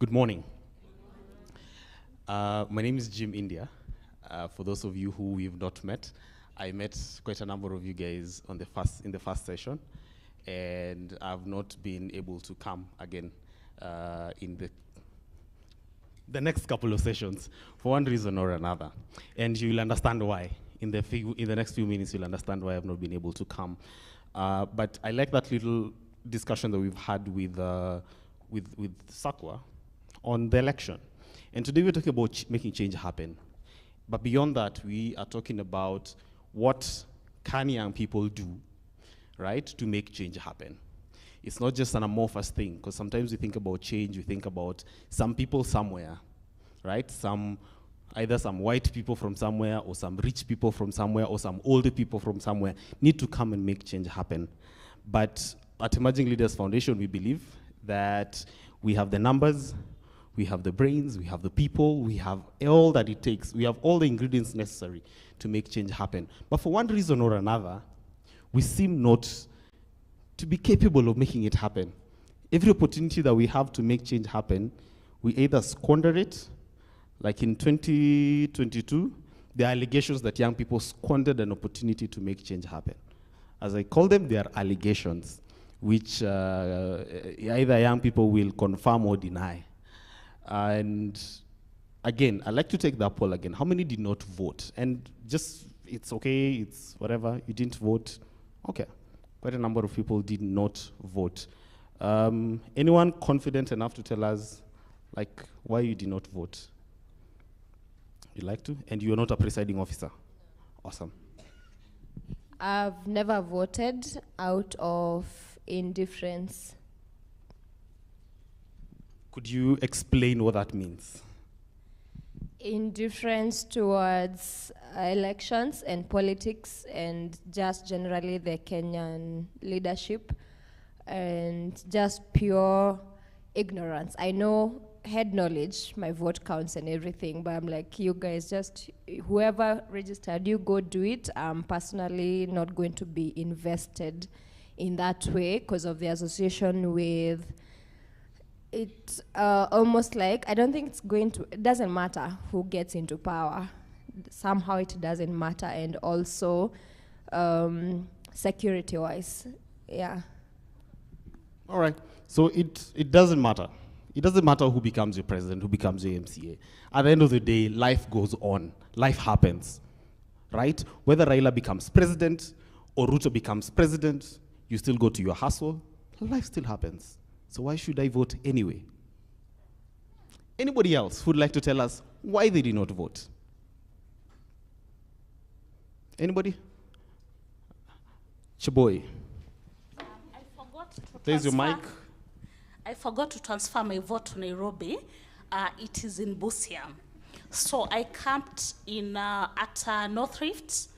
Good morning. My name is Jim India. For those of you who we've not met, I met quite a number of you guys in the first session, and I've not been able to come again in the next couple of sessions for one reason or another, and you'll understand why. In the next few minutes, you'll understand why I've not been able to come. But I like that little discussion that we've had with Sakwa on the election. And today we're talking about making change happen. But beyond that, we are talking about what can young people do, right, to make change happen. It's not just an amorphous thing, because sometimes we think about change, we think about some people somewhere, right? Either some white people from somewhere, or some rich people from somewhere, or some older people from somewhere need to come and make change happen. But at Emerging Leaders Foundation, we believe that we have the numbers, we have the brains, we have the people, we have all that it takes. We have all the ingredients necessary to make change happen. But for one reason or another, we seem not to be capable of making it happen. Every opportunity that we have to make change happen, we either squander it, like in 2022, there are allegations that young people squandered an opportunity to make change happen. As I call them, they are allegations, which either young people will confirm or deny. And again, I'd like to take that poll again. How many did not vote? And just, it's okay, it's whatever, you didn't vote. Okay, quite a number of people did not vote. Anyone confident enough to tell us, like, why you did not vote? You'd like to? And you're not a presiding officer? Awesome. I've never voted out of indifference. Could you explain what that means? Indifference towards elections and politics and just generally the Kenyan leadership and just pure ignorance. I know head knowledge, my vote counts and everything, but I'm like, you guys just, whoever registered you, go do it. I'm personally not going to be invested in that way because of the association with it. Almost like, I don't think it doesn't matter who gets into power. Somehow it doesn't matter, and also security-wise, yeah. All right, so it doesn't matter. It doesn't matter who becomes your president, who becomes your MCA. At the end of the day, life goes on. Life happens, right? Whether Raila becomes president or Ruto becomes president, you still go to your hustle. Life still happens. So why should I vote anyway? Anybody else who'd like to tell us why they did not vote? Anybody? Chaboy. I forgot to There's your mic. I forgot to transfer my vote to Nairobi. It is in Busia. So I camped at North Rift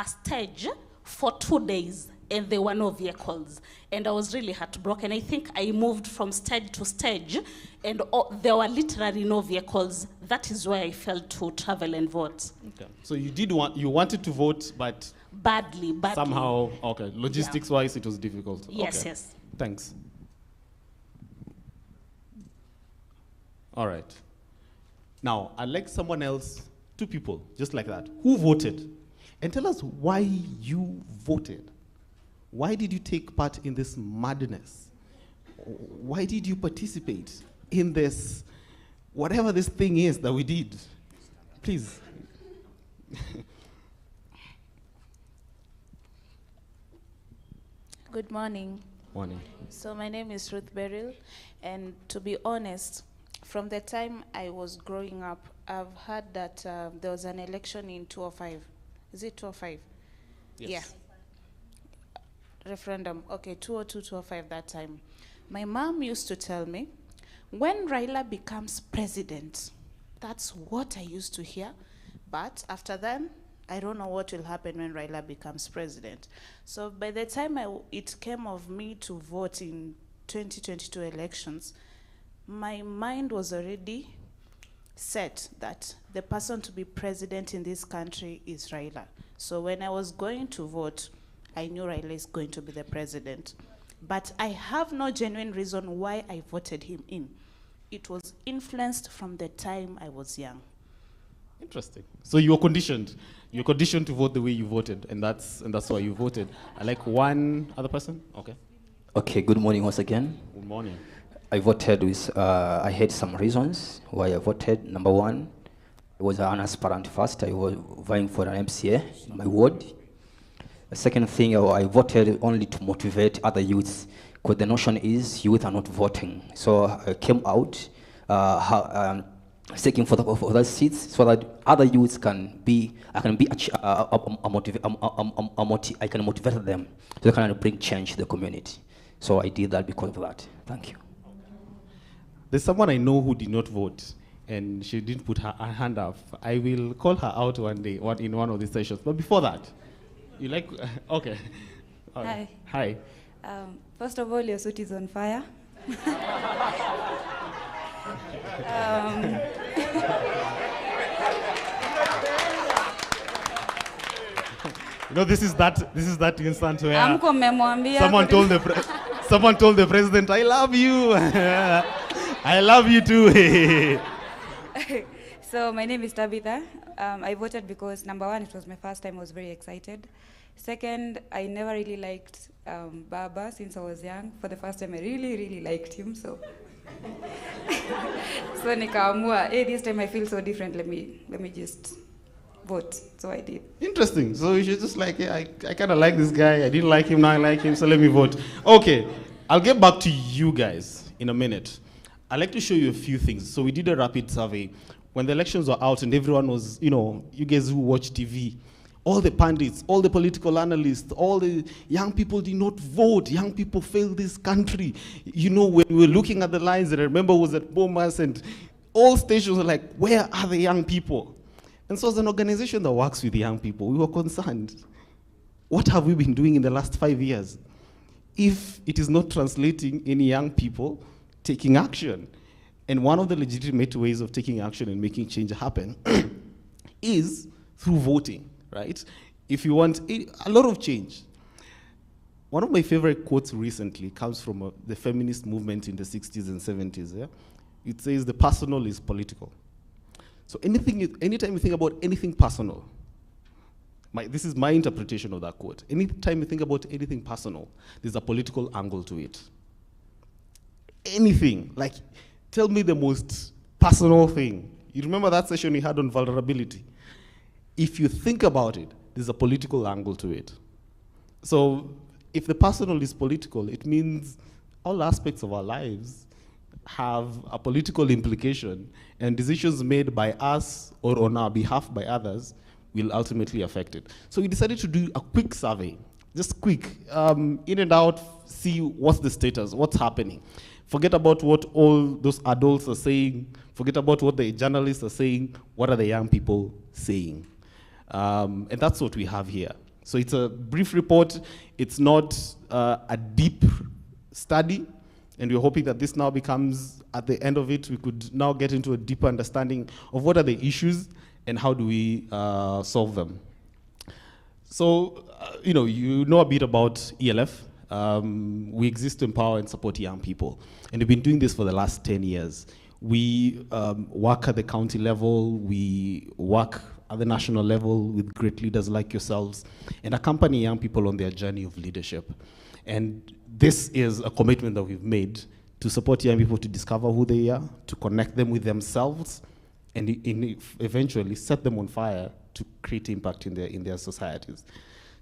stage for 2 days, and there were no vehicles. And I was really heartbroken. I think I moved from stage to stage, and there were literally no vehicles. That is why I failed to travel and vote. Okay. So you wanted to vote, but badly. Somehow, okay. Logistics-wise, it was difficult. Yes, okay. yes. Thanks. All right. Now, I'd like someone else, 2 people, just like that, who voted, and tell us why you voted. Why did you take part in this madness? Why did you participate in this, whatever this thing is that we did? Please. Good morning. Morning. So my name is Ruth Beryl, and to be honest, from the time I was growing up, I've heard that there was an election in 2005. Is it 2005? Yes. Yeah. Referendum. Okay, 2002, 2005 that time. My mom used to tell me, when Raila becomes president, that's what I used to hear. But after then, I don't know what will happen when Raila becomes president. So by the time it came of me to vote in 2022 elections, my mind was already set that the person to be president in this country is Raila. So when I was going to vote, I knew Raila is going to be the president. But I have no genuine reason why I voted him in. it was influenced from the time I was young. Interesting. So you were conditioned. You're conditioned to vote the way you voted, and that's why you voted. I like one other person. Okay. Okay, good morning once again. Good morning. I voted with, I had some reasons why I voted. Number one, I was an aspirant first. I was vying for an MCA in my ward. The second thing, I voted only to motivate other youths, because the notion is youth are not voting. So I came out seeking for those seats so that other youths can be, I can motivate them so they can bring change to the community. So I did that because of that. Thank you. There's someone I know who did not vote, and she didn't put her hand up. I will call her out one day, in one of these sessions. But before that, you like, okay. Hi. Hi. First of all, your suit is on fire. You know, this is that instant where someone told the president, "I love you." I love you too. So my name is Tabitha. I voted because, number one, it was my first time. I was very excited. Second, I never really liked Baba since I was young. For the first time, I really liked him. So, so nikaamua, hey, this time I feel so different. Let me just vote. So I did. Interesting. So you should just like, yeah, I kind of like this guy. I didn't like him, now I like him. So let me vote. Okay, I'll get back to you guys in a minute. I'd like to show you a few things. So we did a rapid survey. When the elections were out and everyone was, you guys who watch TV, all the pundits, all the political analysts, all the young people did not vote. Young people failed this country. When we were looking at the lines, and I remember it was at Bomas, and all stations were like, where are the young people? And so as an organization that works with young people, we were concerned. What have we been doing in the last 5 years? If it is not translating any young people taking action. And one of the legitimate ways of taking action and making change happen is through voting, right? If you want a lot of change. One of my favorite quotes recently comes from the feminist movement in the 60s and 70s. Yeah? It says, the personal is political. So anytime you think about anything personal, this is my interpretation of that quote. Anytime you think about anything personal, there's a political angle to it. Anything, like, tell me the most personal thing. You remember that session we had on vulnerability? If you think about it, there's a political angle to it. So if the personal is political, it means all aspects of our lives have a political implication, and decisions made by us or on our behalf by others will ultimately affect it. So we decided to do a quick survey, just quick, in and out, see what's the status, what's happening. Forget about what all those adults are saying. Forget about what the journalists are saying. What are the young people saying? And that's what we have here. So it's a brief report. It's not a deep study. And we're hoping that this now becomes, at the end of it, we could now get into a deeper understanding of what are the issues and how do we solve them. So, you know a bit about ELF. We exist to empower and support young people. And we've been doing this for the last 10 years. We work at the county level, we work at the national level with great leaders like yourselves, and accompany young people on their journey of leadership. And this is a commitment that we've made to support young people to discover who they are, to connect them with themselves, and eventually set them on fire to create impact in their societies.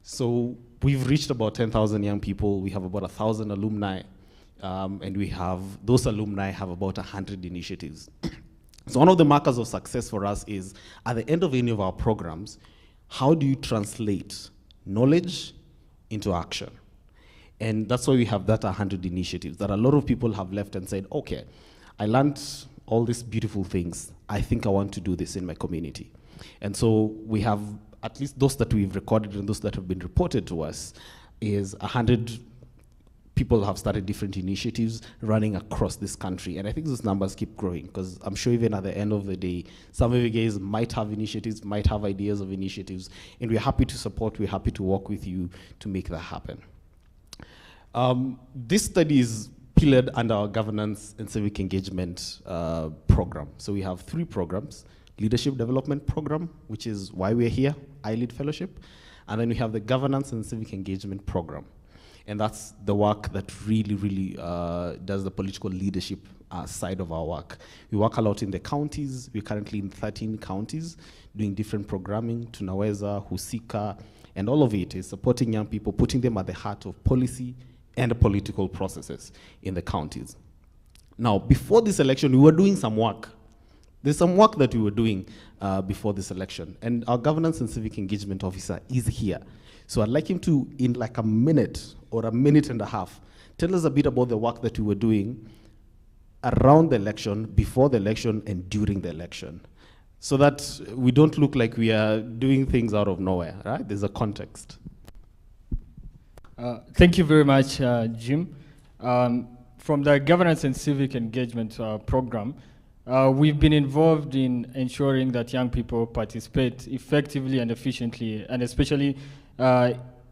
So we've reached about 10,000 young people. We have about 1,000 alumni, and those alumni have about 100 initiatives. So one of the markers of success for us is, at the end of any of our programs, how do you translate knowledge into action? And that's why we have that 100 initiatives, that a lot of people have left and said, okay, I learned all these beautiful things. I think I want to do this in my community. And so we have, at least those that we've recorded and those that have been reported to us, is 100 people have started different initiatives running across this country. And I think those numbers keep growing, because I'm sure even at the end of the day, some of you guys might have initiatives, might have ideas of initiatives, and we're happy to support, we're happy to work with you to make that happen. This study is led under our governance and civic engagement program. So we have 3 programs: leadership development program, which is why we're here, I-Lead Fellowship, and then we have the governance and civic engagement program. And that's the work that really does the political leadership side of our work. We work a lot in the counties. We're currently in 13 counties doing different programming, Tunaweza, Husika, and all of it is supporting young people, putting them at the heart of policy and political processes in the counties. Now, before this election, we were doing some work. There's some work that we were doing before this election, and our governance and civic engagement officer is here. So I'd like him to, in like a minute or a minute and a half, tell us a bit about the work that we were doing around the election, before the election, and during the election, so that we don't look like we are doing things out of nowhere, right? There's a context. Thank you very much, Jim. From the Governance and Civic Engagement program, we've been involved in ensuring that young people participate effectively and efficiently, and especially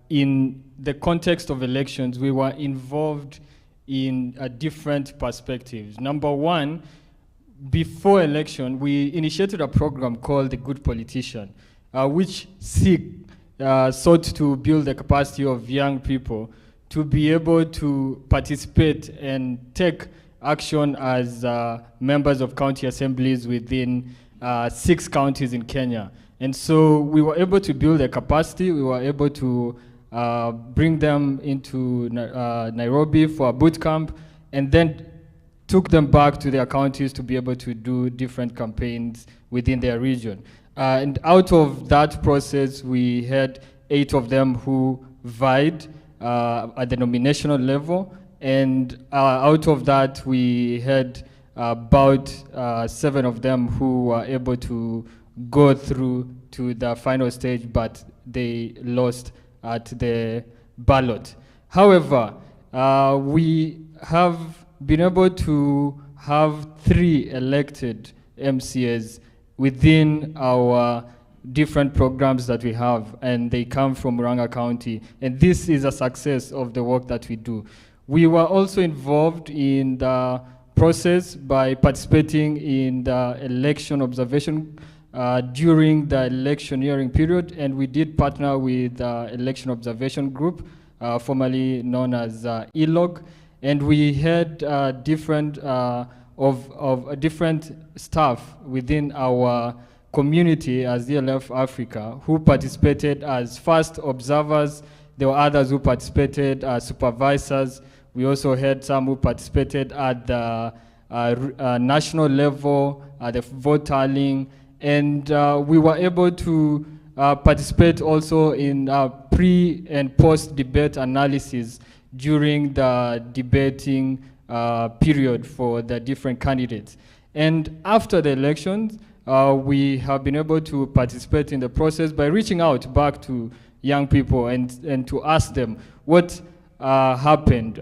in the context of elections, we were involved in different perspectives. Number one, before election, we initiated a program called The Good Politician, which sought to build the capacity of young people to be able to participate and take action as members of county assemblies within 6 counties in Kenya. And so we were able to build a capacity. We were able to bring them into Nairobi for a boot camp, and then took them back to their counties to be able to do different campaigns within their region. And out of that process, we had 8 of them who vied at the nominational level. And out of that, we had about 7 of them who were able to go through to the final stage, but they lost at the ballot. However, we have been able to have 3 elected MCAs within our different programs that we have, and they come from Murang'a County. And this is a success of the work that we do. We were also involved in the process by participating in the election observation during the electioneering period, and we did partner with the Election Observation Group, formerly known as ELOG, and we had different staff within our community as DLF Africa who participated as first observers. There were others who participated as supervisors. We also had some who participated at the national level, at the vote tallying, and we were able to participate also in pre and post debate analysis during the debating period for the different candidates. And after the elections, we have been able to participate in the process by reaching out back to young people and to ask them what happened,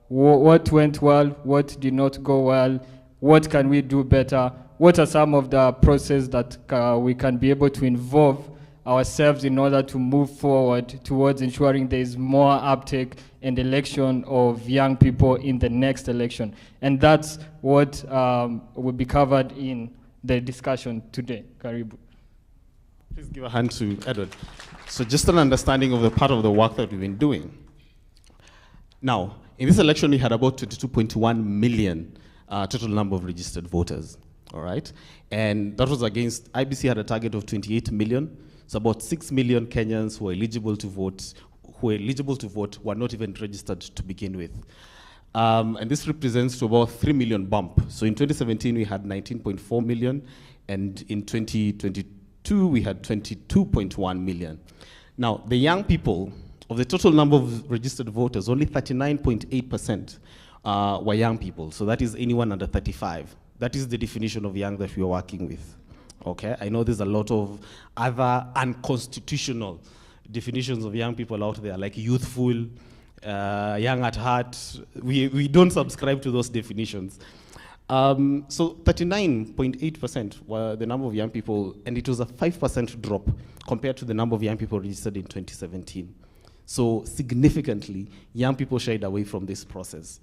what went well, what did not go well, what can we do better, what are some of the processes that we can be able to involve ourselves in order to move forward towards ensuring there is more uptake and election of young people in the next election. And that's what will be covered in the discussion today. Karibu. Please give a hand to Edward. So just an understanding of the part of the work that we've been doing. Now, in this election, we had about 22.1 million total number of registered voters, all right? And that was against, IBC had a target of 28 million, so about 6 million Kenyans who were eligible to vote were not even registered to begin with. And this represents to about 3 million bump. So in 2017, we had 19.4 million, and in 2022, we had 22.1 million. Now, the young people, of the total number of registered voters, only 39.8% were young people. So that is anyone under 35. That is the definition of young that we are working with. Okay, I know there's a lot of other unconstitutional definitions of young people out there, like youthful, young at heart. We don't subscribe to those definitions. So 39.8% were the number of young people, and it was a 5% drop compared to the number of young people registered in 2017. So significantly, young people shied away from this process.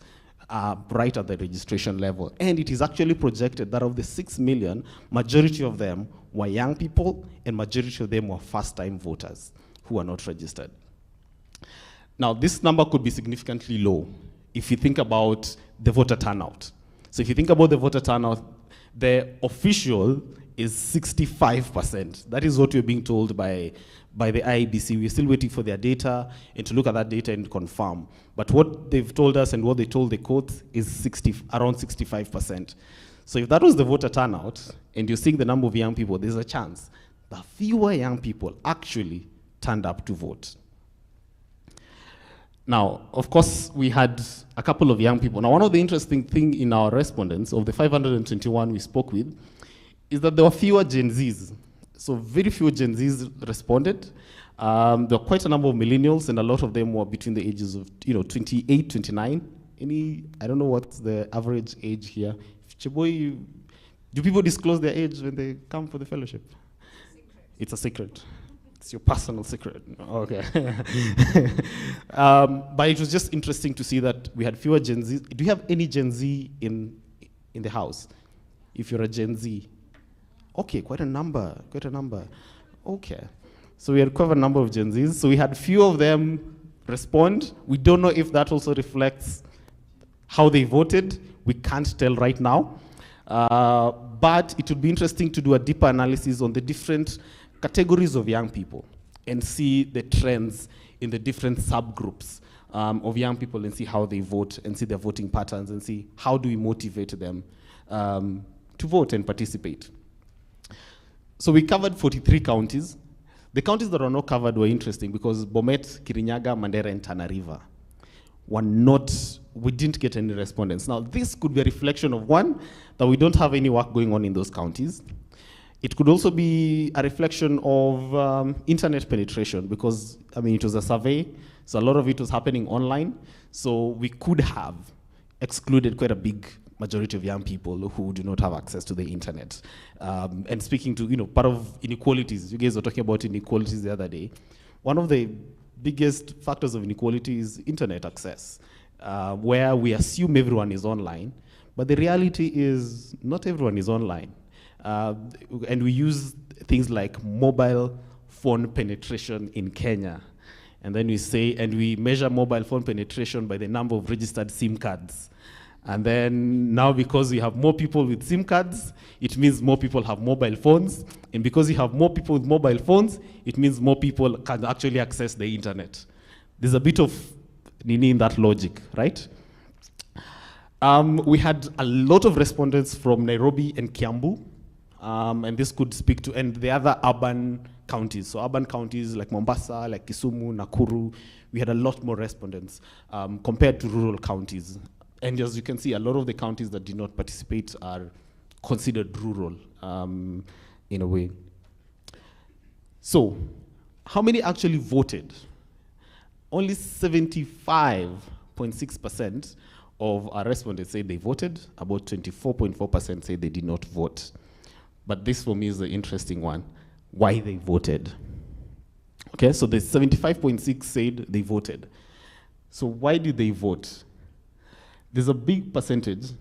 right at the registration level. And it is actually projected that of the 6 million, majority of them were young people, and majority of them were first-time voters who are not registered. Now, this number could be significantly low if you think about the voter turnout. So if you think about the voter turnout, the official is 65%. That is what we're being told by the IEBC. We're still waiting for their data and to look at that data and confirm. But what they've told us and what they told the courts is around 65%. So if that was the voter turnout, and you're seeing the number of young people, there's a chance that fewer young people actually turned up to vote. Now, of course, we had a couple of young people. Now, one of the interesting things in our respondents, of the 521 we spoke with, is that there were fewer Gen Zs. So very few Gen Zs responded. There were quite a number of millennials, and a lot of them were between the ages of 28, 29. I don't know what's the average age here. Cheboy, do people disclose their age when they come for the fellowship? Secret. It's a secret. It's your personal secret. Okay. But it was just interesting to see that we had fewer Gen Z. Do you have any Gen Z in the house? If you're a Gen Z. Okay, quite a number. Okay. So we had quite a number of Gen Zs. So we had few of them respond. We don't know if that also reflects how they voted. We can't tell right now. But it would be interesting to do a deeper analysis on the different categories of young people and see the trends in the different subgroups of young people and see how they vote and see their voting patterns and see how do we motivate them to vote and participate. So we covered 43 counties. The counties that were not covered were interesting because Bomet, Kirinyaga, Mandera, and Tana River we didn't get any respondents. Now, this could be a reflection of one, that we don't have any work going on in those counties. It could also be a reflection of internet penetration because, it was a survey, so a lot of it was happening online. So we could have excluded quite a big majority of young people who do not have access to the internet. And speaking to, part of inequalities, you guys were talking about inequalities the other day. One of the biggest factors of inequality is internet access, where we assume everyone is online, but the reality is not everyone is online. And we use things like mobile phone penetration in Kenya. And then we measure mobile phone penetration by the number of registered SIM cards. And then now because we have more people with SIM cards, it means more people have mobile phones. And because you have more people with mobile phones, it means more people can actually access the internet. There's a bit of nini in that logic, right? We had a lot of respondents from Nairobi and Kiambu. And this could speak to, and the other urban counties. So urban counties like Mombasa, like Kisumu, Nakuru, we had a lot more respondents compared to rural counties. And as you can see, a lot of the counties that did not participate are considered rural in a way. So, how many actually voted? Only 75.6% of our respondents said they voted. About 24.4% said they did not vote. But this for me is the interesting one, why they voted. Okay, so the 75.6 said they voted. So why did they vote? There's a big percentage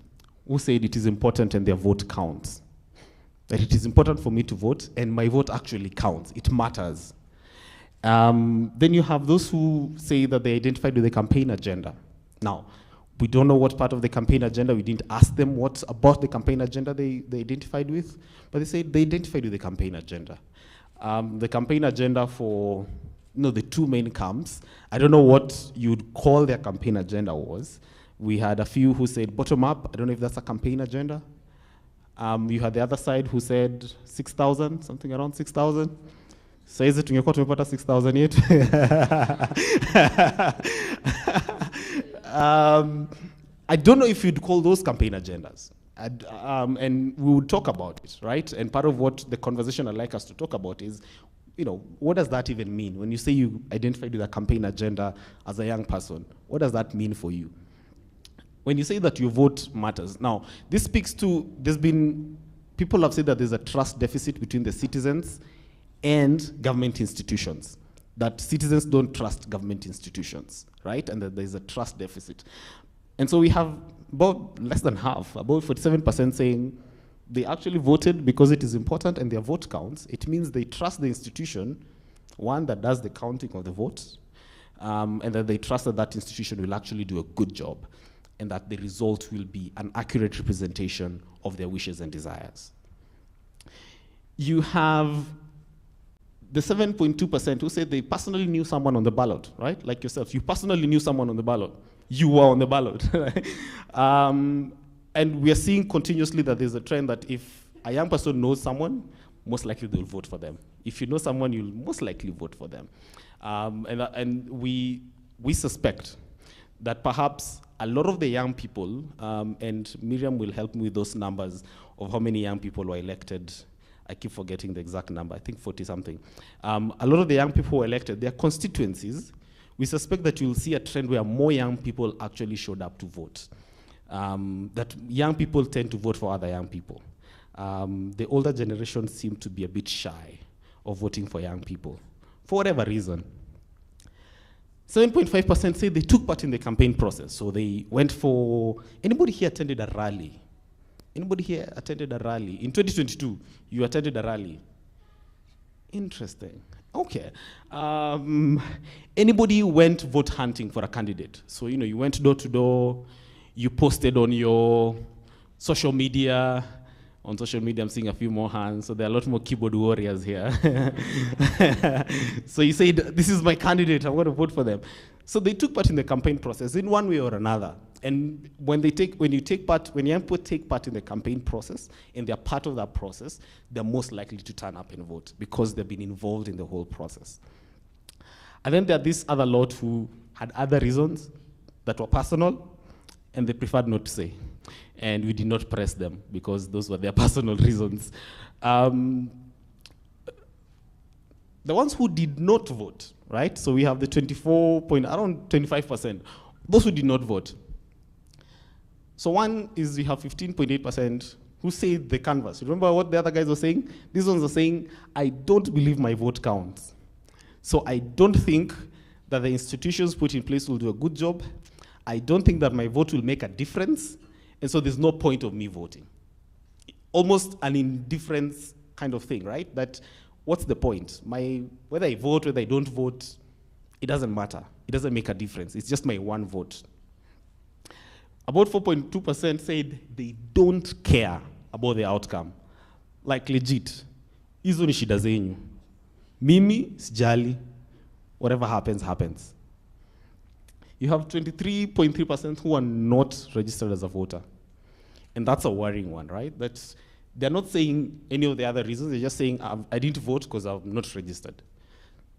who said it is important and their vote counts. That it is important for me to vote and my vote actually counts, it matters. Then you have those who say that they identified with the campaign agenda. Now, we don't know what part of the campaign agenda, we didn't ask them what about the campaign agenda they identified with, but they said they identified with the campaign agenda. The campaign agenda for the two main camps, I don't know what you'd call their campaign agenda was. We had a few who said bottom up, I don't know if that's a campaign agenda. You had the other side who said 6,000, something around 6,000. Says it tungekuwa tumepata 6,000 yetu. I don't know if you'd call those campaign agendas. And we would talk about it, right? And part of what the conversation I'd like us to talk about is, what does that even mean? When you say you identified with a campaign agenda as a young person, what does that mean for you? When you say that your vote matters. Now, this speaks to, people have said that there's a trust deficit between the citizens and government institutions, that citizens don't trust government institutions, right? And that there's a trust deficit. And so we have about less than half, about 47% saying they actually voted because it is important and their vote counts. It means they trust the institution, one, that does the counting of the votes, and that they trust that that institution will actually do a good job and that the result will be an accurate representation of their wishes and desires. You have the 7.2% who said they personally knew someone on the ballot, right? Like yourself, you personally knew someone on the ballot. You were on the ballot. And we are seeing continuously that there's a trend that if a young person knows someone, most likely they'll vote for them. If you know someone, you'll most likely vote for them. And we suspect that perhaps a lot of the young people, and Miriam will help me with those numbers of how many young people were elected. I keep forgetting the exact number, I think 40 something. A lot of the young people who were elected, their constituencies, we suspect that you'll see a trend where more young people actually showed up to vote. That young people tend to vote for other young people. The older generation seem to be a bit shy of voting for young people, for whatever reason. 7.5% say they took part in the campaign process. So they went for, anybody here attended a rally? Anybody here attended a rally? In 2022, you attended a rally. Interesting. Okay. Anybody went vote hunting for a candidate? So, you went door to door, you posted on your social media. On social media, I'm seeing a few more hands, so there are a lot more keyboard warriors here. So you said, this is my candidate, I'm going to vote for them. So they took part in the campaign process in one way or another. And when young people take part in the campaign process, and they're part of that process, they're most likely to turn up and vote because they've been involved in the whole process. And then there are this other lot who had other reasons that were personal, and they preferred not to say. And we did not press them because those were their personal reasons. The ones who did not vote, right? So we have the around 25%, those who did not vote. So one is we have 15.8% who say the canvas. Remember what the other guys were saying? These ones are saying, I don't believe my vote counts. So I don't think that the institutions put in place will do a good job. I don't think that my vote will make a difference. And so there's no point of me voting. Almost an indifference kind of thing, right? That what's the point? Whether I vote, whether I don't vote, it doesn't matter. It doesn't make a difference. It's just my one vote. About 4.2% said they don't care about the outcome. Like legit. Hizo ni shida zenyu. Mimi, sijali. Whatever happens, happens. You have 23.3% who are not registered as a voter. And that's a worrying one, right? That they're not saying any of the other reasons. They're just saying, I didn't vote because I'm not registered.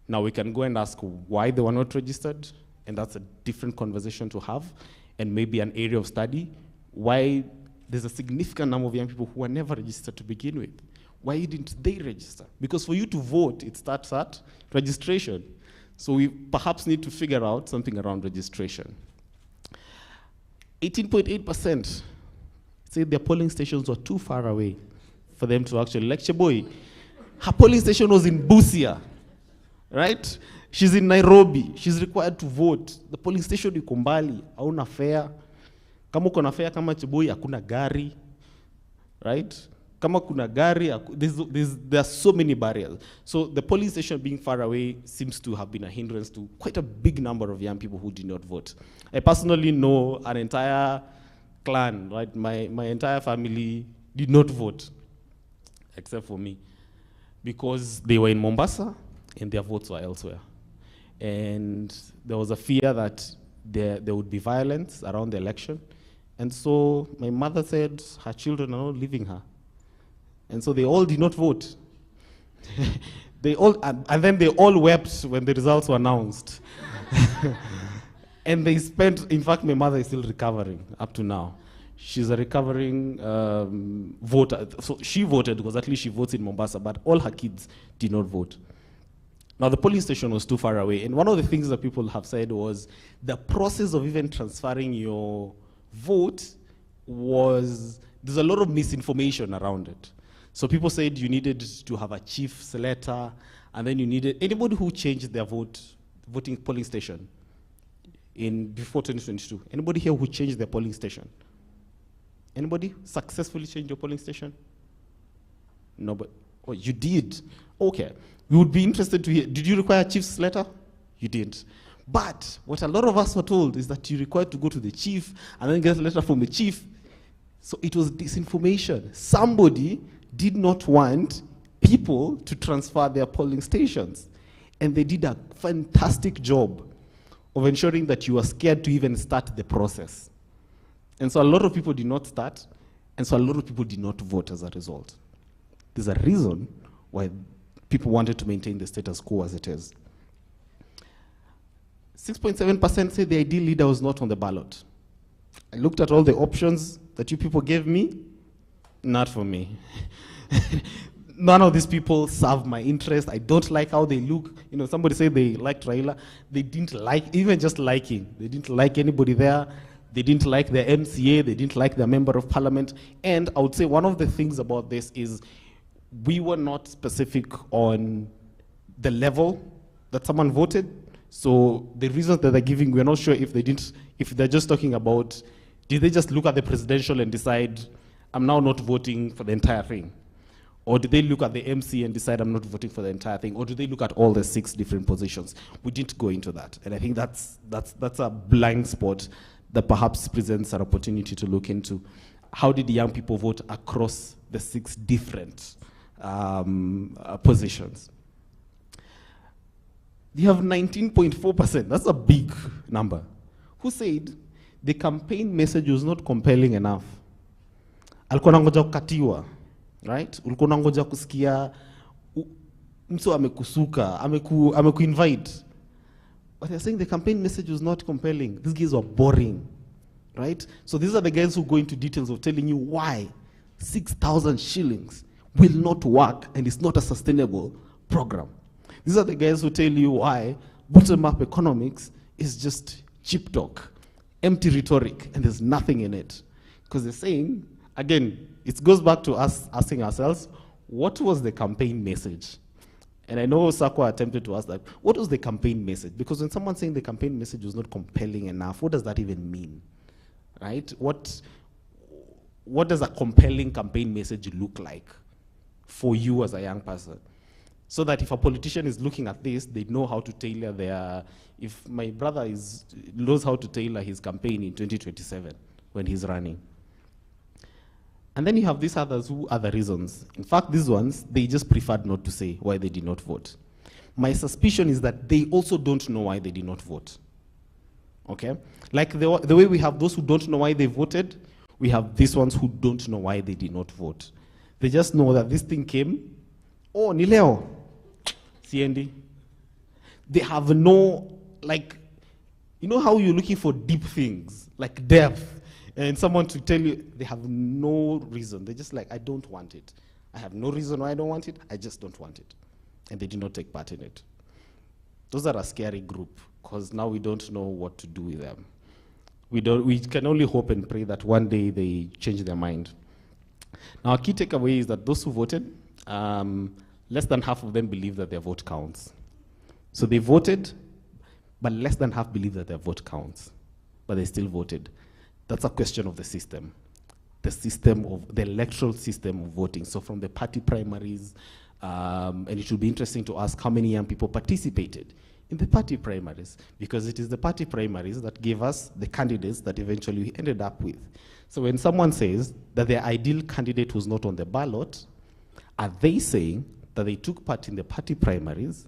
Now we can go and ask why they were not registered, and that's a different conversation to have, and maybe an area of study. Why there's a significant number of young people who were never registered to begin with. Why didn't they register? Because for you to vote, it starts at registration. So we perhaps need to figure out something around registration. 18.8% say their polling stations were too far away for them to actually lecture. Boy, her polling station was in Busia, right? She's in Nairobi. She's required to vote. The polling station iko mbali, hauna fare. Kama uko na fare kama Chiboi, hakuna gari, right? Kama kuna gari, there are so many barriers. So the polling station being far away seems to have been a hindrance to quite a big number of young people who did not vote. I personally know an entire clan, right? My entire family did not vote, except for me, because they were in Mombasa and their votes were elsewhere. And there was a fear that there would be violence around the election. And so my mother said her children are not leaving her. And so they all did not vote. And then they all wept when the results were announced. And they spent, in fact, my mother is still recovering up to now. She's a recovering voter. So she voted because at least she votes in Mombasa, but all her kids did not vote. Now the polling station was too far away. And one of the things that people have said was the process of even transferring your vote there's a lot of misinformation around it. So people said you needed to have a chief's letter, and then you needed, anybody who changed their voting polling station, before 2022? Anybody here who changed their polling station? Anybody successfully changed your polling station? Nobody. Oh, you did. Okay. We would be interested to hear. Did you require a chief's letter? You didn't. But what a lot of us were told is that you required to go to the chief and then get a letter from the chief. So it was disinformation. Somebody did not want people to transfer their polling stations. And they did a fantastic job of ensuring that you were scared to even start the process. And so a lot of people did not start, and so a lot of people did not vote as a result. There's a reason why people wanted to maintain the status quo as it is. 6.7% say the ideal leader was not on the ballot. I looked at all the options that you people gave me. Not for me. None of these people serve my interest. I don't like how they look. You know, somebody said they liked Raila. They didn't like, even just liking. They didn't like anybody there. They didn't like their MCA. They didn't like their member of parliament. And I would say one of the things about this is we were not specific on the level that someone voted. So the reasons that they're giving, we're not sure if they're just talking about, did they just look at the presidential and decide, I'm now not voting for the entire thing? Or did they look at the MC and decide I'm not voting for the entire thing? Or do they look at all the 6 different positions? We didn't go into that. And I think that's a blind spot that perhaps presents an opportunity to look into. How did the young people vote across the 6 different positions? You have 19.4%. That's a big number. Who said the campaign message was not compelling enough? Alikuwa nangoja kukatiwa, right? Ulikuwa nangoja kusikia mtu amekusuka, amekuinvite. But they're saying the campaign message was not compelling. These guys were boring, right? So these are the guys who go into details of telling you why 6,000 shillings will not work and it's not a sustainable program. These are the guys who tell you why bottom-up economics is just cheap talk, empty rhetoric, and there's nothing in it. Because they're saying, again, it goes back to us asking ourselves, what was the campaign message? And I know Sako attempted to ask that, what was the campaign message? Because when someone's saying the campaign message was not compelling enough, what does that even mean, right? What does a compelling campaign message look like for you as a young person? So that if a politician is looking at this, they know how to tailor if my brother knows how to tailor his campaign in 2027 when he's running. And then you have these others who are the reasons. In fact, these ones, they just preferred not to say why they did not vote. My suspicion is that they also don't know why they did not vote. Okay? Like the way we have those who don't know why they voted, we have these ones who don't know why they did not vote. They just know that this thing came, oh, ni leo, siendi. They have no, like, you know how you're looking for deep things, like depth, and someone to tell you, they have no reason. They're just like, I don't want it. I have no reason why I don't want it. I just don't want it. And they did not take part in it. Those are a scary group, because now we don't know what to do with them. We can only hope and pray that one day they change their mind. Now, a key takeaway is that those who voted, less than half of them believe that their vote counts. So they voted, but less than half believe that their vote counts, but they still voted. That's a question of the system of the electoral system of voting. So from the party primaries, and it will be interesting to ask how many young people participated in the party primaries, because it is the party primaries that gave us the candidates that eventually we ended up with. So when someone says that their ideal candidate was not on the ballot, are they saying that they took part in the party primaries,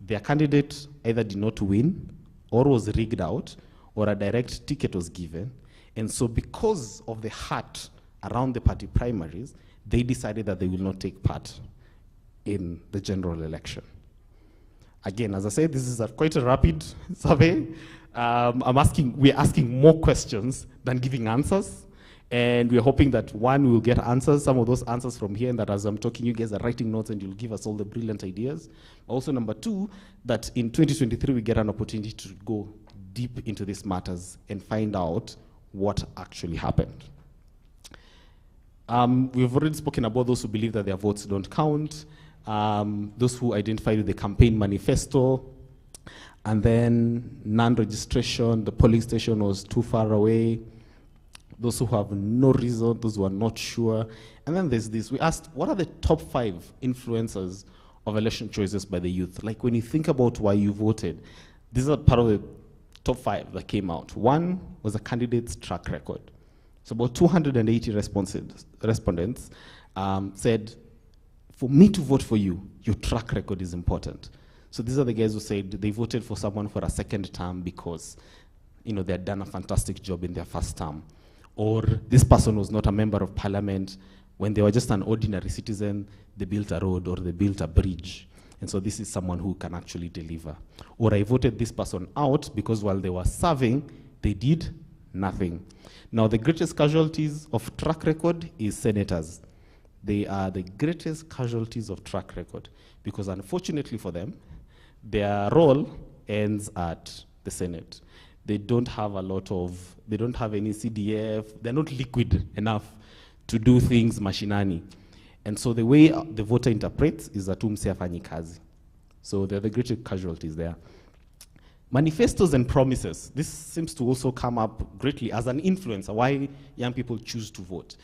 their candidate either did not win, or was rigged out, or a direct ticket was given, and so because of the heart around the party primaries, they decided that they will not take part in the general election? Again, as I said, this is quite a rapid survey. We're asking more questions than giving answers. And we're hoping that, one, we'll get answers, some of those answers from here, and that as I'm talking, you guys are writing notes and you'll give us all the brilliant ideas. Also, number two, that in 2023, we get an opportunity to go deep into these matters and find out what actually happened. We've already spoken about those who believe that their votes don't count, those who identify with the campaign manifesto. And then non-registration, the polling station was too far away. Those who have no reason, those who are not sure. And then there's this, we asked, what are the top 5 influencers of election choices by the youth? Like when you think about why you voted, these are part of the top 5 that came out. One was a candidate's track record. So about 280 respondents said, for me to vote for you, your track record is important. So these are the guys who said they voted for someone for a second term because they had done a fantastic job in their first term. Or this person was not a member of parliament. When they were just an ordinary citizen, they built a road or they built a bridge. And so this is someone who can actually deliver. Or I voted this person out because while they were serving, they did nothing. Now the greatest casualties of track record is senators. They are the greatest casualties of track record because unfortunately for them, their role ends at the Senate. They don't have they don't have any CDF, they're not liquid enough to do things mashinani. And so the way the voter interprets is that hafanyi kazi. So they're the greatest casualties there. Manifestos and promises. This seems to also come up greatly as an influencer, why young people choose to vote.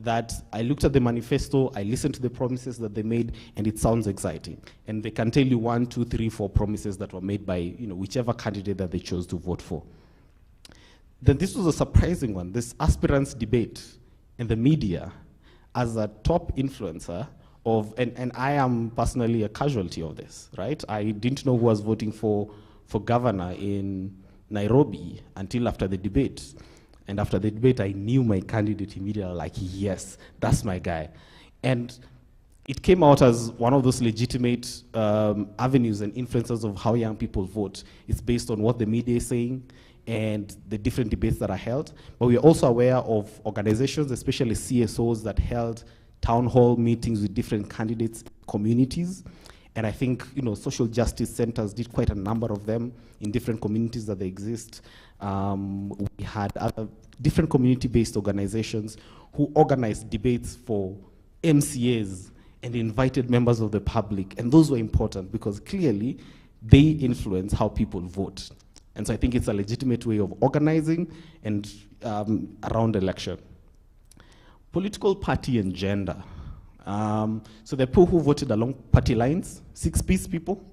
That I looked at the manifesto, I listened to the promises that they made, and it sounds exciting. And they can tell you 1, 2, 3, 4 promises that were made by whichever candidate that they chose to vote for. Then this was a surprising one, this aspirants debate in the media as a top influencer of, and I am personally a casualty of this, right? I didn't know who was voting for governor in Nairobi until after the debate. And after the debate, I knew my candidate immediately, like, yes, that's my guy. And it came out as one of those legitimate avenues and influences of how young people vote. It's based on what the media is saying and the different debates that are held. But we are also aware of organizations, especially CSOs, that held town hall meetings with different candidates, communities. And I think, social justice centers did quite a number of them in different communities that they exist. We had other different community-based organizations who organized debates for MCAs and invited members of the public. And those were important because clearly they influence how people vote. And so I think it's a legitimate way of organizing and around election. Political party and gender. So the people who voted along party lines, 6-piece people.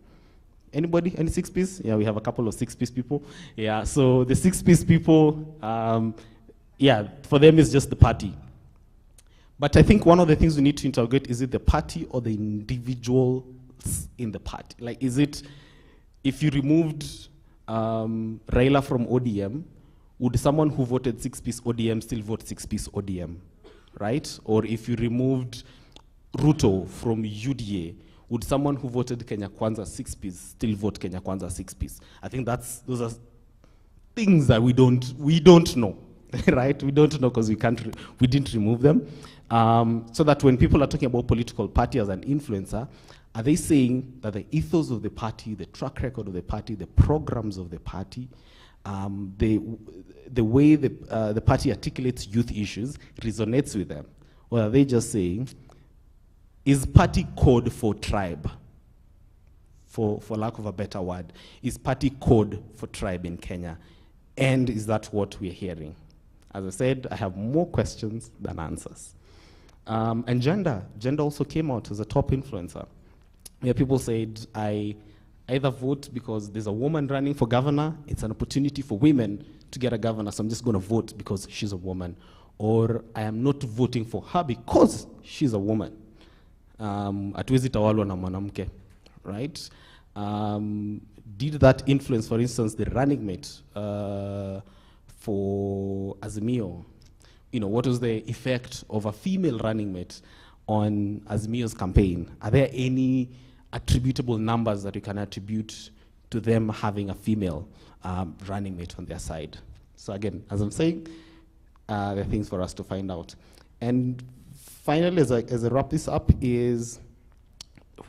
Anybody? Any 6-piece? Yeah, we have a couple of 6-piece people. Yeah, so the 6-piece people, for them it's just the party. But I think one of the things we need to interrogate, is it the party or the individuals in the party? Like, is it, if you removed Raila from ODM, would someone who voted 6-piece ODM still vote 6-piece ODM, right? Or if you removed Ruto from UDA, would someone who voted Kenya Kwanza 6-piece still vote Kenya Kwanza 6-piece? I think those are things that we don't know, right? We don't know because we didn't remove them. So that when people are talking about political party as an influencer, are they saying that the ethos of the party, the track record of the party, the programs of the party, the way the party articulates youth issues resonates with them? Or are they just saying, is party code for tribe, for lack of a better word? Is party code for tribe in Kenya? And is that what we're hearing? As I said, I have more questions than answers. And gender also came out as a top influencer. Where people said, I either vote because there's a woman running for governor, it's an opportunity for women to get a governor, so I'm just gonna vote because she's a woman. Or I am not voting for her because she's a woman. Hatuwezi tawalwa na mwanamke, right? Did that influence, for instance, the running mate for Azimio? What was the effect of a female running mate on Azimio's campaign? Are there any attributable numbers that you can attribute to them having a female running mate on their side? So again, as I'm saying, there are things for us to find out. And finally, as I wrap this up, is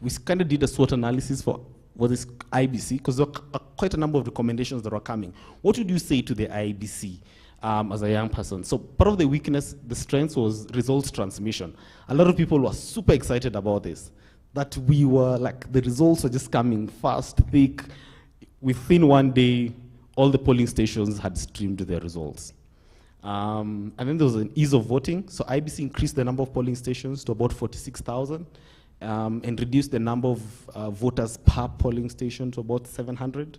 we kind of did a SWOT analysis for this IBC, because there are quite a number of recommendations that are coming. What would you say to the IBC as a young person? So part of the weakness, the strength was results transmission. A lot of people were super excited about this, that we were like, the results are just coming fast, thick, within one day, all the polling stations had streamed their results. And then there was an ease of voting. So IBC increased the number of polling stations to about 46,000 and reduced the number of voters per polling station to about 700.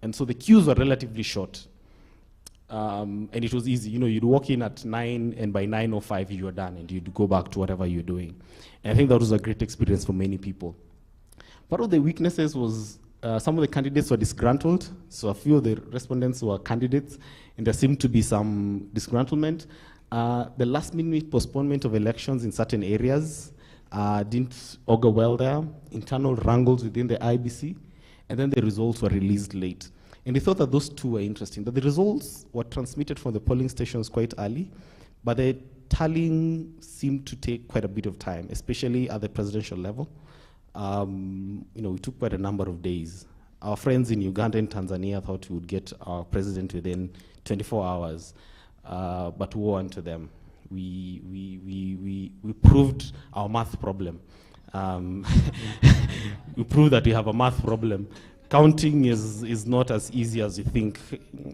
And so the queues were relatively short. And it was easy. You know, you'd walk in at 9, and by 9:05 you were done, and you'd go back to whatever you're doing. And I think that was a great experience for many people. Part of the weaknesses was some of the candidates were disgruntled. So a few of the respondents were candidates, and there seemed to be some disgruntlement. The last-minute postponement of elections in certain areas didn't augur well there. Internal wrangles within the IBC, and then the results were released late. And they thought that those two were interesting, that the results were transmitted from the polling stations quite early, but the tallying seemed to take quite a bit of time, especially at the presidential level. You know, it took quite a number of days. Our friends in Uganda and Tanzania thought we would get our president within 24 hours, but woe unto them. We proved our math problem. We proved that we have a math problem. Counting is not as easy as you think.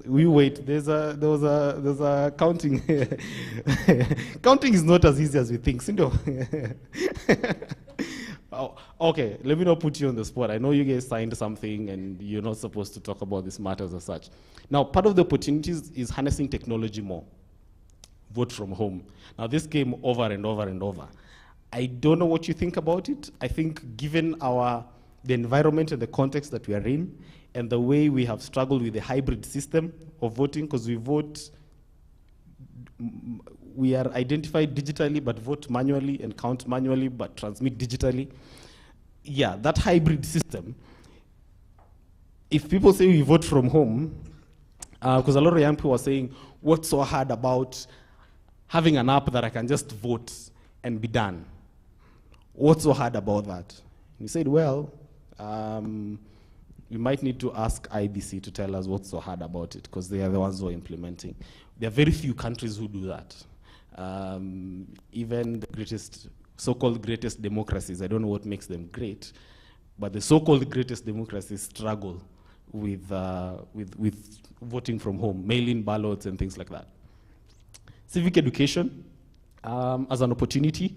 We wait. There's a counting. Counting is not as easy as we think. Oh, okay, let me not put you on the spot. I know you guys signed something and you're not supposed to talk about these matters as such. Now, part of the opportunities is harnessing technology more. Vote from home. Now, this came over and over and over. I don't know what you think about it. I think given the environment and the context that we are in, and the way we have struggled with the hybrid system of voting, because we are identified digitally but vote manually, and count manually but transmit digitally. Yeah, that hybrid system, if people say we vote from home, because a lot of young people are saying, what's so hard about having an app that I can just vote and be done? What's so hard about that? And he said, well, we might need to ask IBC to tell us what's so hard about it, because they are the ones who are implementing. There are very few countries who do that. Even the so-called greatest democracies, I don't know what makes them great, but the so-called greatest democracies struggle with voting from home, mail-in ballots and things like that. Civic education as an opportunity,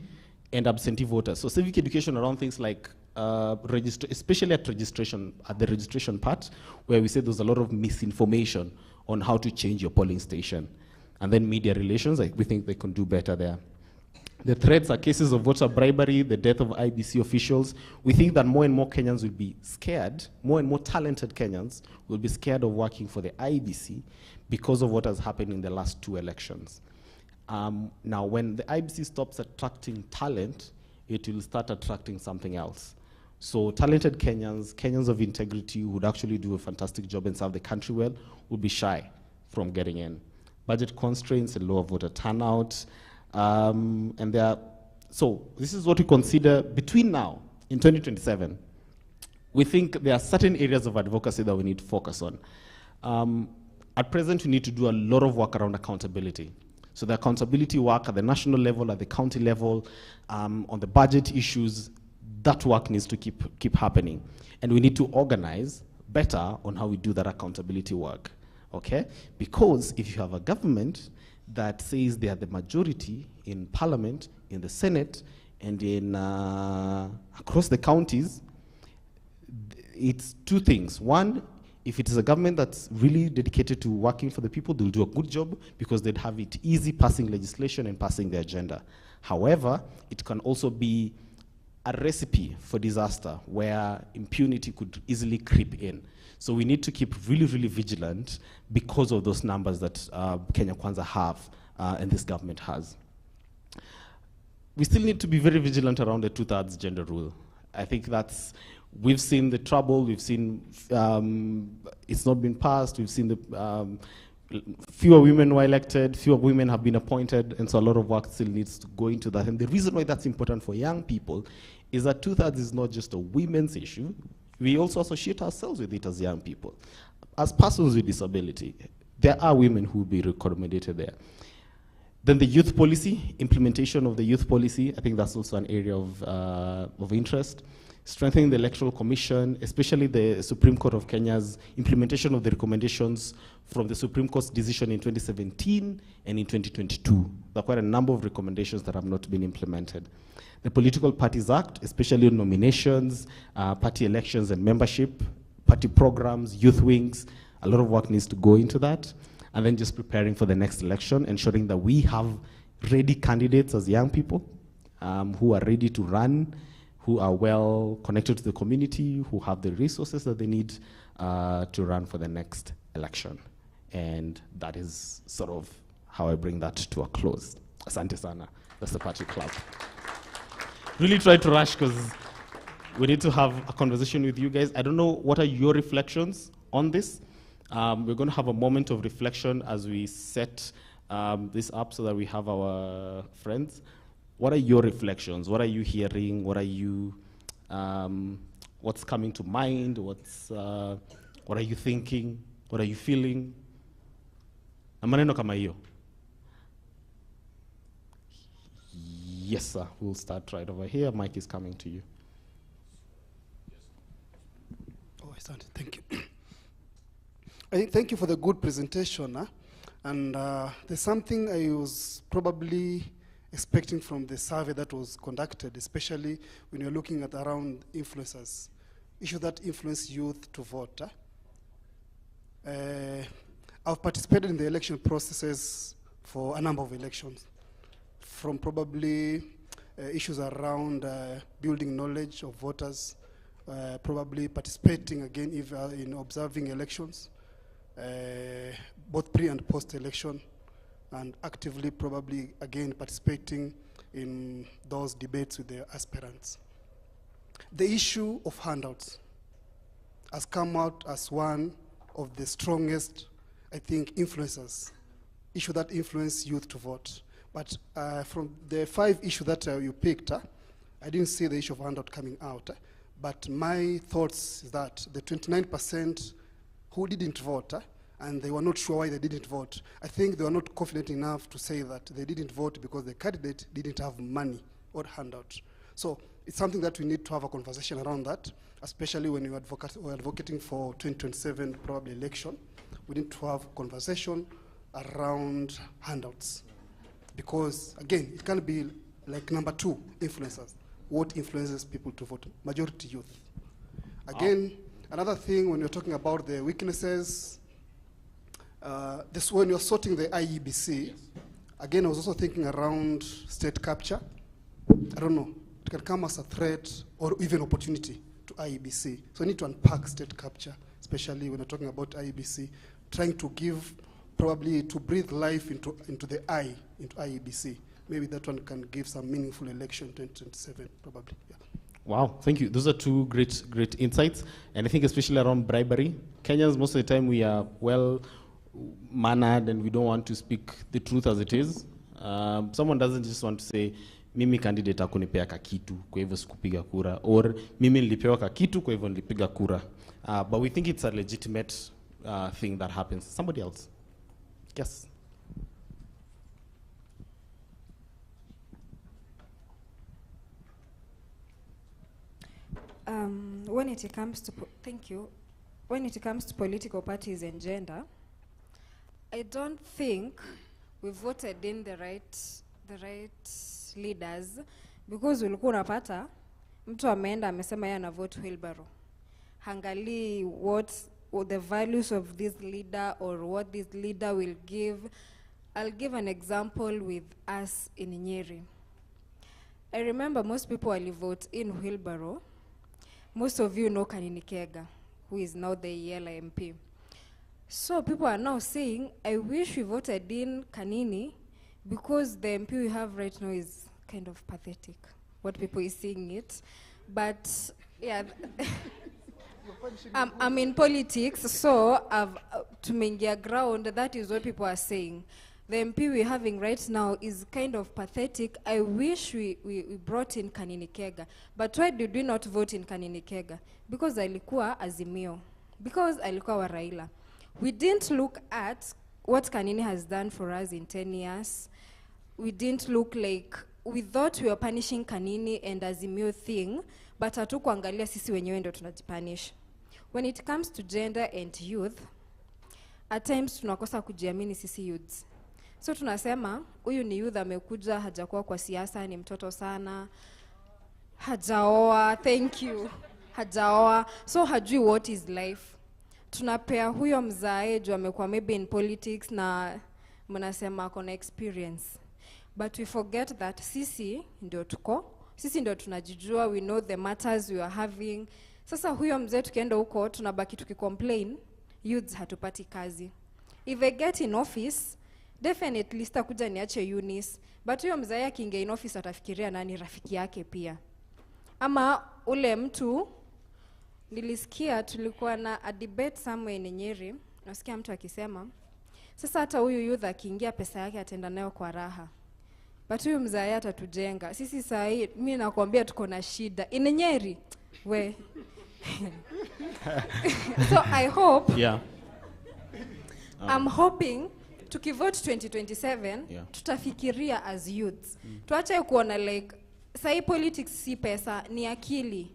and absentee voters. So civic education around things like especially at the registration part, where we say there's a lot of misinformation on how to change your polling station. And then media relations, we think they can do better there. The threats are cases of voter bribery, the death of IBC officials. We think that more and more Kenyans will be scared, more and more talented Kenyans will be scared of working for the IBC because of what has happened in the last 2 elections. Now, when the IBC stops attracting talent, it will start attracting something else. So talented Kenyans of integrity who would actually do a fantastic job and serve the country well, would be shy from getting in. Budget constraints and lower voter turnout. So this is what we consider between now in 2027. We think there are certain areas of advocacy that we need to focus on. At present, we need to do a lot of work around accountability. So the accountability work at the national level, at the county level, on the budget issues, that work needs to keep happening. And we need to organize better on how we do that accountability work, okay? Because if you have a government that says they are the majority in parliament, in the Senate, and in across the counties, it's 2 things. One, if it is a government that's really dedicated to working for the people, they'll do a good job because they'd have it easy passing legislation and passing their agenda. However, it can also be a recipe for disaster where impunity could easily creep in. So we need to keep really, really vigilant because of those numbers that Kenya Kwanza have and this government has. We still need to be very vigilant around the 2/3 gender rule. I think we've seen the trouble, we've seen it's not been passed, we've seen the fewer women were elected, fewer women have been appointed, and so a lot of work still needs to go into that. And the reason why that's important for young people is that 2/3 is not just a women's issue. We also associate ourselves with it as young people. As persons with disability, there are women who will be accommodated there. Then the youth policy, implementation of the youth policy, I think that's also an area of interest. strengthening the Electoral Commission, especially the Supreme Court of Kenya's implementation of the recommendations from the Supreme Court's decision in 2017 and in 2022. There are quite a number of recommendations that have not been implemented. The Political Parties Act, especially on nominations, party elections and membership, party programs, youth wings, a lot of work needs to go into that. And then just preparing for the next election, ensuring that we have ready candidates as young people who are ready to run, who are well connected to the community, who have the resources that they need to run for the next election. And that is sort of how I bring that to a close. Asante sana. That's the party club. Really try to rush because we need to have a conversation with you guys. I don't know, what are your reflections on this? We're going to have a moment of reflection as we set this up so that we have our friends. What are your reflections? What are you hearing? What are you, what's coming to mind? What are you thinking? What are you feeling? Na maneno kama hiyo. Yes, sir. We'll start right over here. Mike is coming to you. Oh, Asante. Thank you. I think thank you for the good presentation. And there's something I was probably expecting from the survey that was conducted, especially when you're looking at around influencers, issues that influence youth to vote. I've participated in the election processes for a number of elections, from probably issues around building knowledge of voters, probably participating again in observing elections, both pre and post-election, and actively probably again participating in those debates with the aspirants. The issue of handouts has come out as one of the strongest, I think, influencers, issue that influence youth to vote. But from the 5 issues that you picked, I didn't see the issue of handout coming out. But my thoughts is that the 29% who didn't vote, and they were not sure why they didn't vote, I think they were not confident enough to say that they didn't vote because the candidate didn't have money or handout. So it's something that we need to have a conversation around that, especially when we're advocating for 2027 probably election. We need to have a conversation around handouts. Because, again, it can be like number 2, influencers. What influences people to vote? Majority youth. Again, another thing when you're talking about the weaknesses, this when you're sorting the IEBC, yes. Again, I was also thinking around state capture. I don't know, it can come as a threat or even opportunity to IEBC. So we need to unpack state capture, especially when you're talking about IEBC, trying to give, probably to breathe life into the I, into IEBC. Maybe that one can give some meaningful election 2027, probably. Yeah. Wow, thank you. Those are 2 great insights. And I think especially around bribery, Kenyans, most of the time we are well-mannered and we don't want to speak the truth as it is. Someone doesn't just want to say, mimi candidate hakunipea kakitu, kwa hivyo sikupiga kura, or mimi nilipewa kakitu, kwa hivyo nilipiga kura. But we think it's a legitimate thing that happens. Somebody else? Yes. When it comes to when it comes to political parties and gender, I don't think we voted in the right leaders, because ulikuwa unapata mtu ameenda amesema yeye ana vote wheelbarrow, hangali what the values of this leader or what this leader will give. I'll give an example with us in Nyeri. I remember most people will vote in wheelbarrow. Most of you know Kanini Kega, who is now the Yela MP. So people are now saying, I wish we voted in Kanini because the MP we have right now is kind of pathetic, what people is seeing it. But yeah, I'm in politics, so to mengia ground, that is what people are saying. The MP we're having right now is kind of pathetic. I wish we brought in Kanini Kega. But why did we not vote in Kanini Kega? Because alikuwa Azimio. Because alikuwa wa Raila. We didn't look at what Kanini has done for us in 10 years. We didn't look like, we thought we were punishing Kanini and Azimio thing, but hatukuangalia sisi wenyewe ndio tunajipanish. When it comes to gender and youth, at times tunakosa kujiamini sisi youths. So tunasema huyu ni youth amekuja, hajakuwa kwa siasa, ni mtoto sana, hajaoa, thank you, hajaoa, so hajui what is life. Tunapea huyo mzae juu amekuwa maybe in politics na mnasema akona experience. But we forget that sisi ndio tunajijua, we know the matters we are having. Sasa huyo mzee tukienda huko tunabaki tukicomplain, youths hatupati kazi. If they get in office, definitely sitakuja niache Eunice, but huyo mzee akiingia in office atafikiria nani rafiki yake pia. Ama ule mtu, nilisikia tulikuwa na a debate somewhere in Nyeri, nasikia mtu akisema, sasa hata huyu youth akiingia pesa yake atenda nayo kwa raha. But huyu mzee atatujenga. Sisi saa hii mimi nakwambia tuko na shida. In Nyeri, we. So I hope, Yeah. I'm hoping tukivote 2027, Yeah. tutafikiria as youths. Tuache kuona like, sahi politics si pesa, ni akili.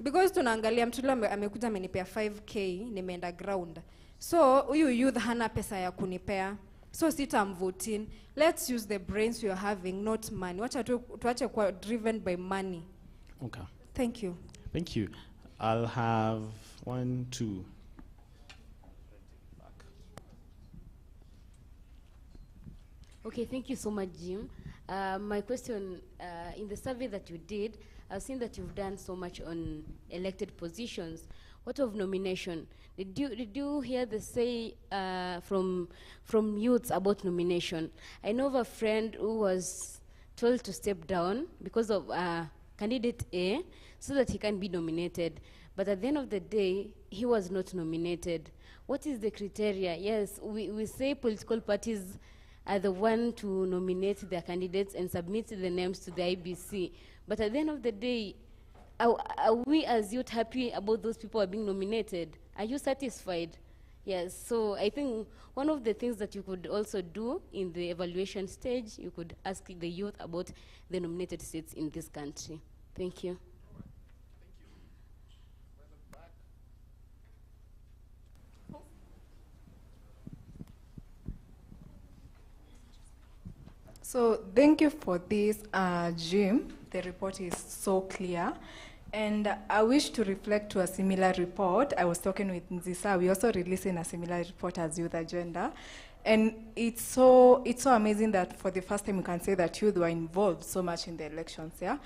Because tunaangalia mtu leo amekuja amenipea 5k, nimeenda ground. So huyu youth hana pesa ya kunipea. So sitamvote. Let's use the brains we are having, not money. Wacha tuache kuwa driven by money. Okay. Thank you. Thank you. I'll have 1, 2. Okay, thank you so much, Jim. My question, in the survey that you did, I've seen that you've done so much on elected positions. What of nomination? Did you hear the say from youths about nomination? I know of a friend who was told to step down because of candidate A so that he can be nominated. But at the end of the day, he was not nominated. What is the criteria? Yes, we say political parties are the one to nominate their candidates and submit the names to the IBC. But at the end of the day, are we as youth happy about those people are being nominated? Are you satisfied? Yes, so I think one of the things that you could also do in the evaluation stage, you could ask the youth about the nominated seats in this country. Thank you. So thank you for this, Jim. The report is so clear. And I wish to reflect to a similar report. I was talking with Nzisa. We also releasing a similar report as Youth Agenda. And it's so amazing that for the first time you can say that youth were involved so much in the elections, yeah?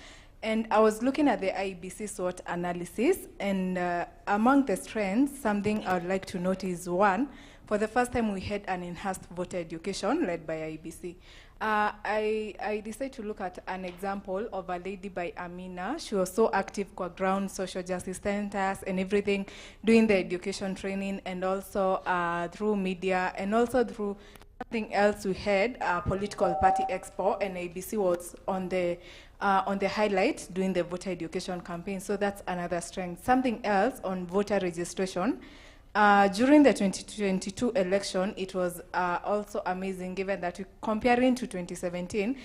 And I was looking at the IBC SWOT analysis, and among the strengths, something I would like to note is one, for the first time we had an enhanced voter education led by IBC. I decided to look at an example of a lady by Amina. She was so active for ground social justice centers and everything, doing the education training, and also through media, and also through something else we had, political party expo, and ABC was on the highlight doing the voter education campaign. So that's another strength. Something else on voter registration. During the 2022 election, it was also amazing, given that comparing to 2017,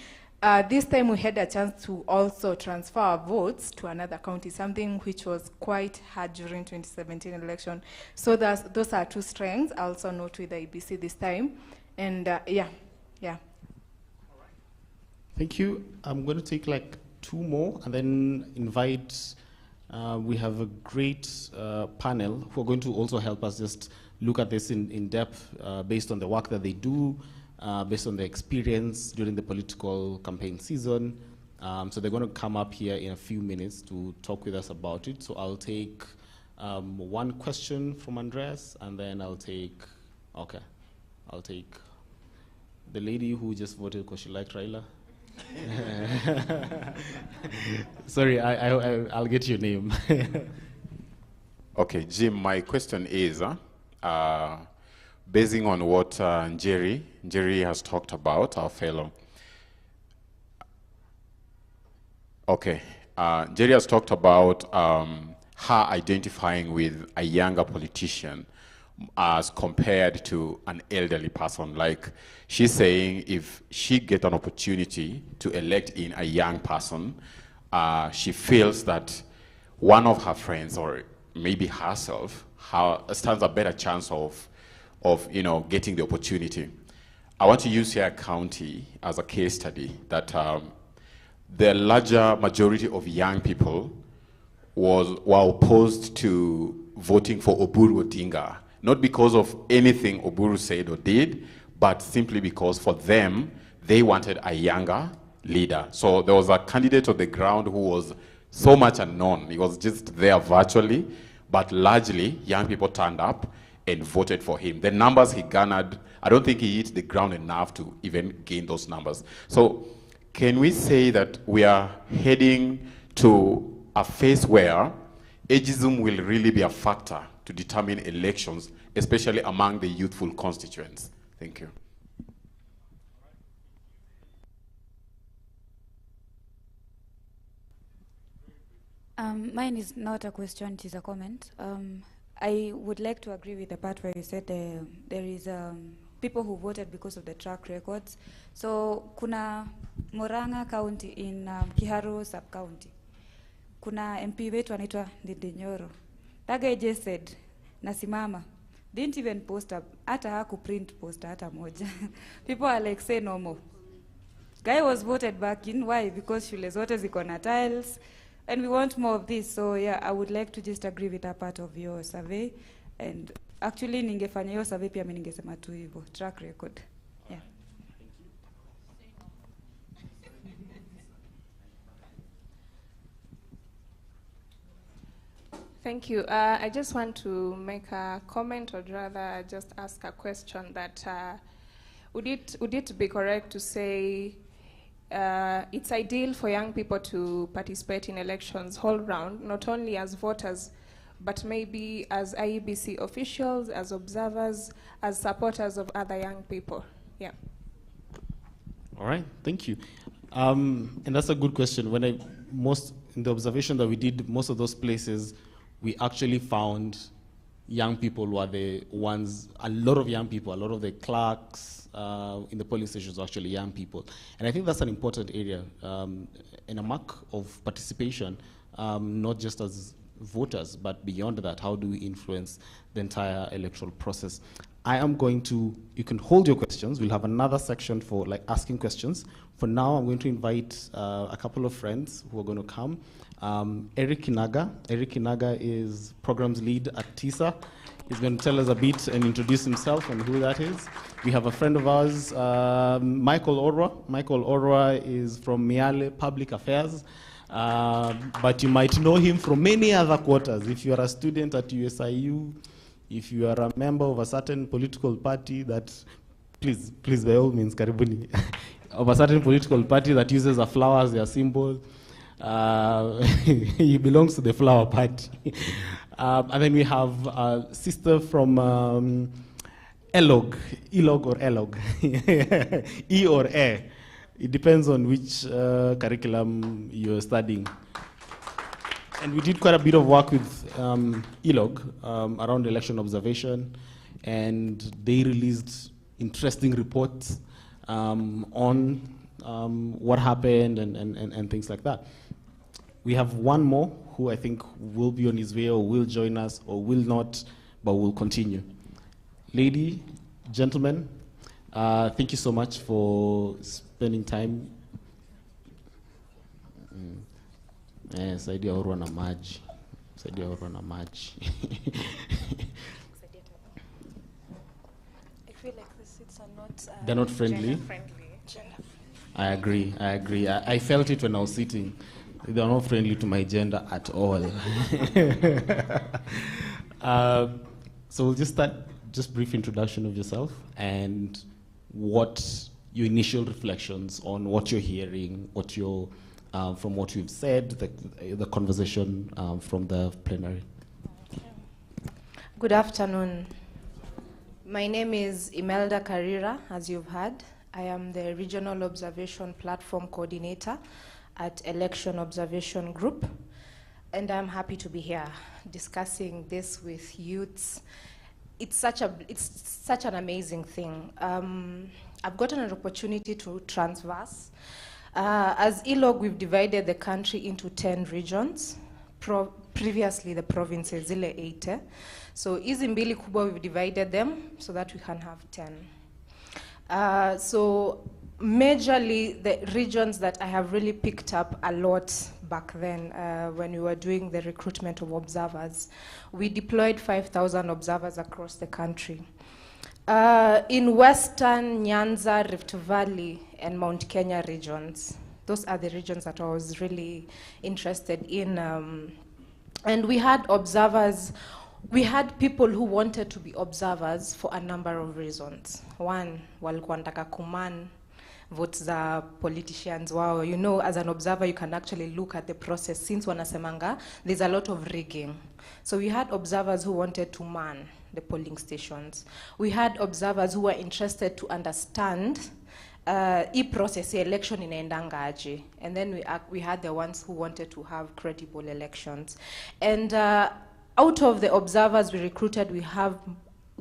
this time we had a chance to also transfer our votes to another county, something which was quite hard during 2017 election. So those are two strengths. I also note with the ABC this time. And yeah. Thank you. I'm going to take like 2 more and then invite, we have a great panel who are going to also help us just look at this in depth based on the work that they do, based on their experience during the political campaign season. So they're going to come up here in a few minutes to talk with us about it. So I'll take 1 question from Andreas, and then I'll take the lady who just voted because she liked Raila. Sorry, I'll get your name. Okay, Jim, my question is, basing on what Njeri has talked about, our fellow. Okay, Njeri has talked about her identifying with a younger politician as compared to an elderly person. Like, she's saying if she get an opportunity to elect in a young person, she feels that one of her friends or maybe herself stands a better chance of getting the opportunity. I want to use Sera County as a case study that the larger majority of young people were opposed to voting for Oburu Odinga, not because of anything Oburu said or did, but simply because for them, they wanted a younger leader. So there was a candidate on the ground who was so much unknown. He was just there virtually, but largely young people turned up and voted for him. The numbers he garnered, I don't think he hit the ground enough to even gain those numbers. So can we say that we are heading to a phase where ageism will really be a factor to determine elections, especially among the youthful constituents? Thank you. Mine is not a question, it is a comment. I would like to agree with the part where you said there is people who voted because of the track records. So kuna Murang'a County in Kiharu sub-county. Kuna MP wetu anaitwa Ndindi Nyoro. That guy just said, nasimama. Didn't even post up, hata haku print poster hata moja. People are like, say no more. Guy was voted back in, why? Because shule zote ziko na tiles, and we want more of this. So yeah, I would like to just agree with that part of your survey. And actually, ningefanya hiyo survey pia mimi ningesema tu hivyo, track record. Yeah. Thank you. I just want to make a comment, or rather just ask a question that would it be correct to say it's ideal for young people to participate in elections all round, not only as voters, but maybe as IEBC officials, as observers, as supporters of other young people? Yeah. All right, thank you. And that's a good question. In the observation that we did, most of those places, we actually found young people were the ones, a lot of young people, a lot of the clerks in the polling stations are actually young people. And I think that's an important area and a mark of participation, not just as voters, but beyond that, how do we influence the entire electoral process? I am going to, you can hold your questions. We'll have another section for like asking questions. For now, I'm going to invite a couple of friends who are going to come. Eric Kinaga. Eric Kinaga is programs lead at TISA. He's going to tell us a bit and introduce himself and who that is. We have a friend of ours, Michael Orwa. Michael Orwa is from Miale Public Affairs, but you might know him from many other quarters. If you are a student at USIU, if you are a member of a certain political party that, please by all means, karibuni, of a certain political party that uses a flower as their symbol, he belongs to the flower party. And then we have a sister from Elog or Elog, E or A. It depends on which curriculum you're studying. And we did quite a bit of work with ELOG around election observation, and they released interesting reports on what happened and things like that. We have one more who I think will be on his way or will join us or will not, but will continue. Lady, gentlemen, thank you so much for spending time. Saidia urwa na maji. Saidia urwa na maji. I feel like the seats are not they're not friendly. Gender-friendly. I agree. I felt it when I was sitting. They're not friendly to my gender at all. So we'll just start, just brief introduction of yourself and what your initial reflections on what you're hearing, what you're from what you've said, the conversation from the plenary. Good afternoon. My name is Imelda Carrera, as you've heard. I am the Regional Observation Platform Coordinator at Election Observation Group, and I'm happy to be here discussing this with youths. It's such an amazing thing. I've gotten an opportunity to transverse. As ELOG, we've divided the country into 10 regions. previously the provinces, zile 8. So hizi mbili kubwa, we've divided them so that we can have 10. So majorly the regions that I have really picked up a lot back then when we were doing the recruitment of observers, we deployed 5,000 observers across the country. In Western, Nyanza, Rift Valley, and Mount Kenya regions, those are the regions that I was really interested in. And we had observers, we had people who wanted to be observers for a number of reasons. One, walikuwa wanataka kuman votes za politicians wao. You know, as an observer, you can actually look at the process since wanasemanga, there's a lot of rigging. So we had observers who wanted to man the polling stations. We had observers who were interested to understand process election inaendanga aje. And then we had the ones who wanted to have credible elections. And out of the observers we recruited, we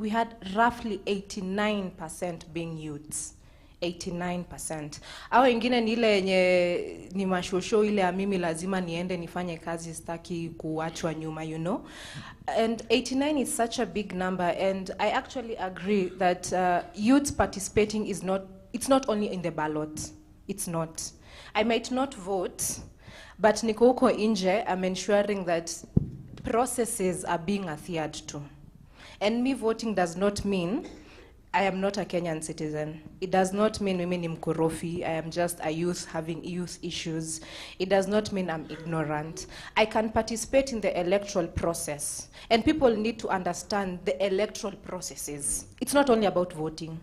had roughly 89% being youths. 89%. Au ingine ni ile yenye ni mashosho ile ya mimi lazima niende nifanye kazi sitaki kuachwa nyuma, you know. And 89 is such a big number, and I actually agree that youth participating is not, it's not only in the ballot. It's not. I might not vote, but niko huko nje, I'm ensuring that processes are being adhered to. And me voting does not mean I am not a Kenyan citizen. It does not mean mimi ni mkorofi. I am just a youth having youth issues. It does not mean I'm ignorant. I can participate in the electoral process. And people need to understand the electoral processes. It's not only about voting.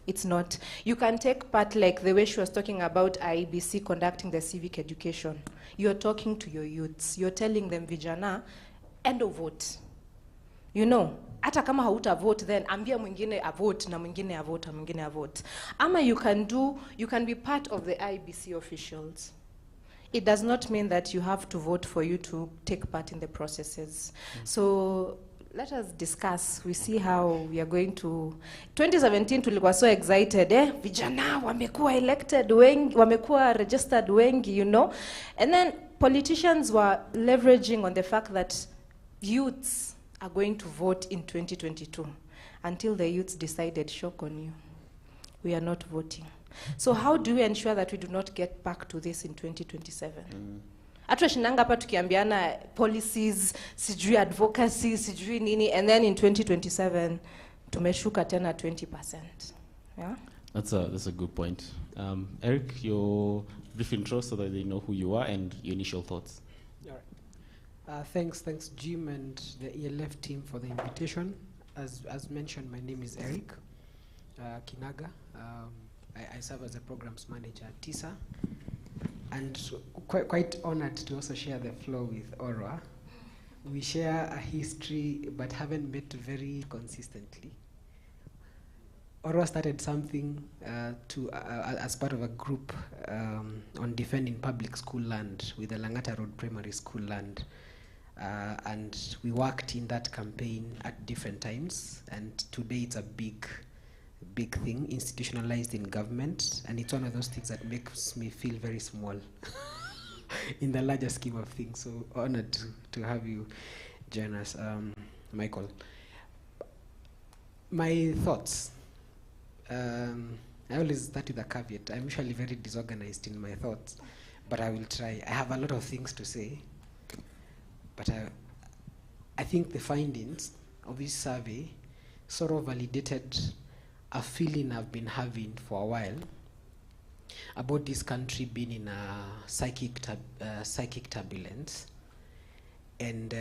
It's not. You can take part, like the way she was talking about IEBC conducting the civic education. You're talking to your youths. You're telling them, vijana, end of vote. You know, hata kama hauta vote, then ambia mwingine a vote na mwingine a vote na mwingine a vote. Ama you can be part of the IBC officials. It does not mean that you have to vote for you to take part in the processes. So let us discuss. We see how we are going to. 2017 tulikuwa so excited, vijana wamekuwa elected wengi, wamekuwa registered wengi, you know. And then politicians were leveraging on the fact that youths are going to vote in 2022 until the youths decided, shock on you, we are not voting. So how do we ensure that we do not get back to this in 2027? Atu shinanga hapa tukiambiana policies, sijui advocacy, sijui nini, and then in 2027 tumeshuka tena 20%. Yeah? That's a good point. Eric, your brief intro so that they know who you are and your initial thoughts. All right. Thanks, Jim and the ELF team for the invitation. As mentioned, my name is Eric Kinaga. I serve as a programs manager at TISA, and quite honored to also share the floor with Orwa. We share a history, but haven't met very consistently. Orwa started something as part of a group on defending public school land with the Langata Road Primary School land. And we worked in that campaign at different times, and today it's a big thing, institutionalized in government, and it's one of those things that makes me feel very small in the larger scheme of things. So honored to have you join us, Michael. My thoughts. I always start with a caveat. I'm usually very disorganized in my thoughts, but I will try. I have a lot of things to say, but I think the findings of this survey sort of validated a feeling I've been having for a while about this country being in a psychic turbulence, and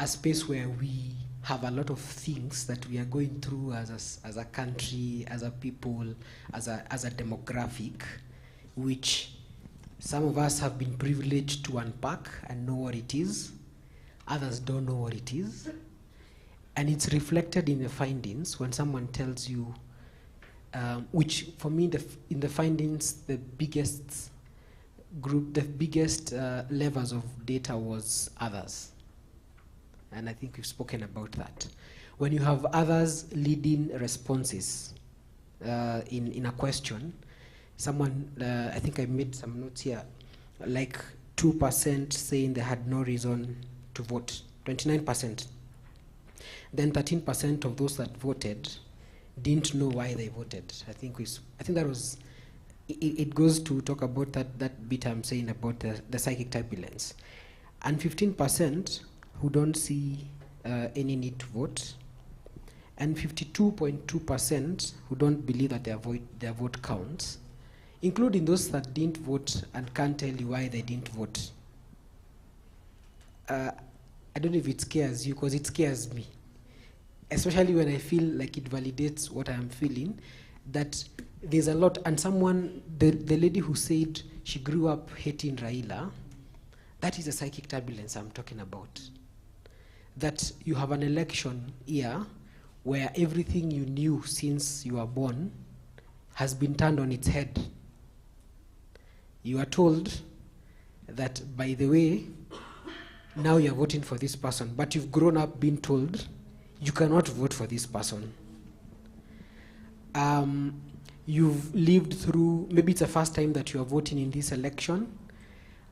a space where we have a lot of things that we are going through as a country, as a people, as a demographic, which some of us have been privileged to unpack and know what it is. Others don't know what it is. And it's reflected in the findings when someone tells you, which for me, in the findings, the biggest levels of data was others. And I think we've spoken about that. When you have others leading responses in a question, someone, I think I made some notes here, like 2% saying they had no reason to vote, 29%. Then 13% of those that voted didn't know why they voted. I think that was, it goes to talk about that bit I'm saying about the psychic turbulence. And 15% who don't see any need to vote, and 52.2% who don't believe that their vote counts, including those that didn't vote and can't tell you why they didn't vote. I don't know if it scares you, because it scares me, especially when I feel like it validates what I'm feeling, that there's a lot. And someone, the lady who said she grew up hating Raila, that is a psychic turbulence I'm talking about. That you have an election year where everything you knew since you were born has been turned on its head. You are told that, by the way, now you're voting for this person, but you've grown up being told you cannot vote for this person. You've lived through, maybe it's the first time that you are voting in this election,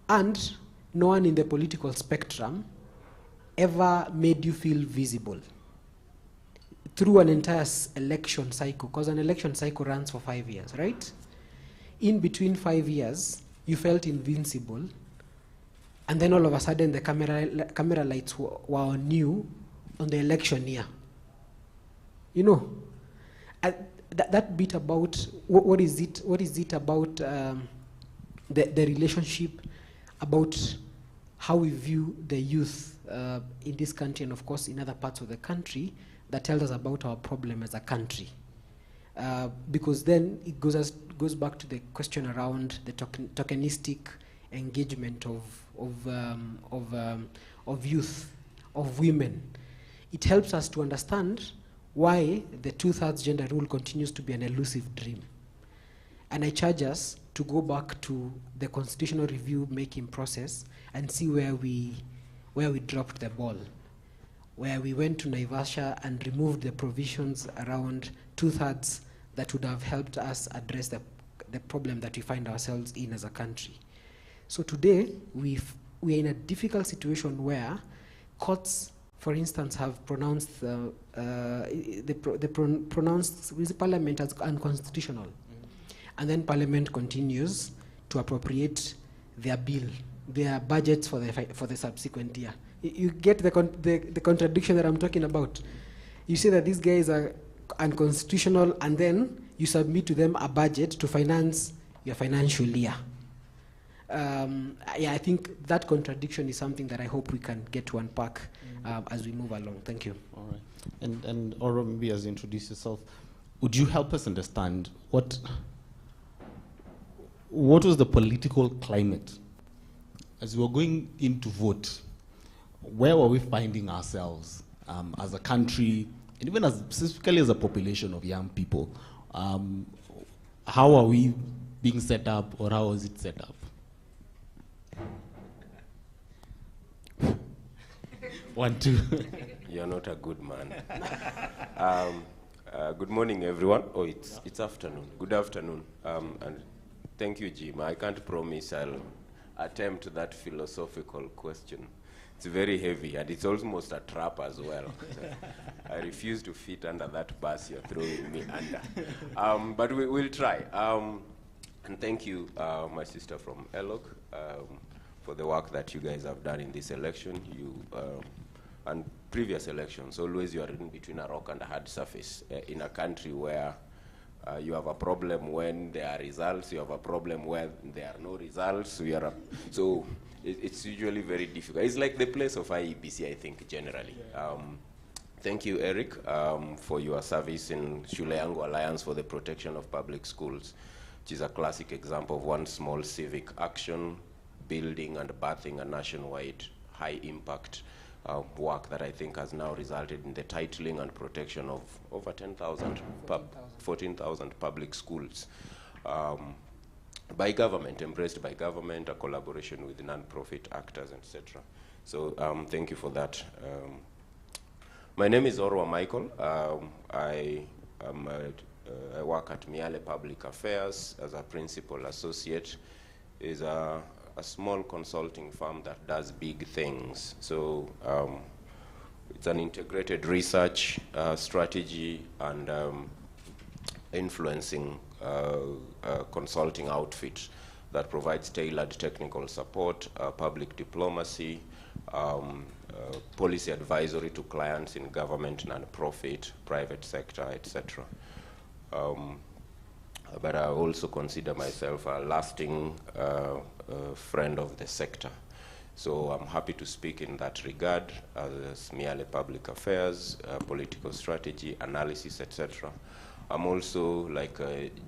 and no one in the political spectrum ever made you feel visible through an entire election cycle, because an election cycle runs for 5 years, right? In between 5 years, you felt invincible, and then all of a sudden the camera lights were on you on the election year. You know, that bit about what is it about the relationship, about how we view the youth in this country and of course in other parts of the country, that tells us about our problem as a country. Because then it goes back to the question around the tokenistic engagement of youth, of women. It helps us to understand why the 2/3 gender rule continues to be an elusive dream. And I charge us to go back to the constitutional review making process and see where we dropped the ball, where we went to Naivasha and removed the provisions around 2/3 that would have helped us address the problem that we find ourselves in as a country. So today, we are in a difficult situation where courts, for instance, have pronounced pronounced Parliament as unconstitutional. And then Parliament continues to appropriate their bill, their budgets for the subsequent year. You get the contradiction that I'm talking about. You say that these guys are unconstitutional, and then you submit to them a budget to finance your financial year. I think that contradiction is something that I hope we can get to unpack as we move along. Thank you. All right. And Oro, maybe as you introduce yourself, would you help us understand what was the political climate as we were going in to vote? Where were we finding ourselves as a country, and even specifically as a population of young people? How are we being set up, or how was it set up? One, two. You're not a good man. Good morning, everyone. Oh, it's afternoon. Good afternoon. And thank you, Jim. I can't promise I'll attempt that philosophical question. It's very heavy, and it's almost a trap as well. I refuse to fit under that bus you're throwing me under. But we'll try. And thank you, my sister from ELOC, for the work that you guys have done in this election. And previous elections, always you are in between a rock and a hard surface in a country where you have a problem when there are results, you have a problem where there are no results. So it's usually very difficult. It's like the place of IEBC, I think, generally. Thank you, Eric, for your service in Shule Yangu Alliance for the Protection of Public Schools, which is a classic example of one small civic action, building and birthing a nationwide high-impact work that I think has now resulted in the titling and protection of over 14,000 public schools by government, embraced by government, a collaboration with non-profit actors, etc. So thank you for that. My name is Orwa Michael. I work at Miale Public Affairs as a principal associate. Is a a small consulting firm that does big things. So it's an integrated research strategy and influencing consulting outfit that provides tailored technical support, public diplomacy, policy advisory to clients in government, non-profit, private sector, etc. But I also consider myself a lasting friend of the sector. So I'm happy to speak in that regard as merely public affairs, political strategy, analysis, etc. I'm also, like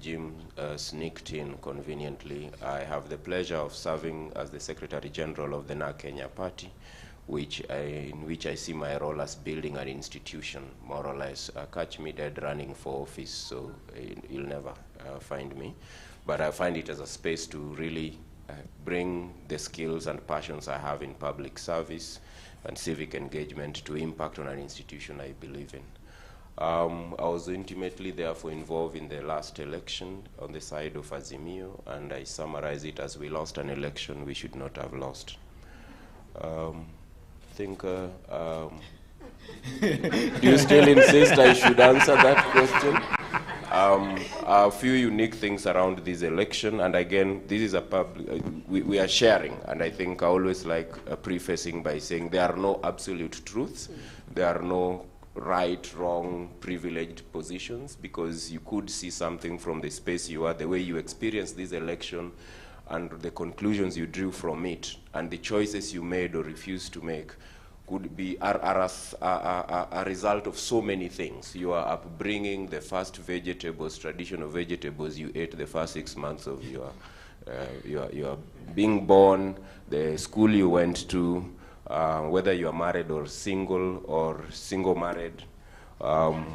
Jim sneaked in conveniently, I have the pleasure of serving as the Secretary General of the NA Kenya Party, in which I see my role as building an institution, more or less. Catch me dead running for office, so you'll never find me. But I find it as a space to really bring the skills and passions I have in public service and civic engagement to impact on an institution I believe in. I was intimately, therefore, involved in the last election on the side of Azimio, and I summarize it as we lost an election we should not have lost. I think, do you still insist I should answer that question? A few unique things around this election, and again, this is a public, we are sharing, and I think I always like prefacing by saying there are no absolute truths, there are no right, wrong, privileged positions, because you could see something from the space you are, the way you experienced this election, and the conclusions you drew from it, and the choices you made or refused to make could be a result of so many things. Your upbringing, the first vegetables, traditional vegetables you ate the first 6 months of your being born, the school you went to, whether you are married or single married,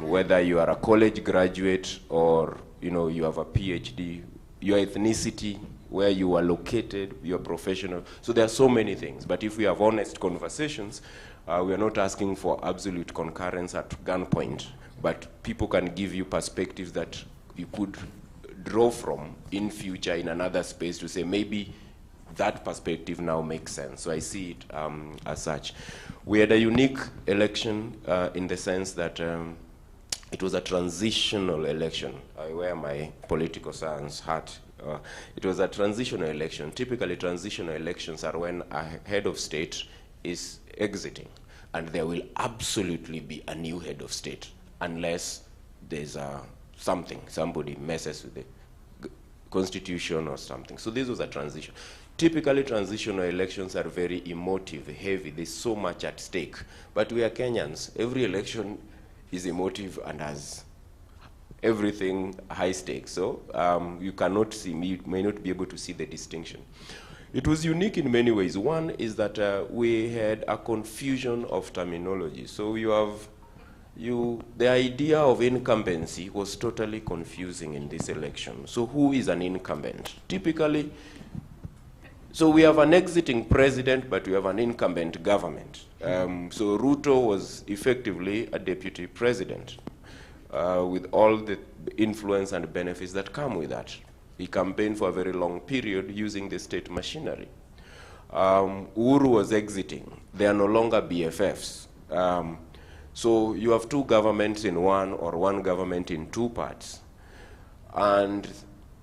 whether you are a college graduate or you have a PhD, your ethnicity, where you are located, your professional. So there are so many things. But if we have honest conversations, we are not asking for absolute concurrence at gunpoint, but people can give you perspectives that you could draw from in future in another space to say maybe that perspective now makes sense. So I see it as such. We had a unique election in the sense that it was a transitional election. I wear my political science hat. It was a transitional election. Typically, transitional elections are when a head of state is exiting, and there will absolutely be a new head of state unless there's somebody messes with the constitution or something. So this was a transition. Typically, transitional elections are very emotive, heavy. There's so much at stake. But we are Kenyans. Every election is emotive and has everything high stakes. So you cannot see, you may not be able to see the distinction. It was unique in many ways. One is that we had a confusion of terminology. So the idea of incumbency was totally confusing in this election. So who is an incumbent? Typically, so we have an exiting president, but we have an incumbent government. So Ruto was effectively a deputy president with all the influence and benefits that come with that. He campaigned for a very long period using the state machinery. Uhuru was exiting. They are no longer BFFs. So you have two governments in one, or one government in two parts. And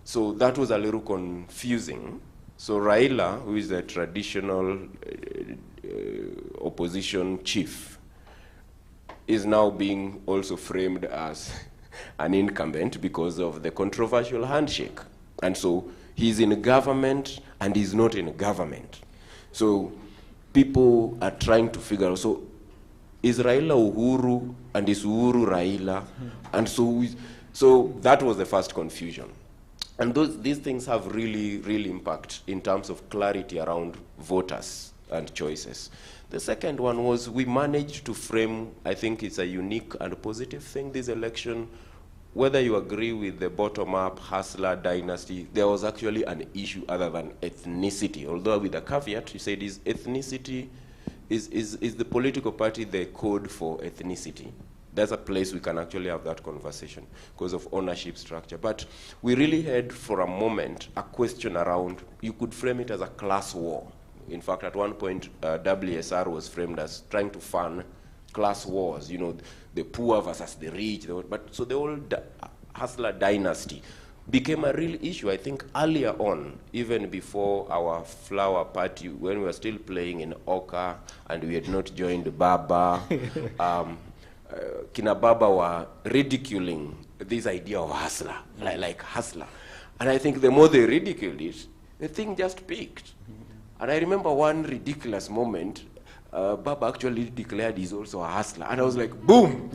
so that was a little confusing. So Raila, who is the traditional opposition chief, is now being also framed as an incumbent because of the controversial handshake. And so he's in government and he's not in government. So people are trying to figure out, so is Raila Uhuru and is Uhuru Raila? And so that was the first confusion. And these things have really impact in terms of clarity around voters and choices. The second one was we managed to frame, I think it's a unique and positive thing, this election. Whether you agree with the bottom-up hustler dynasty, there was actually an issue other than ethnicity. Although with a caveat, you said is ethnicity, is the political party the code for ethnicity? there's a place we can actually have that conversation because of ownership structure. But we really had for a moment a question around, you could frame it as a class war. In fact, at one point, WSR was framed as trying to fund class wars, you know, the poor versus the rich. So the whole hustler dynasty became a real issue, I think, earlier on, even before our flower party, when we were still playing in Oka and we had not joined Baba. Kina Baba were ridiculing this idea of hustler, like hustler. And I think the more they ridiculed it, the thing just peaked. And I remember one ridiculous moment, Baba actually declared he's also a hustler. And I was like, boom!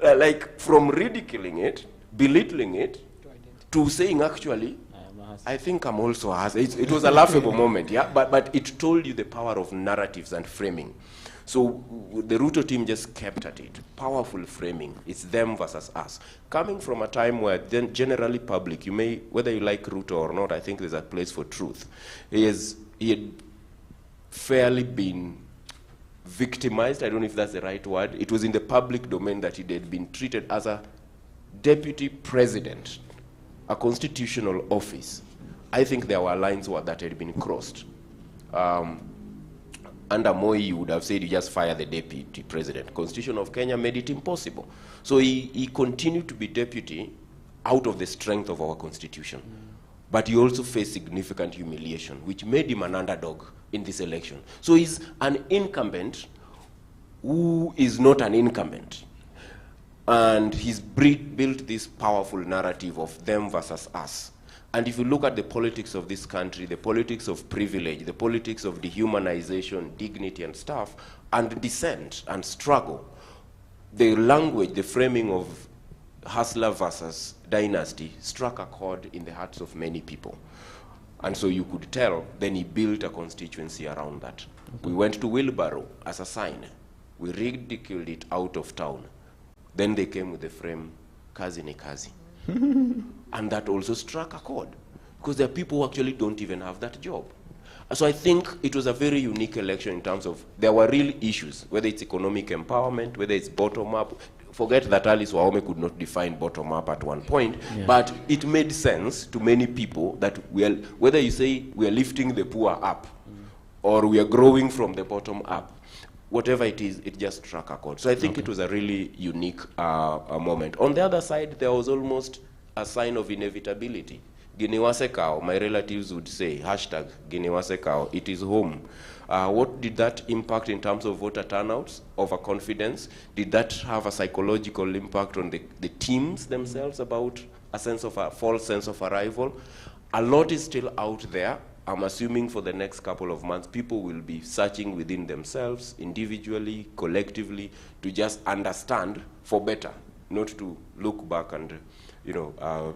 Like from ridiculing it, belittling it, to saying actually, I think I'm also a hustler. It was a laughable moment, yeah? But it told you the power of narratives and framing. So the Ruto team just kept at it. Powerful framing. It's them versus us. Coming from a time where then generally public, you may, whether you like Ruto or not, I think there's a place for truth. He had fairly been victimized. I don't know if that's the right word. It was in the public domain that he had been treated as a deputy president, a constitutional office. I think there were lines that had been crossed. Under Moi, you would have said you just fire the deputy president. Constitution of Kenya made it impossible. So he continued to be deputy out of the strength of our constitution. But he also faced significant humiliation, which made him an underdog in this election. So he's an incumbent who is not an incumbent. And he's built this powerful narrative of them versus us. And if you look at the politics of this country, the politics of privilege, the politics of dehumanization, dignity and stuff, and dissent and struggle, the language, the framing of hustler versus dynasty struck a chord in the hearts of many people. And so you could tell, then he built a constituency around that. Okay. We went to wheelbarrow as a sign. We ridiculed it out of town. Then they came with the frame, kazi ni kazi. And that also struck a chord, because there are people who actually don't even have that job. So I think it was a very unique election in terms of there were real issues, whether it's economic empowerment, whether it's bottom-up. Forget that Alice Wahome could not define bottom-up at one point, but it made sense to many people that whether you say we are lifting the poor up or we are growing from the bottom up, whatever it is, it just struck a chord. So I think it was a really unique moment. On the other side, there was almost a sign of inevitability. Giniwasekao, my relatives would say, hashtag Giniwasekao, it is home. What did that impact in terms of voter turnouts, overconfidence? Did that have a psychological impact on the teams themselves about a false sense of arrival? A lot is still out there. I'm assuming for the next couple of months, people will be searching within themselves, individually, collectively, to just understand for better, not to look back and, you know,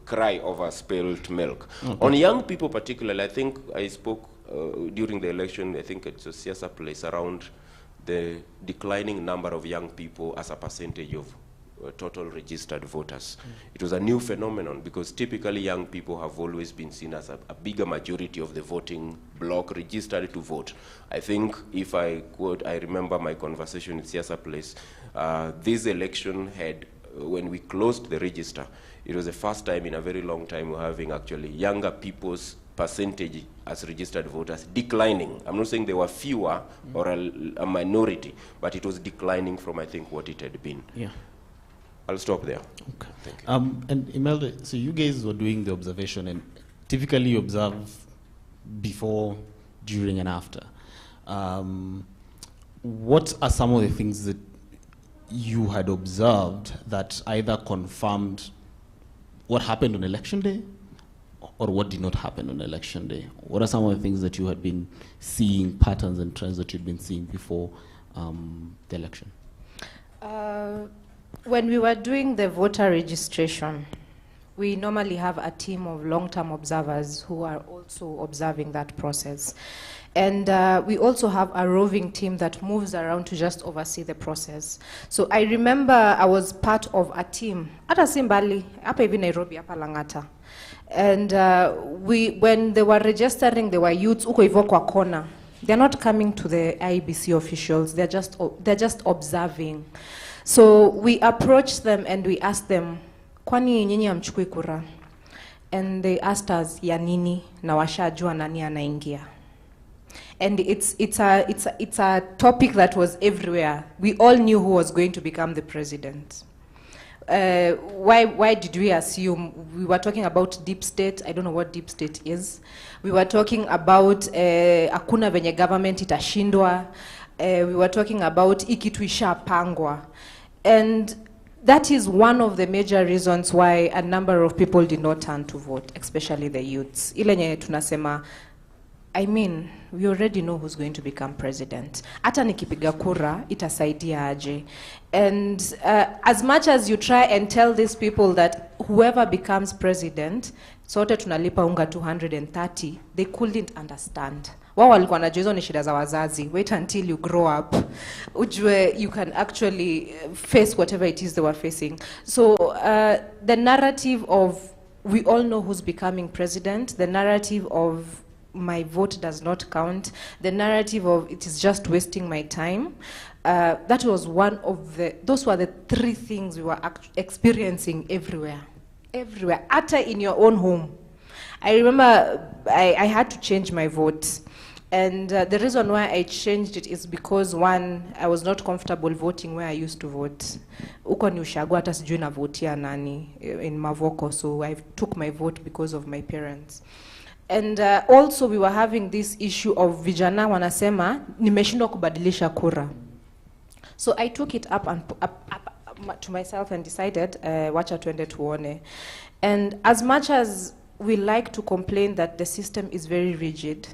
cry over spilled milk. On young people particularly, I think I spoke during the election, I think it's a Siasa place, around the declining number of young people as a percentage of total registered voters. It was a new phenomenon because typically young people have always been seen as a bigger majority of the voting bloc registered to vote. I think if I quote, I remember my conversation with Siasa Place, this election had, when we closed the register, it was the first time in a very long time we're having actually younger people's percentage as registered voters declining. I'm not saying there were fewer or a minority, but it was declining from, I think, what it had been. Yeah. I'll stop there. Okay. Thank you. And Imelda, so you guys were doing the observation, and typically you observe before, during, and after. What are some of the things that you had observed that either confirmed what happened on election day or what did not happen on election day? What are some of the things that you had been seeing, patterns and trends that you'd been seeing before the election? When we were doing the voter registration, we normally have a team of long-term observers who are also observing that process. And we also have a roving team that moves around to just oversee the process. So I remember I was part of a team, at Simbali, hapa hivi Nairobi, hapa Langata. And when they were registering, there were youths uko hivyo kwa kona. They're not coming to the IBC officials. They're just observing. So we approached them and we asked them, kwani nyinyi hamchukui kura? And they asked us, ya nini, na washajua nani anaingia. And it's a topic that was everywhere. We all knew who was going to become the president. Why did we assume? We were talking about deep state. I don't know what deep state is. We were talking about hakuna venye government itashindwa. We were talking about ikitu ishapangwa. And that is one of the major reasons why a number of people did not turn to vote, especially the youths. Ile nye tunasema, I mean, we already know who's going to become president. Hata nikipiga kura, itasaidia aje. And as much as you try and tell these people that whoever becomes president, sote tunalipa unga 230, they couldn't understand. Wao walikuwa wanajua hizo ni shida za wazazi. Wait until you grow up. Ujue you can actually face whatever it is they were facing. So the narrative of we all know who's becoming president, the narrative of my vote does not count, the narrative of it is just wasting my time, that was one of those were the three things we were experiencing everywhere. Everywhere, ata in your own home. I remember I had to change my vote. And the reason why I changed it is because, one, I was not comfortable voting where I used to vote. Uko ni ushago hata sijui na votia nani in Mavoko, so I took my vote because of my parents. And also we were having this issue of vijana wanasema nimeshindwa kubadilisha kura. So I took it up to myself and decided wacha tuende tuone. And as much as we like to complain that the system is very rigid,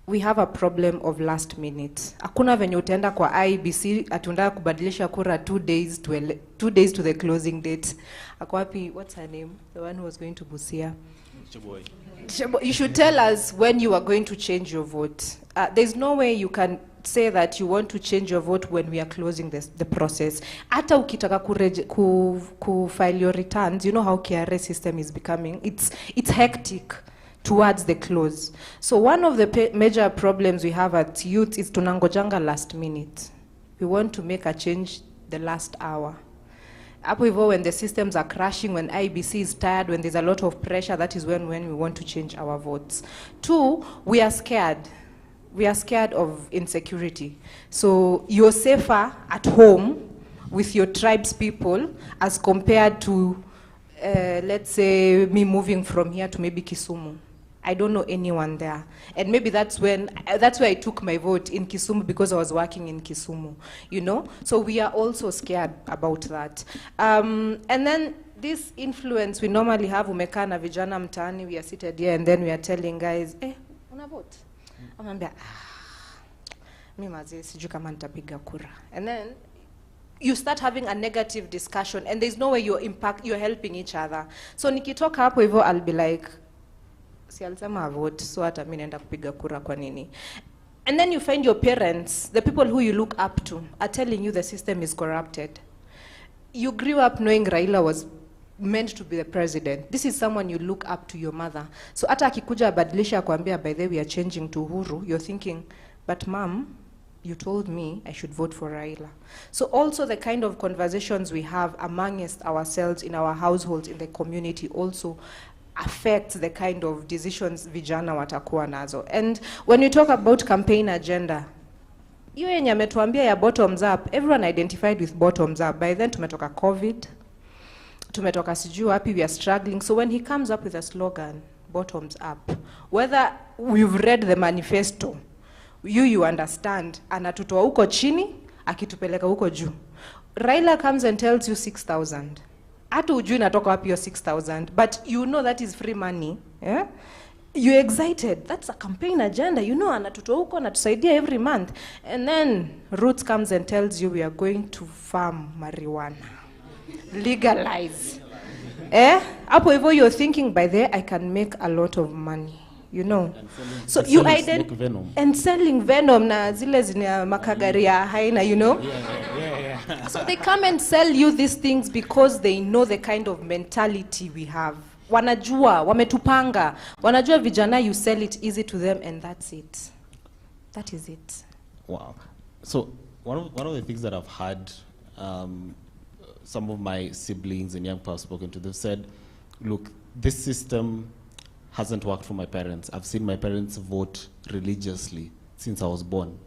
we have a problem of last minute. Hakuna venye utaenda kwa IBC atunda kubadilisha kura 2 days to the closing date. Akwapi, what's her name? The one who was going to Busia. You should tell us when you are going to change your vote. There's no way you can say that you want to change your vote when we are closing the process. Hata ukitaka file your returns, you know how KRA system is becoming. It's hectic towards the close. So one of the major problems we have at youth is tunangojanga last minute. We want to make a change the last hour. Hapo hivyo when the systems are crashing, when IBC is tired, when there's a lot of pressure, that is when we want to change our votes. Two, we are scared. We are scared of insecurity. So you're safer at home with your tribes people as compared to, let's say, me moving from here to maybe Kisumu. I don't know anyone there. And maybe that's where I took my vote in Kisumu, because I was working in Kisumu, you know? So we are also scared about that. And then this influence we normally have, umekaa na vijana mtaani, we are seated here and then we are telling guys, una vote? Amambia, mi maze, siju kama nitapiga kura. And then you start having a negative discussion and there's no way you're helping each other. So nikitoka hapo hivyo, I'll be like, si alisema vote, so hata mimi naenda kupiga kura kwa nini? And then you find your parents, the people who you look up to, are telling you the system is corrupted. You grew up knowing Raila was meant to be the president. This is someone you look up to, your mother. So hata akikuja abadilisha kuambia, by the way, we are changing to Uhuru, you're thinking, but mom, you told me I should vote for Raila. So also the kind of conversations we have amongst ourselves in our households, in the community, also affects the kind of decisions vijana watakuwa nazo. And when you talk about campaign agenda, hiyo yenye ametuambia ya bottoms up, everyone identified with bottoms up. By then tumetoka COVID, tumetoka sijui wapi, we are struggling. So when he comes up with a slogan, bottoms up, whether we've read the manifesto, you understand, anatutoa huko chini, akitupeleka huko juu. Raila comes and tells you 6,000. Hata ujui natoka wapi yo 6,000, but you know that is free money. Yeah? You're excited. That's a campaign agenda. You know, anatutoa huko, anatusaidia every month. And then Roots comes and tells you we are going to farm marijuana. Legalize. Hapo hivyo you're thinking, by there I can make a lot of money. You know, so you and selling venom na zile zina makagari ya haina, you know. So they come and sell you these things because they know the kind of mentality we have. Wanajua, wametupanga. Wanajua vijana, you sell it easy to them and that's it. That is it. Wow. So one of the things that I've had some of my siblings and young people I've spoken to, they've said, look, this system hasn't worked for my parents. I've seen my parents vote religiously since I was born.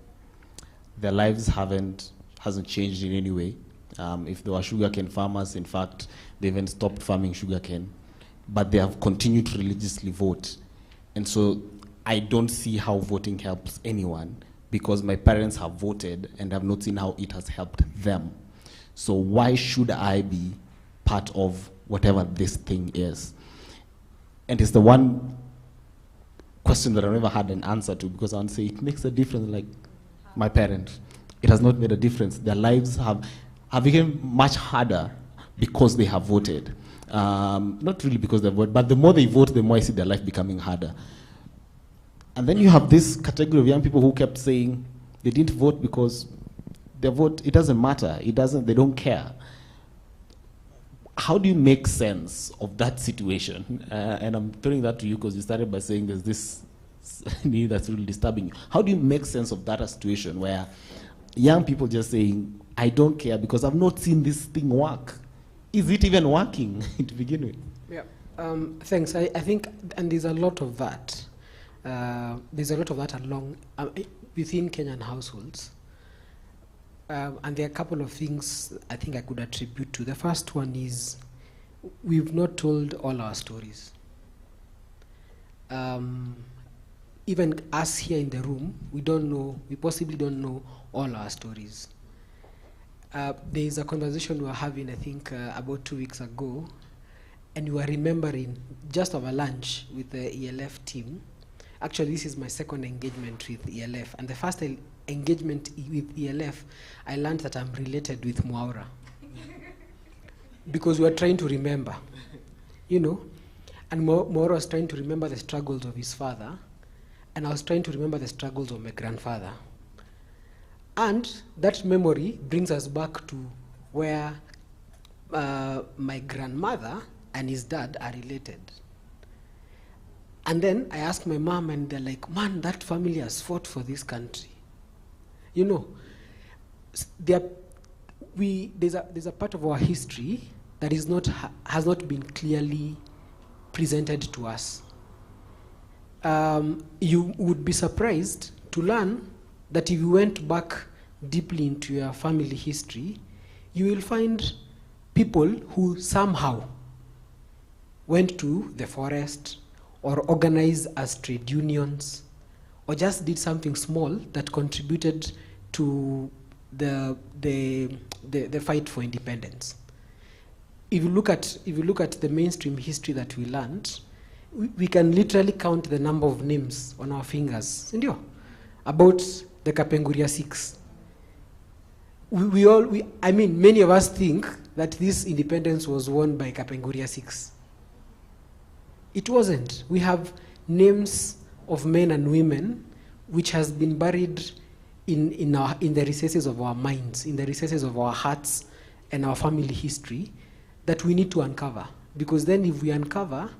Their lives hasn't changed in any way. If they were sugarcane farmers, in fact, they even stopped farming sugarcane. But they have continued to religiously vote. And so I don't see how voting helps anyone, because my parents have voted and I've not seen how it has helped them. So why should I be part of whatever this thing is? And it's the one question that I never had an answer to, because I want to say it makes a difference. Like my parents, it has not made a difference. Their lives have become much harder because they have voted. Not really because they vote, but the more they vote, the more I see their life becoming harder. And then you have this category of young people who kept saying they didn't vote because their vote, it doesn't matter. They don't care. How do you make sense of that situation? And I'm throwing that to you because you started by saying there's this need that's really disturbing you. How do you make sense of that situation where young people just saying, I don't care because I've not seen this thing work? Is it even working to begin with? Yeah. Thanks. I think, and there's a lot of that. There's a lot of that along within Kenyan households. And there are a couple of things I think I could attribute to. The first one is we've not told all our stories. Even us here in the room, we possibly don't know all our stories. There is a conversation we were having, I think, about 2 weeks ago, and we were remembering just over lunch with the ELF team. Actually, this is my second engagement with ELF, and the first engagement with ELF, I learned that I'm related with Mwaura. Because we were trying to remember, and Mwaura was trying to remember the struggles of his father, and I was trying to remember the struggles of my grandfather. And that memory brings us back to where my grandmother and his dad are related. And then I asked my mom, and they're like, man, that family has fought for this country. There's a part of our history that has not been clearly presented to us. You would be surprised to learn that if you went back deeply into your family history, you will find people who somehow went to the forest or organized as trade unions or just did something small that contributed to the fight for independence. If you look at the mainstream history that we learned, we can literally count the number of names on our fingers. About the Kapenguria 6. Many of us think that this independence was won by Kapenguria 6. It wasn't. We have names of men and women which has been buried in the recesses of our minds, in the recesses of our hearts and our family history that we need to uncover. Because then if we uncover,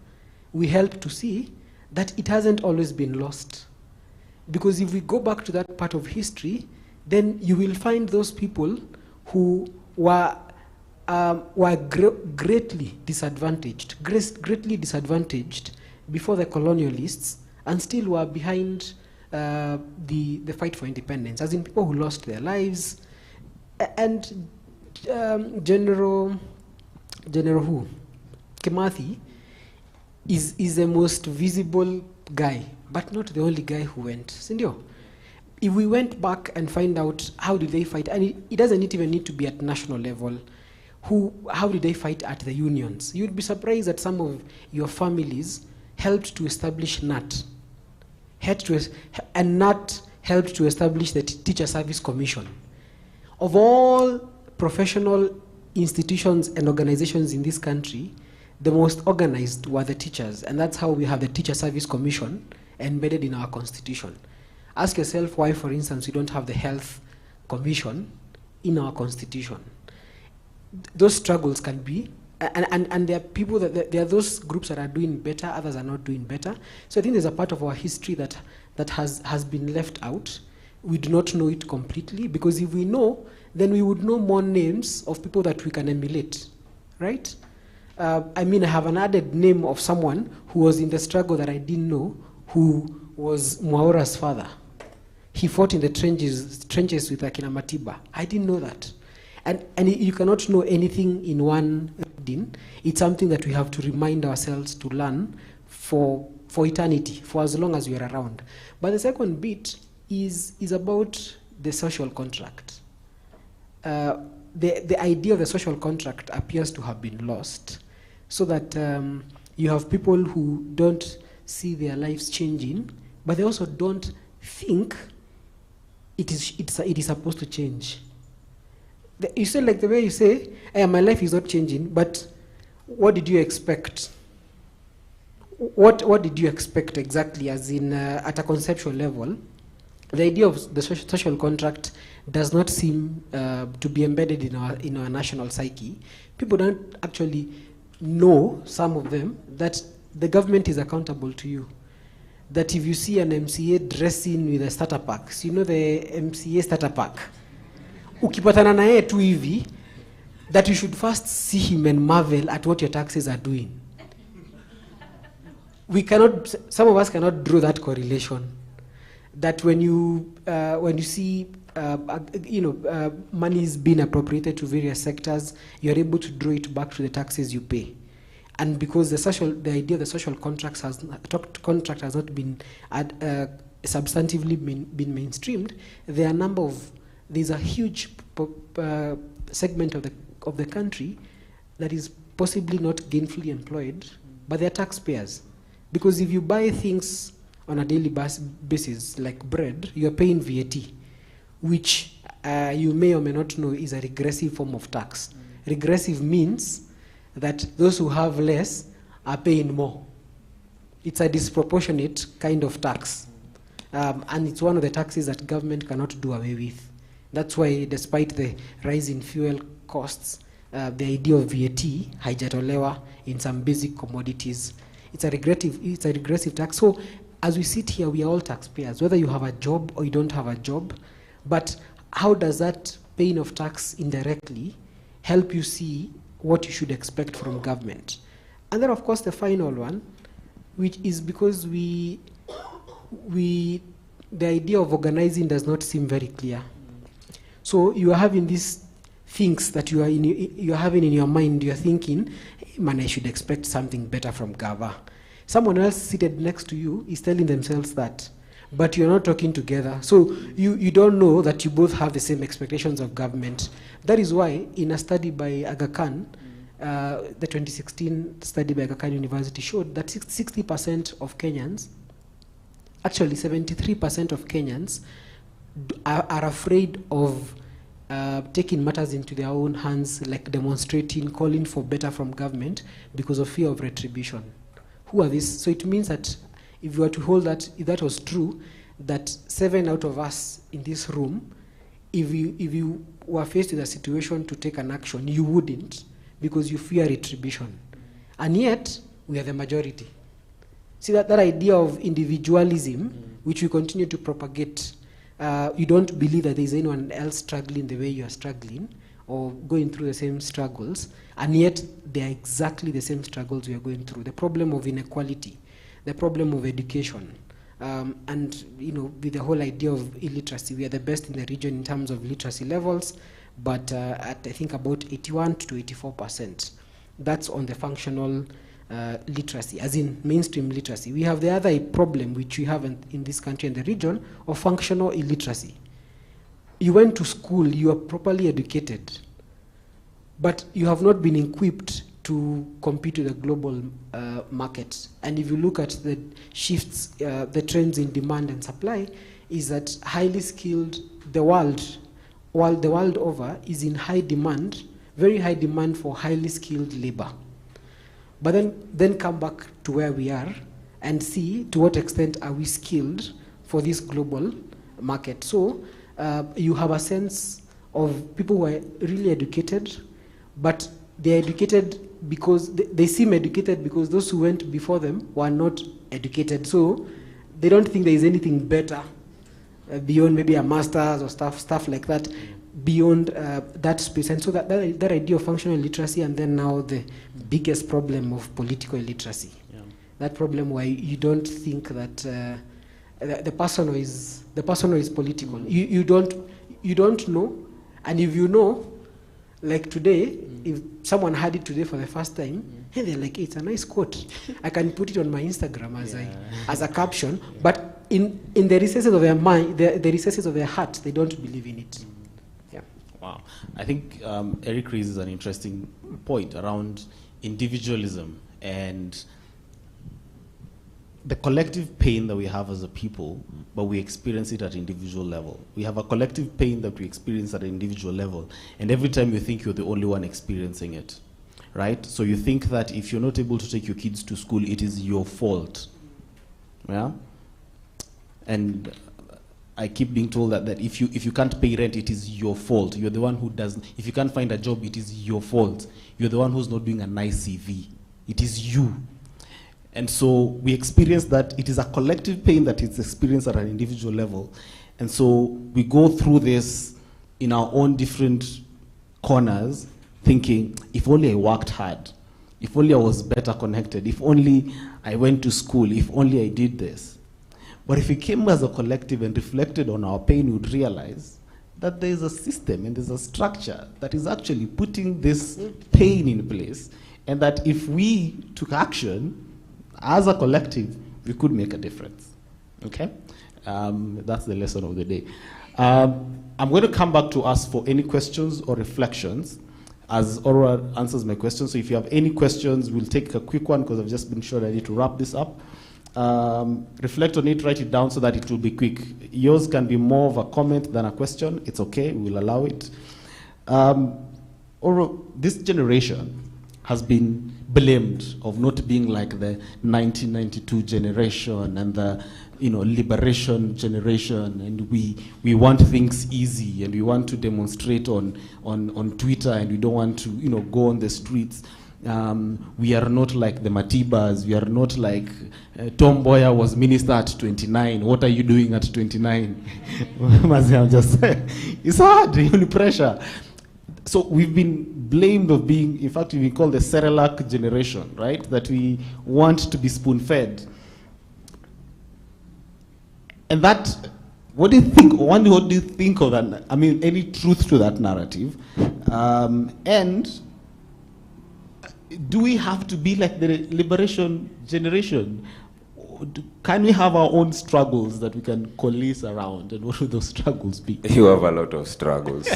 we help to see that it hasn't always been lost. Because if we go back to that part of history, then you will find those people who were greatly disadvantaged before the colonialists, and still were behind the fight for independence, as in people who lost their lives. And General who? Kimathi is the most visible guy, but not the only guy who went. Sindio? If we went back and find out how did they fight, and it doesn't even need to be at national level, how did they fight at the unions? You'd be surprised that some of your families helped to establish NAT. And NAT helped to establish the Teacher Service Commission. Of all professional institutions and organizations in this country, the most organized were the teachers, and that's how we have the Teacher Service Commission embedded in our constitution. Ask yourself why, for instance, we don't have the Health Commission in our constitution. Those struggles can be, and there are people there are those groups that are doing better, others are not doing better. So I think there's a part of our history that has been left out. we do not know it completely, because if we know, then we would know more names of people that we can emulate, right? I mean, I have an added name of someone who was in the struggle that I didn't know, who was Mwaura's father. He fought in the trenches with Akina Matiba. I didn't know that. And you cannot know anything in one reading. It's something that we have to remind ourselves to learn for eternity, for as long as we are around. But the second bit is about the social contract. The idea of the social contract appears to have been lost, so that you have people who don't see their lives changing, but they also don't think it is supposed to change. You say, like the way you say, hey, my life is not changing, but what did you expect? What did you expect exactly, as in at a conceptual level? The idea of the social contract does not seem to be embedded in our national psyche. People don't actually know, some of them, that the government is accountable to you. That if you see an MCA dressing with a starter pack, so you know the MCA starter pack, ukipatana na yeye tu hivi, that you should first see him and marvel at what your taxes are doing. Some of us cannot draw that correlation. That when you see money is being appropriated to various sectors, you're able to draw it back to the taxes you pay. And because the idea of the social contract has not been substantively been mainstreamed, there's a huge segment of the country that is possibly not gainfully employed, but they're taxpayers. Because if you buy things on a daily basis, like bread, you're paying VAT, which you may or may not know is a regressive form of tax. Regressive means that those who have less are paying more. It's a disproportionate kind of tax. And it's one of the taxes that government cannot do away with. That's why, despite the rise in fuel costs, the idea of VAT, haijatolewa in some basic commodities, it's a regressive tax. So as we sit here, we are all taxpayers, whether you have a job or you don't have a job. But how does that paying of tax indirectly help you see what you should expect from government? And then, of course, the final one, which is because the idea of organizing does not seem very clear. So you are having these things that you are having in your mind. You are thinking, hey, man, I should expect something better from Gava. Someone else seated next to you is telling themselves that, but you're not talking together. So you don't know that you both have the same expectations of government. That is why, in a study by Aga Khan, the 2016 study by Aga Khan University showed that 60% of Kenyans, actually 73% of Kenyans, are afraid of taking matters into their own hands, like demonstrating, calling for better from government because of fear of retribution. Who are these? So it means that if you were to hold that, if that was true, that 7 out of us in this room, if you were faced with a situation to take an action, you wouldn't, because you fear retribution. And yet, we are the majority. See that idea of individualism, which we continue to propagate. You don't believe that there's anyone else struggling the way you are struggling, or going through the same struggles, and yet they are exactly the same struggles we are going through. The problem of inequality, the problem of education, and with the whole idea of illiteracy, we are the best in the region in terms of literacy levels, but at I think about 81 to 84%. That's on the functional literacy, as in mainstream literacy. We have the other problem which we have in this country and the region of functional illiteracy. You went to school, you are properly educated, but you have not been equipped to compete with the global market. And if you look at the shifts, the trends in demand and supply, is that highly skilled, the world over is in high demand, very high demand for highly skilled labor. But then come back to where we are and see to what extent are we skilled for this global market. So you have a sense of people who are really educated, but they're educated because they seem educated because those who went before them were not educated. So they don't think there is anything better beyond maybe a master's or stuff like that, beyond that space. And so that idea of functional literacy, and then now the biggest problem of political illiteracy. Yeah. That problem where you don't think that the person who is political. You don't know, and if you know, like today, if someone had it today for the first time, hey, they're like, hey, it's a nice quote. I can put it on my Instagram as a caption, but in the recesses of their mind, the recesses of their heart, they don't believe in it. Yeah. Wow. I think Eric raises an interesting point around individualism and the collective pain that we have as a people, but we experience it at individual level. We have a collective pain that we experience at an individual level, and every time you think you're the only one experiencing it, right? So you think that if you're not able to take your kids to school, it is your fault, yeah? And I keep being told that if you can't pay rent, it is your fault. You're the one who doesn't. If you can't find a job, it is your fault. You're the one who's not doing a nice CV. It is you. And so we experience that it is a collective pain that is experienced at an individual level. And so we go through this in our own different corners, thinking, if only I worked hard, if only I was better connected, if only I went to school, if only I did this. But if we came as a collective and reflected on our pain, we'd realize that there is a system and there's a structure that is actually putting this pain in place, and that if we took action, as a collective, we could make a difference. Okay? That's the lesson of the day. I'm going to come back to us for any questions or reflections as Aurora answers my questions. So if you have any questions, we'll take a quick one because I've just been sure I need to wrap this up. Reflect on it, write it down so that it will be quick. Yours can be more of a comment than a question. It's okay, we'll allow it. This generation has been blamed of not being like the 1992 generation and the liberation generation, and we want things easy and we want to demonstrate on Twitter and we don't want to go on the streets. We are not like the Matibas. We are not like Tom Mboya was minister at 29. What are you doing at 29? I'm just saying, it's hard, pressure. So we've been blamed of being, in fact, we call the Sera generation, right? That we want to be spoon-fed. And that, what do you think? What do you think of that? I mean, any truth to that narrative? And do we have to be like the liberation generation? Can we have our own struggles that we can coalesce around? And what would those struggles be? You have a lot of struggles.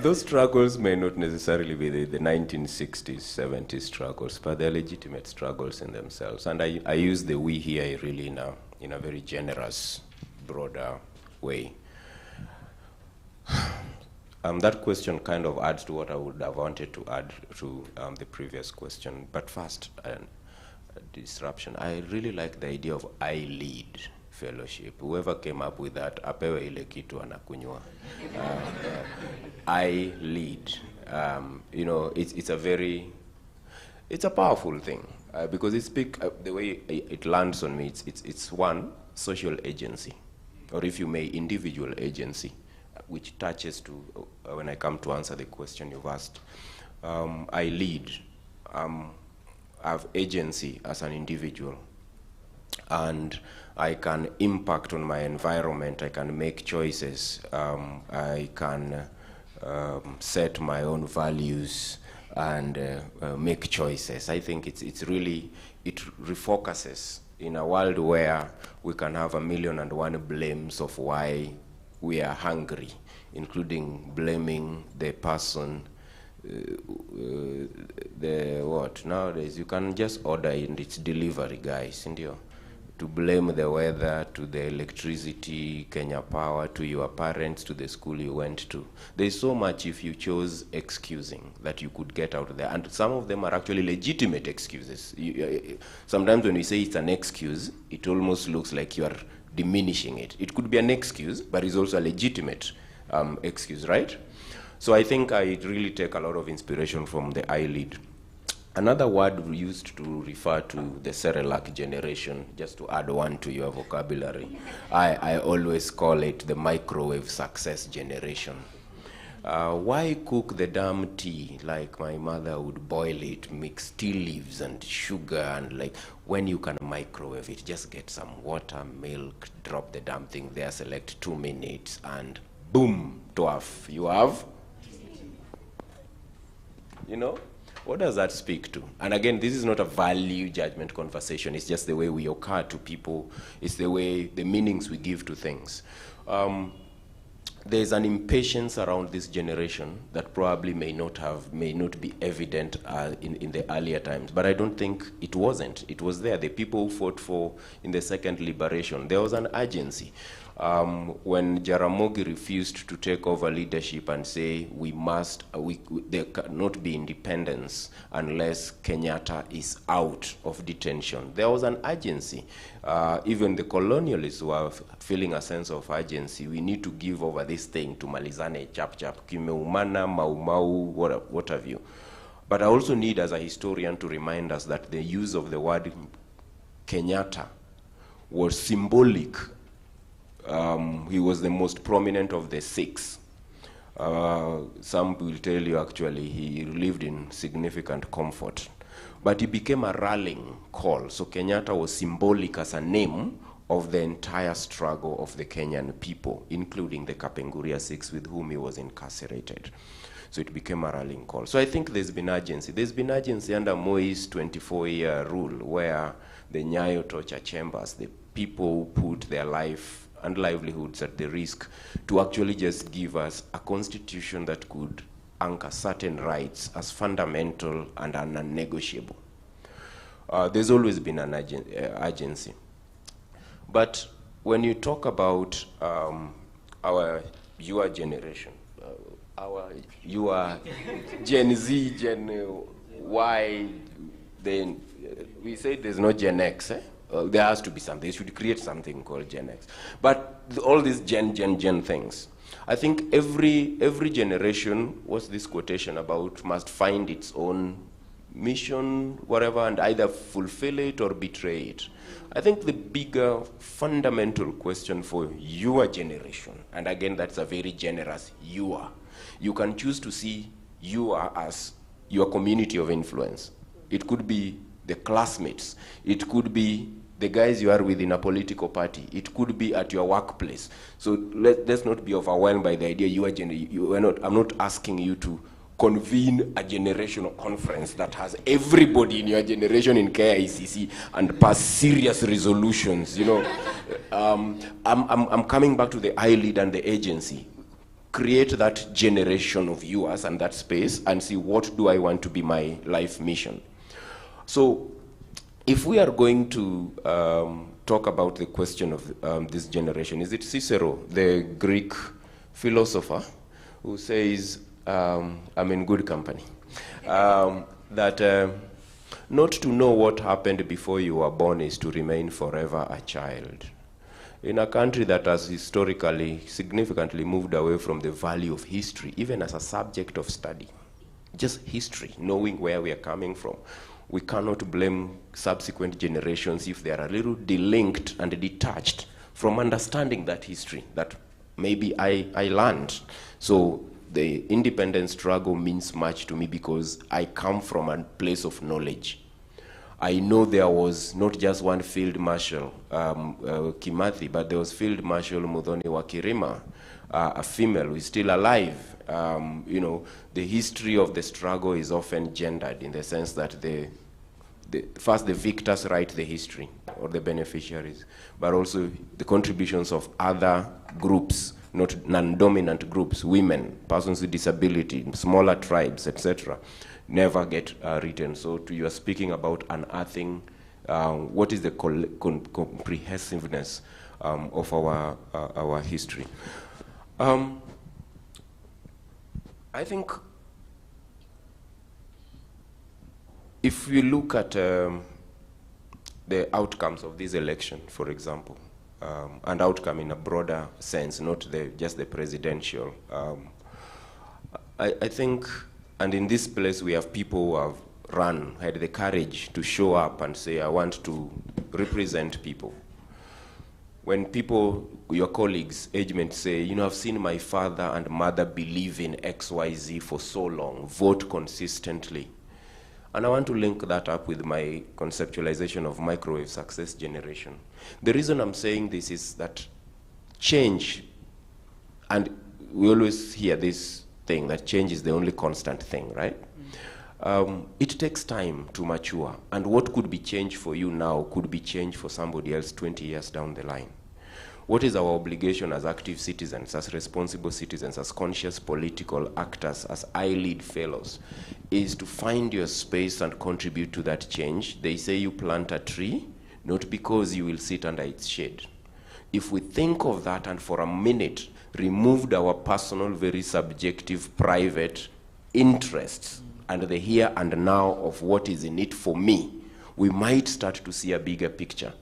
Those struggles may not necessarily be the 1960s, 70s struggles, but they're legitimate struggles in themselves. And I use the we here really in a very generous, broader way. That question kind of adds to what I would have wanted to add to the previous question. But first, disruption. I really like the idea of I lead fellowship. Whoever came up with that, apewe ile kitu anakunywa. I lead. It's a powerful thing because the way it lands on me. It's one, social agency, or if you may, individual agency, which touches to when I come to answer the question you've asked. I lead. I have agency as an individual, and I can impact on my environment. I can make choices. I can set my own values and make choices. I think it refocuses in a world where we can have 1,000,001 blames of why we are hungry, including blaming the person. Nowadays you can just order and it's delivery, guys, India. To blame the weather, to the electricity, Kenya Power, to your parents, to the school you went to. There's so much if you chose excusing that you could get out of there. And some of them are actually legitimate excuses. Sometimes when we say it's an excuse, it almost looks like you are diminishing it. It could be an excuse, but it's also a legitimate excuse, right? So I think I really take a lot of inspiration from the I lead. Another word we used to refer to the Sera generation, just to add one to your vocabulary, I always call it the microwave success generation. Why cook the damn tea like my mother would boil it, mix tea leaves and sugar, and like when you can microwave it, just get some water, milk, drop the damn thing there, select 2 minutes, and boom, dwarf, you have, you know? What does that speak to? And again, this is not a value judgment conversation. It's just the way we occur to people. It's the way, the meanings we give to things. There's an impatience around this generation that probably may not be evident in the earlier times. But I don't think it wasn't. It was there. The people who fought for in the second liberation, there was an urgency. When Jaramogi refused to take over leadership and say there cannot be independence unless Kenyatta is out of detention, there was an urgency. Even the colonialists were feeling a sense of urgency. We need to give over this thing to Malizane, chap, Kimeumana, Mau, what have you. But I also need, as a historian, to remind us that the use of the word Kenyatta was symbolic. He was the most prominent of the 6. Some will tell you actually he lived in significant comfort. But he became a rallying call. So Kenyatta was symbolic as a name of the entire struggle of the Kenyan people, including the Kapenguria 6 with whom he was incarcerated. So it became a rallying call. So I think there's been urgency. There's been urgency under Moi's 24-year rule, where the Nyayo torture chambers, the people put their life and livelihoods at the risk to actually just give us a constitution that could anchor certain rights as fundamental and non-negotiable. There's always been an urgency. But when you talk about your generation, your Gen Z, Gen Y, then we say there's no Gen X, eh? There has to be something. They should create something called Gen X. But all these Gen things, I think every generation, what's this quotation about, must find its own mission, whatever, and either fulfill it or betray it. I think the bigger fundamental question for your generation, and again, that's a very generous you can choose to see you as your community of influence. It could be the classmates. It could be the guys you are with in a political party. It could be at your workplace. So let's not be overwhelmed by the idea I'm not asking you to convene a generational conference that has everybody in your generation in KICC and pass serious resolutions. You know, I'm coming back to the I-lead and the agency. Create that generation of viewers and that space and see what do I want to be my life mission. So if we are going to talk about the question of this generation, is it Cicero, the Greek philosopher, who says, I'm in good company, that not to know what happened before you were born is to remain forever a child. In a country that has historically significantly moved away from the value of history, even as a subject of study, just history, knowing where we are coming from, we cannot blame subsequent generations if they are a little delinked and detached from understanding that history that maybe I learned. So the independence struggle means much to me because I come from a place of knowledge. I know there was not just one Field Marshal, Kimathi, but there was Field Marshal Muthoni Wakirima, a female who is still alive. You know, the history of the struggle is often gendered in the sense that first the victors write the history, or the beneficiaries, but also the contributions of other groups, not non-dominant groups, women, persons with disability, smaller tribes, etc., never get written. So you are speaking about unearthing what is the comprehensiveness of our history. I think if we look at the outcomes of this election, for example, and outcome in a broader sense, not just the presidential, I think, and in this place we have people who have run, had the courage to show up and say, I want to represent people. When people, your colleagues, age-mates say, you know, I've seen my father and mother believe in XYZ for so long, vote consistently. And I want to link that up with my conceptualization of microwave success generation. The reason I'm saying this is that change, and we always hear this thing that change is the only constant thing, right? It takes time to mature, and what could be change for you now could be change for somebody else 20 years down the line. What is our obligation as active citizens, as responsible citizens, as conscious political actors, as I-Lead fellows, is to find your space and contribute to that change. They say you plant a tree, not because you will sit under its shade. If we think of that and for a minute removed our personal, very subjective, private interests and the here and now of what is in it for me, we might start to see a bigger picture.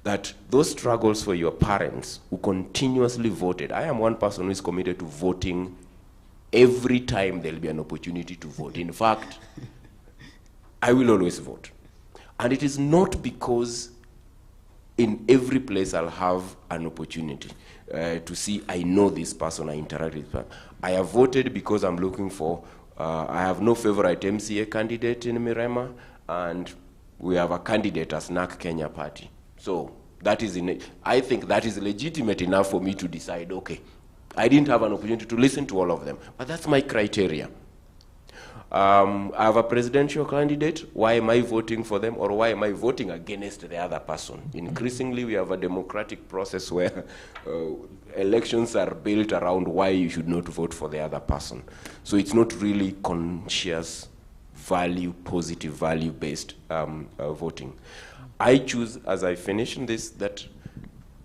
That those struggles for your parents who continuously voted, I am one person who is committed to voting every time there'll be an opportunity to vote. In fact, I will always vote. And it is not because in every place I'll have an opportunity to see, I know this person, I interact with them. I have voted because I'm looking for, I have no favorite MCA candidate in Mirema, and we have a candidate as NAC Kenya Party. So that is I think that is legitimate enough for me to decide, okay, I didn't have an opportunity to listen to all of them, but that's my criteria. I have a presidential candidate, why am I voting for them, or why am I voting against the other person? Increasingly, we have a democratic process where elections are built around why you should not vote for the other person. So it's not really conscious, value, positive, value-based voting. I choose, as I finish this, that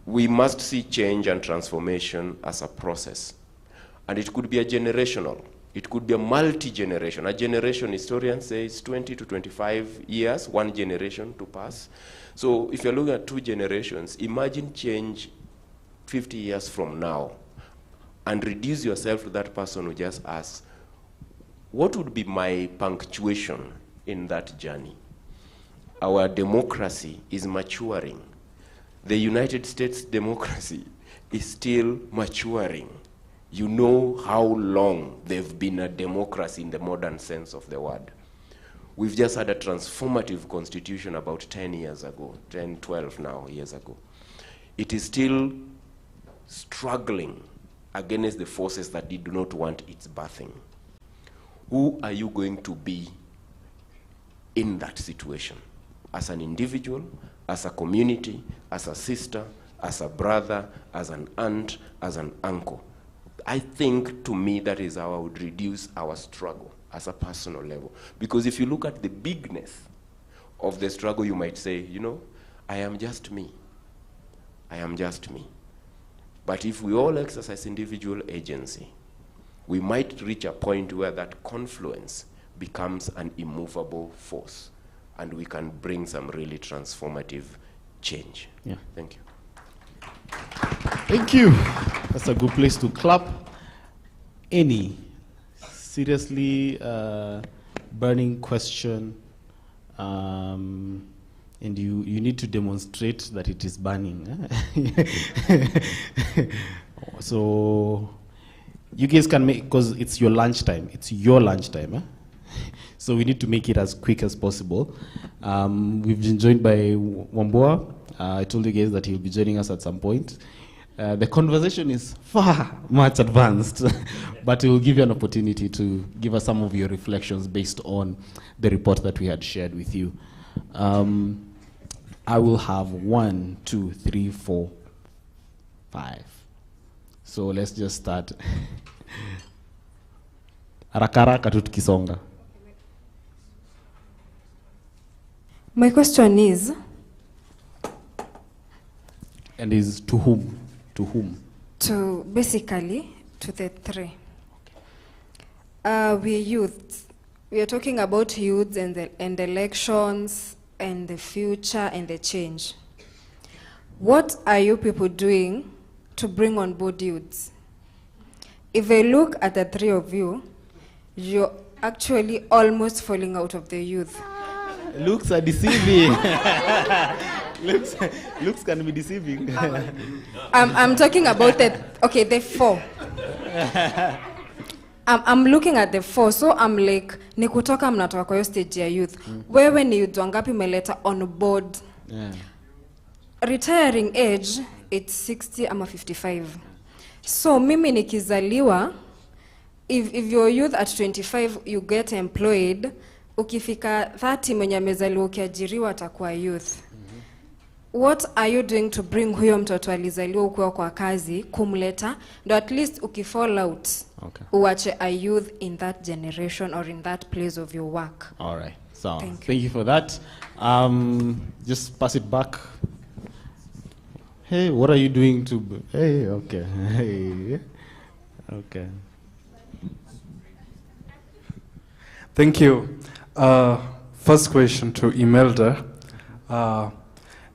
we must see change and transformation as a process. And it could be a generational. It could be a multi-generation. A generation, historians say, is 20 to 25 years, one generation to pass. So if you're looking at 2 generations, imagine change 50 years from now and reduce yourself to that person who just asks, what would be my punctuation in that journey? Our democracy is maturing. The United States democracy is still maturing. You know how long they've been a democracy in the modern sense of the word. We've just had a transformative constitution about 10 years ago, 10, 12 now years ago. It is still struggling against the forces that do not want its birthing. Who are you going to be in that situation? As an individual, as a community, as a sister, as a brother, as an aunt, as an uncle. I think, to me, that is how I would reduce our struggle as a personal level. Because if you look at the bigness of the struggle, you might say, you know, I am just me. I am just me. But if we all exercise individual agency, we might reach a point where that confluence becomes an immovable force, and we can bring some really transformative change. Yeah. Thank you. Thank you. That's a good place to clap. Any seriously burning question, and you need to demonstrate that it is burning. So you guys can make, because it's your lunchtime. It's your lunchtime. Eh? So we need to make it as quick as possible. We've been joined by Wambua. I told you guys that he'll be joining us at some point. The conversation is far much advanced, but it will give you an opportunity to give us some of your reflections based on the report that we had shared with you. I will have 1, 2, 3, 4, 5. So let's just start. Haraka tu tukisonga. My question is... And is to whom? To whom? To, basically, to the 3. We're youth. We are talking about youth and elections and the future and the change. What are you people doing to bring on board youths? If I look at the 3 of you, you actually almost falling out of the youth. Looks are deceiving. looks can be deceiving. I'm talking about the 4. I'm looking at the 4, so I'm like, ni kutoka mnatoka kwa hiyo stage ya youth. Wewe ni youth wangapi umeleta on board? Yeah. Retiring age, it's 60 ama 55. So mimi nikizaliwa, if you're youth at 25, you get employed, ukifika 30 mwenye amezaliwa ukiajiriwa atakuwa youth. What are you doing to bring huyo mtoto alizaliwa ukiwa kwa kazi kumleta ndo at least ukifall out uache a youth in that generation or in that place of your work? All right. So thank you for that. Just pass it back. Hey, what are you doing to? Hey, okay. Hey, okay. Thank you. First question to Imelda.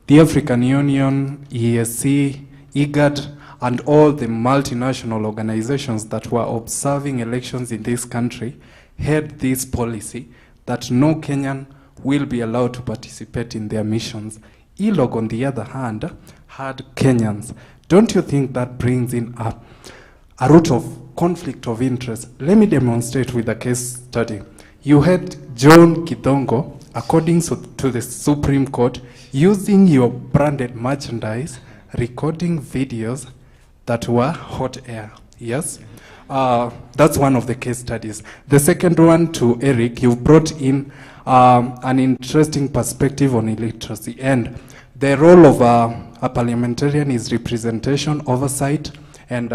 The African Union, EAC, IGAD, and all the multinational organizations that were observing elections in this country had this policy that no Kenyan will be allowed to participate in their missions. ILOG, on the other hand, had Kenyans. Don't you think that brings in a root of conflict of interest? Let me demonstrate with a case study. You had John Kidongo, according to the Supreme Court, using your branded merchandise, recording videos that were hot air. Yes? That's one of the case studies. The second one to Eric, you brought in an interesting perspective on illiteracy. And the role of a parliamentarian is representation, oversight, and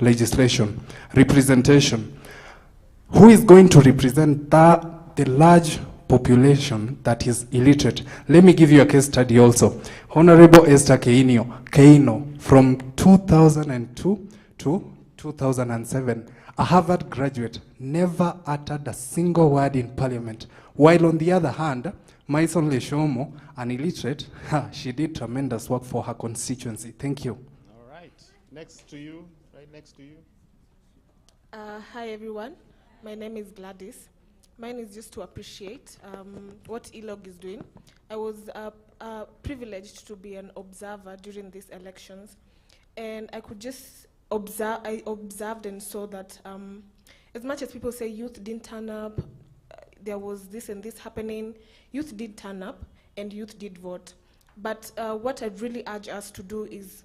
legislation. Representation. Who is going to represent the large population that is illiterate? Let me give you a case study also. Honorable Esther Keino, from 2002 to 2007, a Harvard graduate, never uttered a single word in parliament. While on the other hand, Maison Leshomo, an illiterate, she did tremendous work for her constituency. Thank you. All right. Next to you, right next to you. Hi, everyone. My name is Gladys. Mine is just to appreciate what ILOG is doing. I was privileged to be an observer during these elections, and I could just observe. I observed and saw that as much as people say youth didn't turn up, there was this and this happening, youth did turn up and youth did vote. But what I really urge us to do is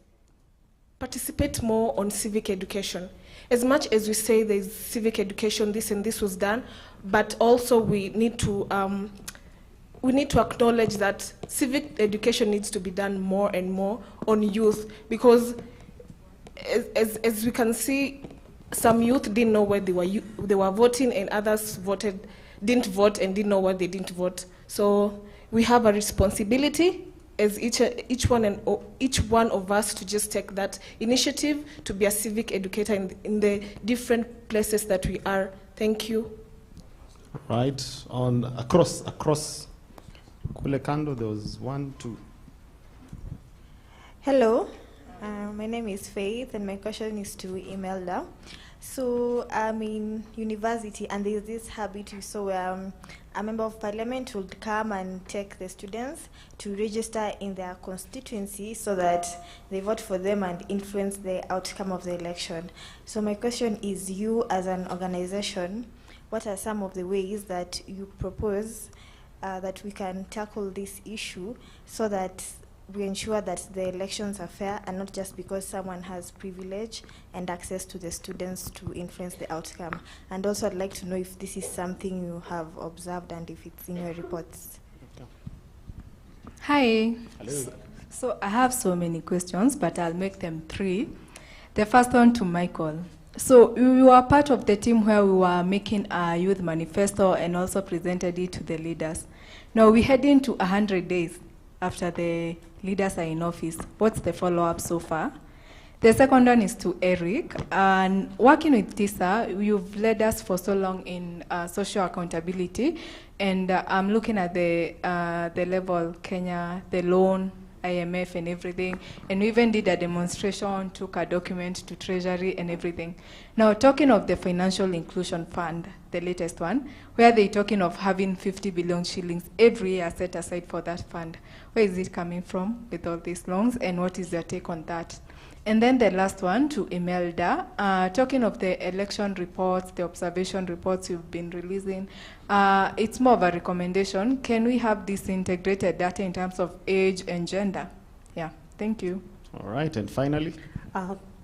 participate more on civic education. As much as we say there's civic education, this and this was done, but also we need to acknowledge that civic education needs to be done more and more on youth, because as we can see, some youth didn't know where they were voting, and others didn't vote and didn't know why they didn't vote. So we have a responsibility as each one of us to just take that initiative to be a civic educator in the different places that we are. Thank you. Right, on across Kule Kando, there was 1, 2. Hello, my name is Faith, and my question is to Imelda. So I'm in university, and there's this habit you saw where a member of parliament would come and take the students to register in their constituency so that they vote for them and influence the outcome of the election. So my question is, you as an organization, what are some of the ways that you propose that we can tackle this issue so that we ensure that the elections are fair and not just because someone has privilege and access to the students to influence the outcome? And also I'd like to know if this is something you have observed and if it's in your reports. Hi. Hello. So I have so many questions, but I'll make them 3. The first one to Michael. So you were part of the team where we were making a youth manifesto and also presented it to the leaders. Now we're heading to 100 days after the leaders are in office. What's the follow-up so far? The second one is to Eric. And working with TISA, you've led us for so long in social accountability. And I'm looking at the level Kenya, the loan IMF and everything. And we even did a demonstration, took a document to Treasury and everything. Now, talking of the Financial Inclusion Fund, the latest one, where they're talking of having 50 billion shillings every year set aside for that fund. Where is it coming from with all these loans, and what is your take on that? And then the last one to Imelda, talking of the election reports, the observation reports you've been releasing, it's more of a recommendation. Can we have this integrated data in terms of age and gender? Yeah, thank you. All right, and finally?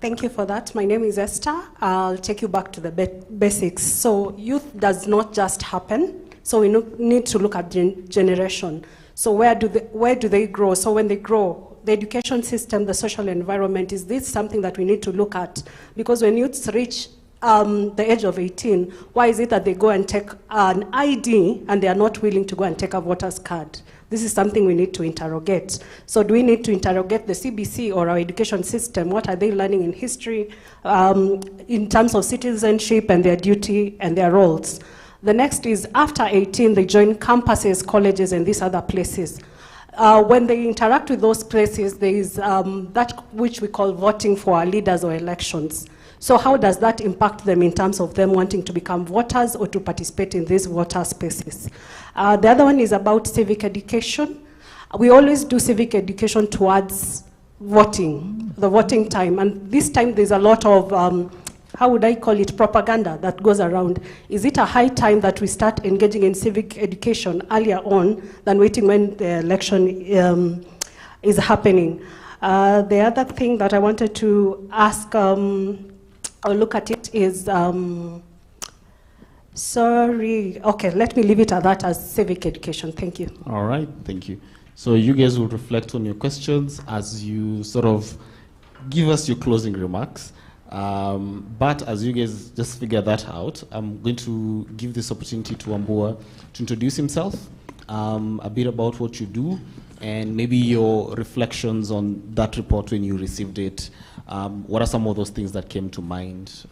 Thank you for that. My name is Esther. I'll take you back to the basics. So youth does not just happen. So we need to look at generation. So where do they grow? So when they grow, the education system, the social environment, is this something that we need to look at? Because when youths reach the age of 18, why is it that they go and take an ID and they are not willing to go and take a voter's card? This is something we need to interrogate. So do we need to interrogate the CBC or our education system? What are they learning in history in terms of citizenship and their duty and their roles? The next is after 18, they join campuses, colleges, and these other places. When they interact with those places, there is that which we call voting for our leaders or elections. So how does that impact them in terms of them wanting to become voters or to participate in these voter spaces? The other one is about civic education. We always do civic education towards voting, the voting time. And this time there's a lot of, how would I call it, propaganda that goes around. Is it a high time that we start engaging in civic education earlier on than waiting when the election is happening? The other thing that I wanted to ask or look at it is, sorry, okay, let me leave it at that as civic education. Thank you. All right, thank you. So you guys will reflect on your questions as you sort of give us your closing remarks. But as you guys just figure that out, I'm going to give this opportunity to Wambua to introduce himself, a bit about what you do, and maybe your reflections on that report when you received it. What are some of those things that came to mind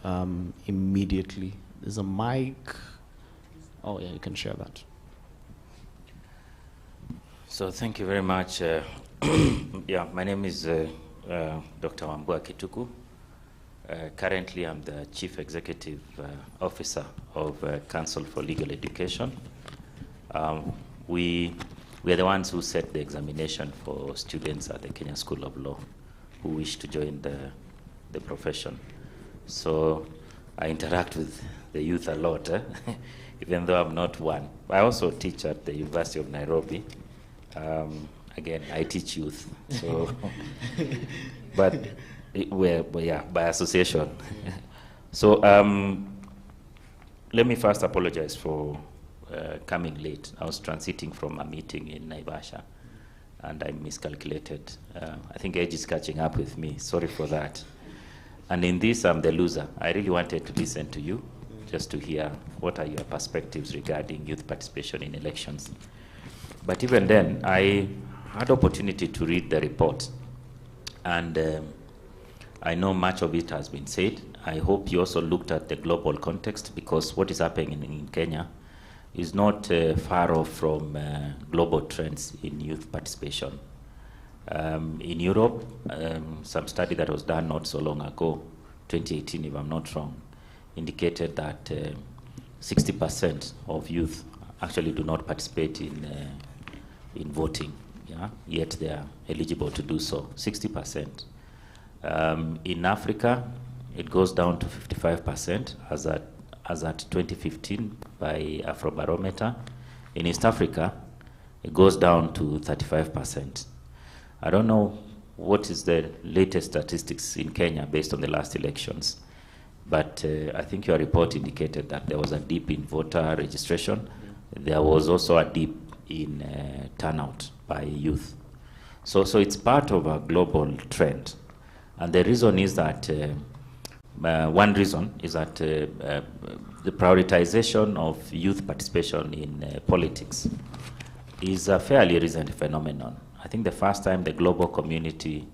immediately? There's a mic. Oh yeah, you can share that. So thank you very much. Yeah, my name is Dr. Wambua Kituku. Currently, I'm the Chief Executive Officer of Council for Legal Education. We are the ones who set the examination for students at the Kenya School of Law who wish to join the profession. So I interact with the youth a lot, even though I'm not one. I also teach at the University of Nairobi. Again, I teach youth. So, but yeah, by association. So let me first apologize for coming late. I was transiting from a meeting in Naivasha and I miscalculated. I think age is catching up with me. Sorry for that. And in this, I'm the loser. I really wanted to listen to you, just to hear what are your perspectives regarding youth participation in elections. But even then, I had opportunity to read the report. And I know much of it has been said. I hope you also looked at the global context, because what is happening in Kenya is not far off from global trends in youth participation. In Europe, some study that was done not so long ago, 2018 if I'm not wrong, indicated that 60% of youth actually do not participate in voting, yeah? Yet they are eligible to do so, 60%. In Africa, it goes down to 55% as at 2015 by Afrobarometer. In East Africa, it goes down to 35%. I don't know what is the latest statistics in Kenya based on the last elections, but I think your report indicated that there was a dip in voter registration. There was also a dip in turnout by youth. So it's part of a global trend. And the reason is that, one reason is that the prioritization of youth participation in politics is a fairly recent phenomenon. I think the first time the global community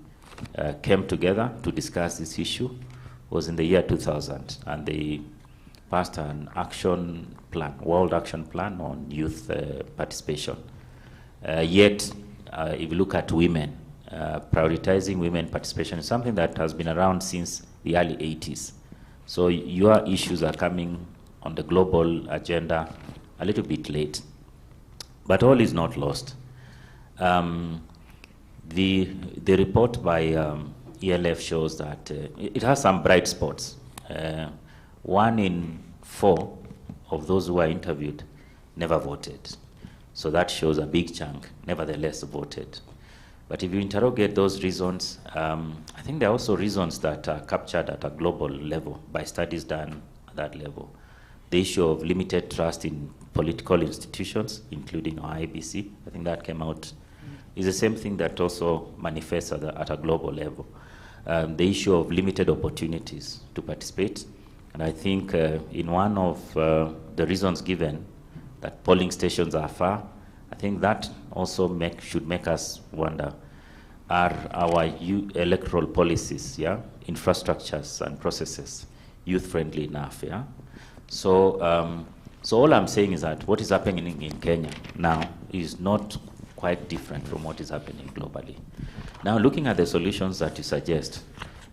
came together to discuss this issue was in the year 2000, and they passed an action plan, World Action Plan on youth participation. Yet, if you look at women, prioritizing women participation is something that has been around since the early 80s. So your issues are coming on the global agenda a little bit late, but all is not lost. The report by ELF shows that it has some bright spots. 1 in 4 of those who were interviewed never voted. So that shows a big chunk, nevertheless, voted. But if you interrogate those reasons, I think there are also reasons that are captured at a global level by studies done at that level. The issue of limited trust in political institutions, including our IBC, I think that came out, is the same thing that also manifests at a global level. The issue of limited opportunities to participate. And I think in one of the reasons given, that polling stations are far, I think that also should make us wonder, are our electoral policies, infrastructures and processes youth-friendly enough, So, so all I'm saying is that what is happening in Kenya now is not quite different from what is happening globally. Now, looking at the solutions that you suggest,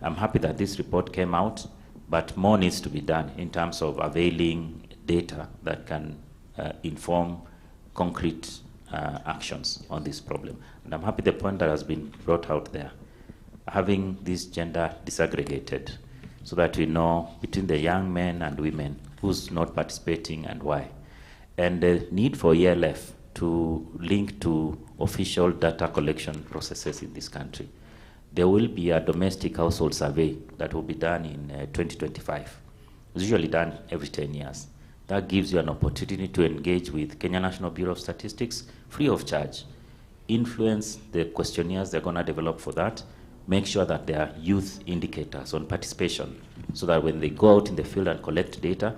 I'm happy that this report came out, but more needs to be done in terms of availing data that can inform concrete actions on this problem. And I'm happy the point that has been brought out there, having this gender disaggregated so that we know between the young men and women who's not participating and why. And the need for ELF to link to official data collection processes in this country. There will be a domestic household survey that will be done in 2025. It's usually done every 10 years. That gives you an opportunity to engage with Kenya National Bureau of Statistics free of charge. Influence the questionnaires they're going to develop for that. Make sure that there are youth indicators on participation so that when they go out in the field and collect data,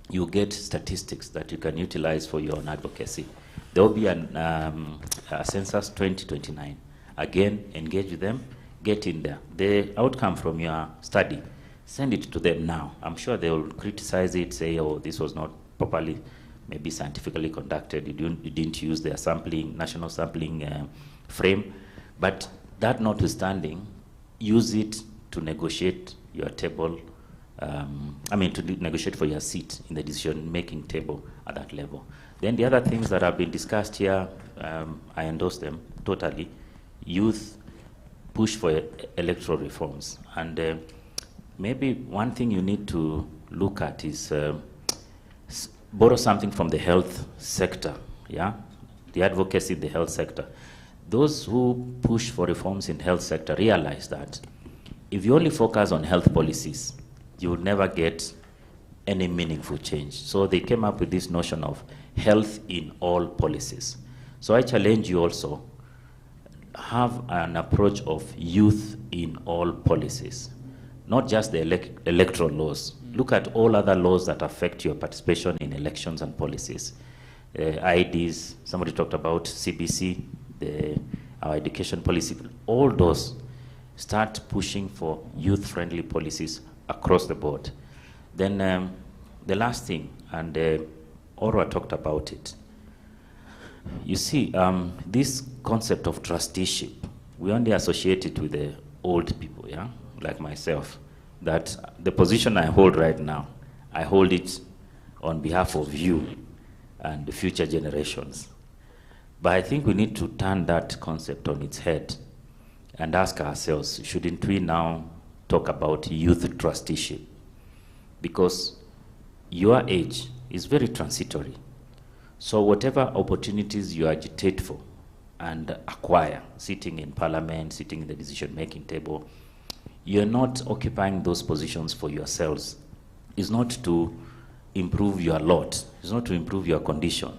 you get statistics that you can utilize for your own advocacy. There will be a census 2029. Again, engage with them, get in there. The outcome from your study, send it to them now. I'm sure they will criticize it, say, oh, this was not properly, maybe scientifically conducted. You didn't use their sampling, national sampling frame. But that notwithstanding, use it to negotiate your table, to negotiate for your seat in the decision-making table at that level. Then the other things that have been discussed here, I endorse them totally. Youth push for electoral reforms. And maybe one thing you need to look at is borrow something from the health sector, the advocacy in the health sector. Those who push for reforms in health sector realize that if you only focus on health policies, you will never get any meaningful change. So they came up with this notion of health in all policies. So I challenge you also, have an approach of youth in all policies, not just the electoral laws. Look at all other laws that affect your participation in elections and policies. IDs, somebody talked about CBC, our education policy, all those. Start pushing for youth-friendly policies across the board. Then the last thing, and Orwa talked about it. You see, this concept of trusteeship, we only associate it with the old people, like myself, that the position I hold right now, I hold it on behalf of you and the future generations. But I think we need to turn that concept on its head and ask ourselves, shouldn't we now talk about youth trusteeship? Because your age is very transitory. So whatever opportunities you agitate for and acquire, sitting in parliament, sitting in the decision-making table, you're not occupying those positions for yourselves. It's not to improve your lot. It's not to improve your condition.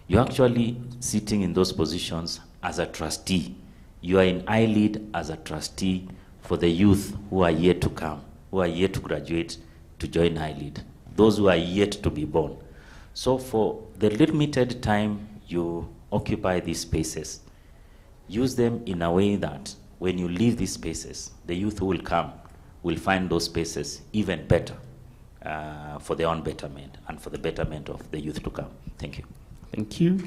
You're actually sitting in those positions as a trustee. You are in I-Lead as a trustee for the youth who are yet to come, who are yet to graduate to join I-Lead, those who are yet to be born. So for the limited time you occupy these spaces, use them in a way that when you leave these spaces, the youth who will come will find those spaces even better for their own betterment and for the betterment of the youth to come. Thank you. Thank you.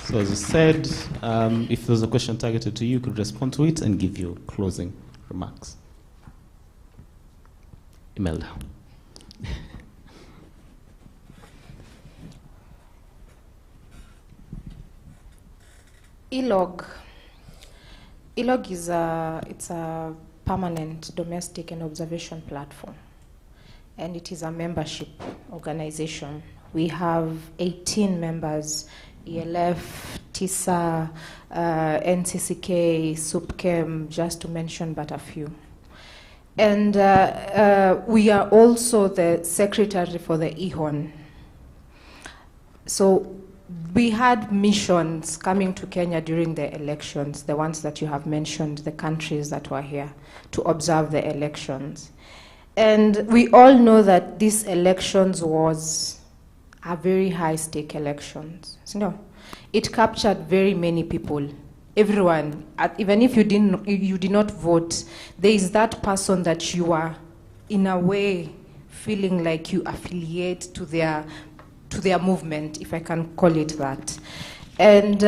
So as I said, if there's a question targeted to you, you could respond to it and give your closing remarks. Imelda. ELOG is it's a permanent domestic and observation platform, and it is a membership organization. We have 18 members: ELF, TISA, NCCK, SUPChem, just to mention but a few. And we are also the secretary for the EHON. So we had missions coming to Kenya during the elections, the ones that you have mentioned, the countries that were here to observe the elections. And we all know that these elections was a very high-stake elections. So, no, it captured very many people. Everyone, even if you did not vote, there is that person that you are, in a way, feeling like you affiliate to their movement, if I can call it that. And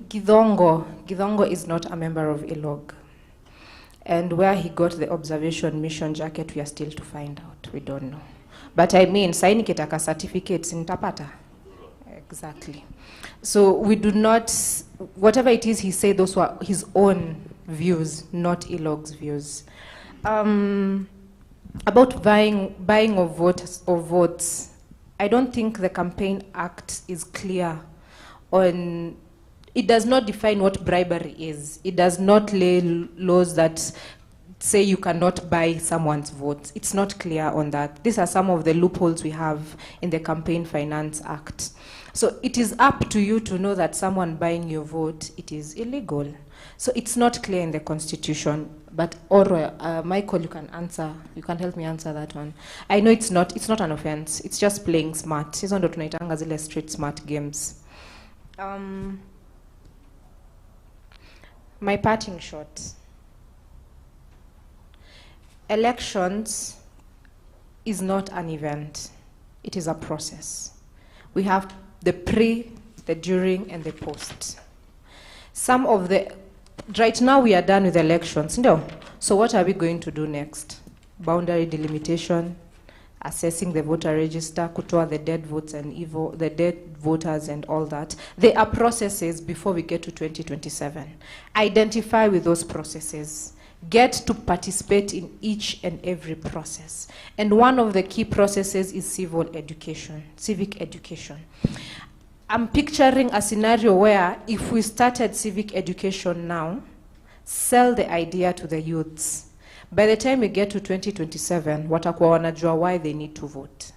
Githongo is not a member of ELOG. And where he got the observation mission jacket, we are still to find out. We don't know. But I mean, saini kitaka certificates in Tapata. Exactly. So we do not, whatever it is he said, those were his own views, not ELOG's views. About buying of votes, I don't think the Campaign Act is clear on, it does not define what bribery is. It does not lay laws that say you cannot buy someone's votes. It's not clear on that. These are some of the loopholes we have in the Campaign Finance Act. So it is up to you to know that someone buying your vote, it is illegal. So it's not clear in the Constitution. But Michael, you can answer. You can help me answer that one. I know it's not an offense. It's just playing smart. Hizo ndo tunaitanga zile street smart games. My parting shot. Elections is not an event. It is a process. We have the pre, the during, and the post. Some of the right now we are done with elections. No. So what are we going to do next? Boundary delimitation, assessing the voter register, kutoa the dead votes and the dead voters and all that. There are processes before we get to 2027. Identify with those processes. Get to participate in each and every process. And one of the key processes is civic education. I'm picturing a scenario where if we started civic education now, sell the idea to the youths, by the time we get to 2027, watakuwa wanajua why they need to vote.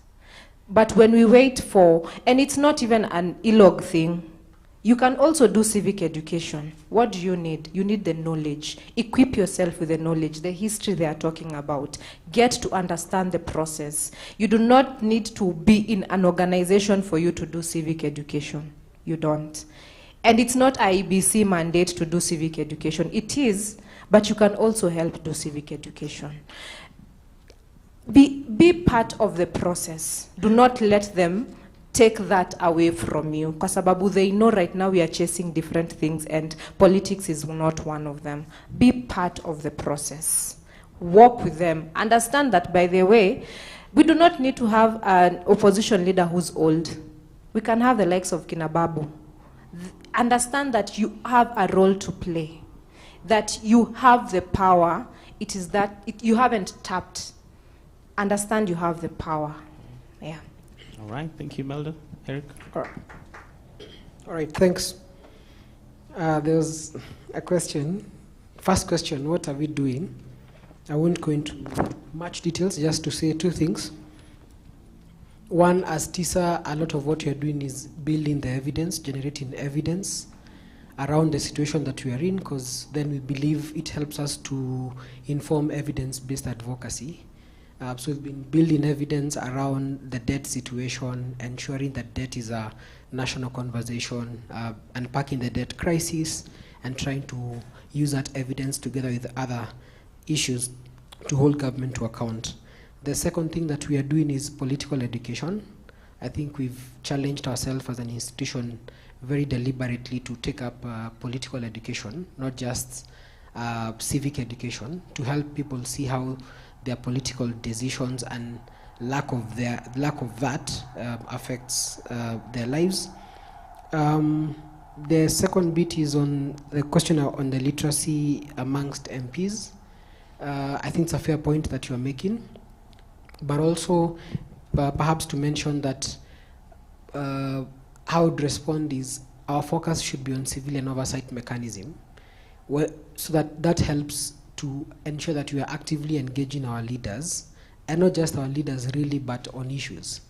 But when we wait for, and it's not even an ELOG thing, you can also do civic education. What do you need? You need the knowledge. Equip yourself with the knowledge, the history they are talking about. Get to understand the process. You do not need to be in an organization for you to do civic education. You don't. And it's not IEBC mandate to do civic education. It is, but you can also help do civic education. Be part of the process. Do not let them take that away from you. Kwa sababu they know right now we are chasing different things and politics is not one of them. Be part of the process. Walk with them. Understand that, by the way, we do not need to have an opposition leader who's old. We can have the likes of Kinababu. Understand that you have a role to play. That you have the power. It is that you haven't tapped. Understand you have the power. Yeah. All right, thank you, Melda. Eric? All right, thanks. There's a question. First question, what are we doing? I won't go into much details, just to say two things. One, as TISA, a lot of what you're doing is building the evidence, generating evidence around the situation that we are in, because then we believe it helps us to inform evidence-based advocacy. So we've been building evidence around the debt situation, ensuring that debt is a national conversation, unpacking the debt crisis, and trying to use that evidence together with other issues to hold government to account. The second thing that we are doing is political education. I think we've challenged ourselves as an institution very deliberately to take up political education, not just civic education, to help people see how their political decisions and lack of that affects their lives. The second bit is on the question on the literacy amongst MPs. I think it's a fair point that you are making, but also perhaps to mention that how I would respond is our focus should be on civilian oversight mechanism, so that helps to ensure that we are actively engaging our leaders, and not just our leaders really, but on issues.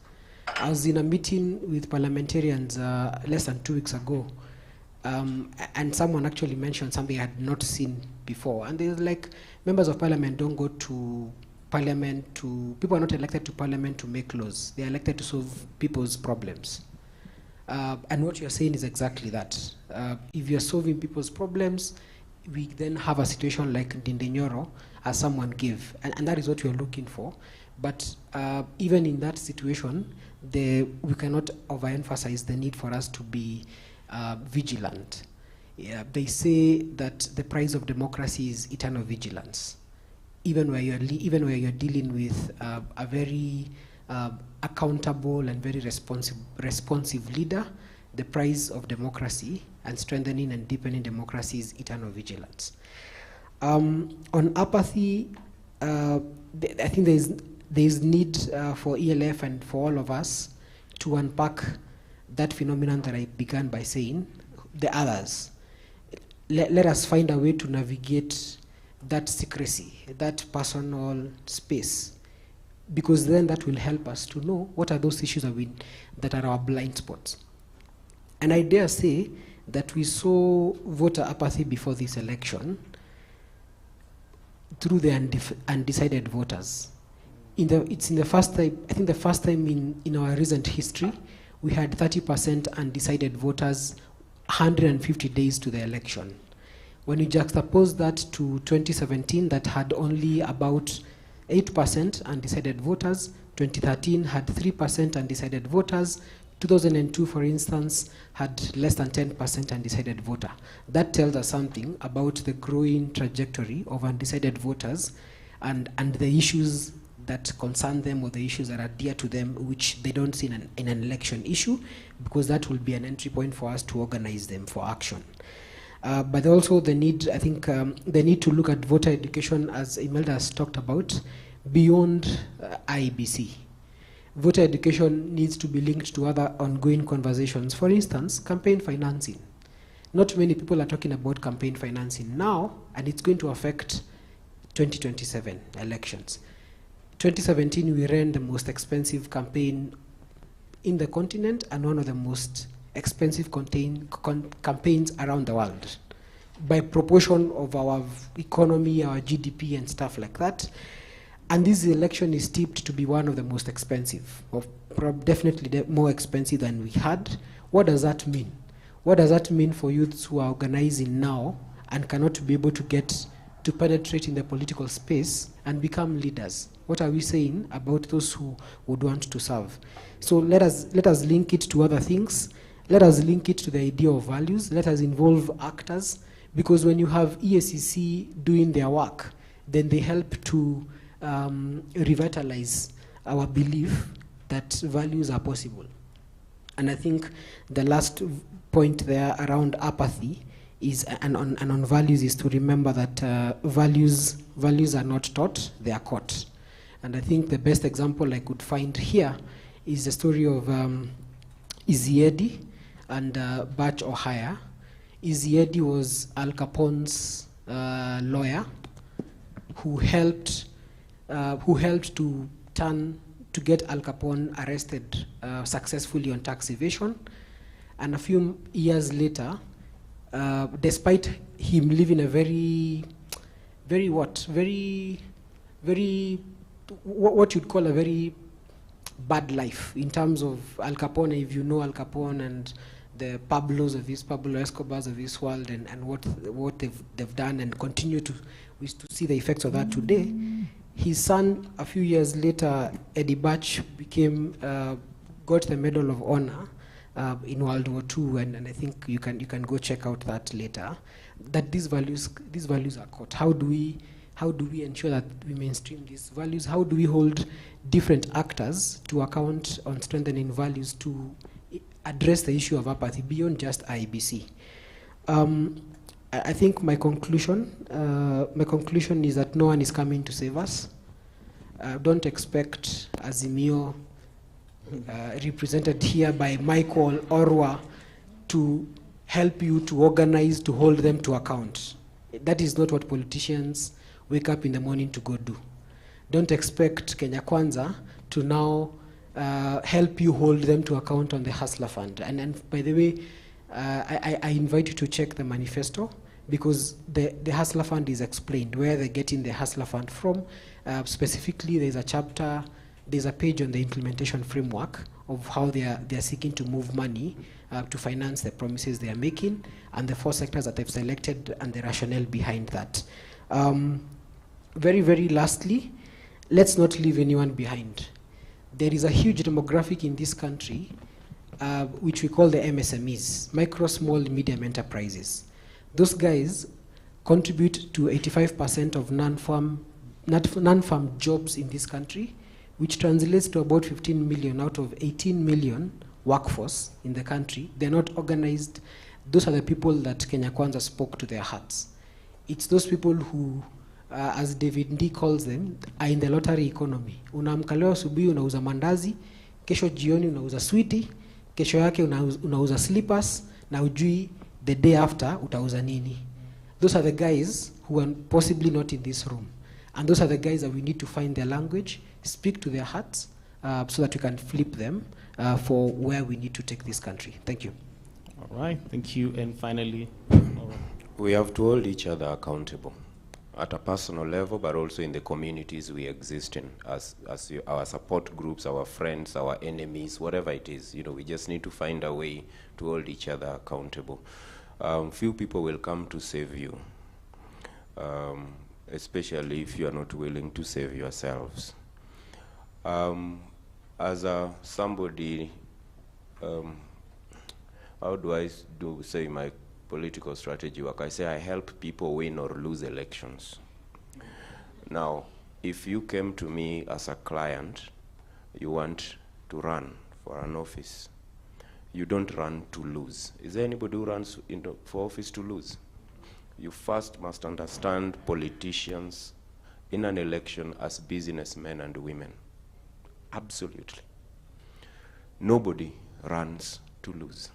I was in a meeting with parliamentarians less than 2 weeks ago, and someone actually mentioned something I had not seen before, and they were like, members of parliament don't go to parliament people are not elected to parliament to make laws. They are elected to solve people's problems. And what you're saying is exactly that. If you're solving people's problems, we then have a situation like Dindenyoro, as someone gave, and that is what we're looking for. But even in that situation, we cannot overemphasize the need for us to be vigilant. Yeah, they say that the price of democracy is eternal vigilance. Even where you're dealing with a very accountable and very responsive leader, the price of democracy and strengthening and deepening democracy is eternal vigilance. On apathy, I think there's need for ELF and for all of us to unpack that phenomenon that I began by saying, the others. Let us find a way to navigate that secrecy, that personal space, because then that will help us to know what are those issues that are our blind spots. And I dare say that we saw voter apathy before this election through the undecided voters. It's in the first time, I think the first time in our recent history, we had 30% undecided voters 150 days to the election. When you juxtapose that to 2017, that had only about 8% undecided voters, 2013 had 3% undecided voters, 2002, for instance, had less than 10% undecided voter. That tells us something about the growing trajectory of undecided voters and the issues that concern them, or the issues that are dear to them, which they don't see in an election issue, because that will be an entry point for us to organize them for action. But also the need, I think, the need to look at voter education, as Imelda has talked about, beyond IEBC. Voter education needs to be linked to other ongoing conversations. For instance, campaign financing. Not many people are talking about campaign financing now, and it's going to affect 2027 elections. 2017, we ran the most expensive campaign in the continent and one of the most expensive campaigns around the world by proportion of our economy, our GDP, and stuff like that. And this election is tipped to be one of the most expensive, or definitely more expensive than we had. What does that mean? What does that mean for youths who are organizing now and cannot be able to get to penetrate in the political space and become leaders? What are we saying about those who would want to serve? So let us link it to other things. Let us link it to the idea of values. Let us involve actors, because when you have EACC doing their work, then they help to revitalize our belief that values are possible. And I think the last point there around apathy is, and on values, is to remember that values are not taught, they are caught. And I think the best example I could find here is the story of Iziedi and Batch Ohaya. Iziedi was Al Capone's lawyer who helped to get Al Capone arrested successfully on tax evasion. And a few years later, despite him living a very what you'd call a very bad life in terms of Al Capone, if you know Al Capone and the Pablo Escobars of this world, and what they've done and continue to see the effects of that today. His son, a few years later, Eddie Batch, became got the Medal of Honor in World War II, and I think you can go check out that later. That these values are caught. How do we ensure that we mainstream these values? How do we hold different actors to account on strengthening values to address the issue of apathy beyond just IBC? I think my conclusion is that no one is coming to save us. Don't expect Azimio, represented here by Michael Orwa, to help you to organize, to hold them to account. That is not what politicians wake up in the morning to go do. Don't expect Kenya Kwanza to now help you hold them to account on the Hustler Fund. And by the way, I invite you to check the manifesto, because the Hustler Fund is explained, where they're getting the Hustler Fund from. Specifically, there's a chapter, there's a page on the implementation framework of how they are seeking to move money to finance the promises they are making, and the 4 sectors that they've selected and the rationale behind that. Very, very lastly, let's not leave anyone behind. There is a huge demographic in this country, which we call the MSMEs, micro, small, medium enterprises. Those guys contribute to 85% of non-farm jobs in this country, which translates to about 15 million out of 18 million workforce in the country. They're not organized. Those are the people that Kenya Kwanza spoke to their hearts. It's those people who, as David D calls them, are in the lottery economy. Unaamka leo asubuhi unauza mandazi, kesho jioni unauza sweetie, kesho yake unauza slippers, na ujui the day after utauza nini. Those are the guys who are possibly not in this room. And those are the guys that we need to find their language, speak to their hearts, so that we can flip them for where we need to take this country. Thank you. All right, thank you. And finally, we have to hold each other accountable at a personal level, but also in the communities we exist in, as our support groups, our friends, our enemies, whatever it is. You know, we just need to find a way to hold each other accountable. Few people will come to save you, especially if you are not willing to save yourselves. As somebody, how do I say my political strategy work? I say I help people win or lose elections. Now, if you came to me as a client, you want to run for an office, you don't run to lose. Is there anybody who runs for office to lose? You first must understand politicians in an election as businessmen and women. Absolutely. Nobody runs to lose.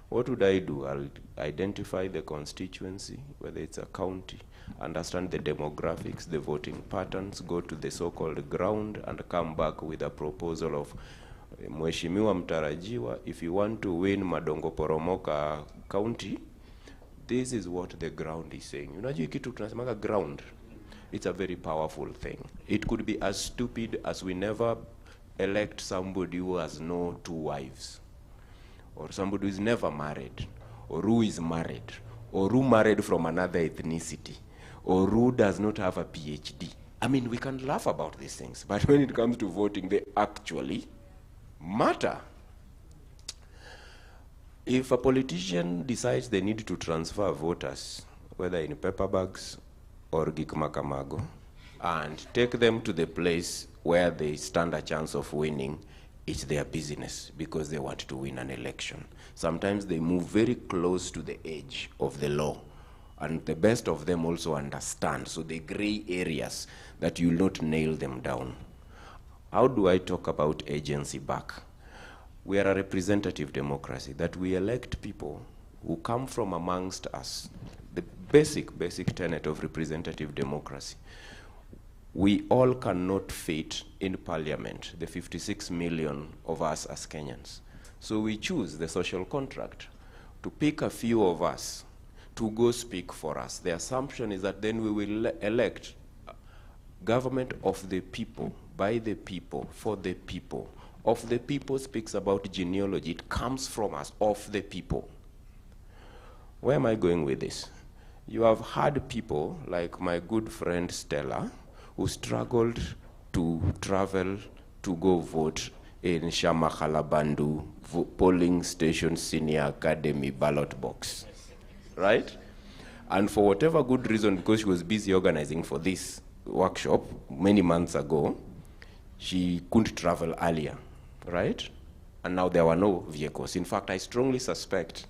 What would I do? I'll identify the constituency, whether it's a county, understand the demographics, the voting patterns, go to the so-called ground, and come back with a proposal of Mheshimiwa Mtarajiwa, if you want to win Madongo Poromoka County, this is what the ground is saying. Unajua kitu tunasemanga ground. It's a very powerful thing. It could be as stupid as we never elect somebody who has no 2 wives, or somebody who is never married, or who is married, or who married from another ethnicity, or who does not have a PhD. I mean, we can laugh about these things, but when it comes to voting, they actually matter. If a politician decides they need to transfer voters, whether in paper bags or gikmakamago, and take them to the place where they stand a chance of winning, it's their business, because they want to win an election. Sometimes they move very close to the edge of the law, and the best of them also understand, so the gray areas that you'll not nail them down. How do I talk about agency back? We are a representative democracy, that we elect people who come from amongst us. The basic tenet of representative democracy. We all cannot fit in parliament, the 56 million of us as Kenyans. So we choose the social contract to pick a few of us to go speak for us. The assumption is that then we will elect government of the people, by the people, for the people. Of the people speaks about genealogy. It comes from us, of the people. Where am I going with this? You have had people like my good friend Stella, who struggled to travel to go vote in Shamakalabandu polling station senior academy ballot box, right? And for whatever good reason, because she was busy organizing for this workshop many months ago, she couldn't travel earlier, right? And now there were no vehicles. In fact, I strongly suspect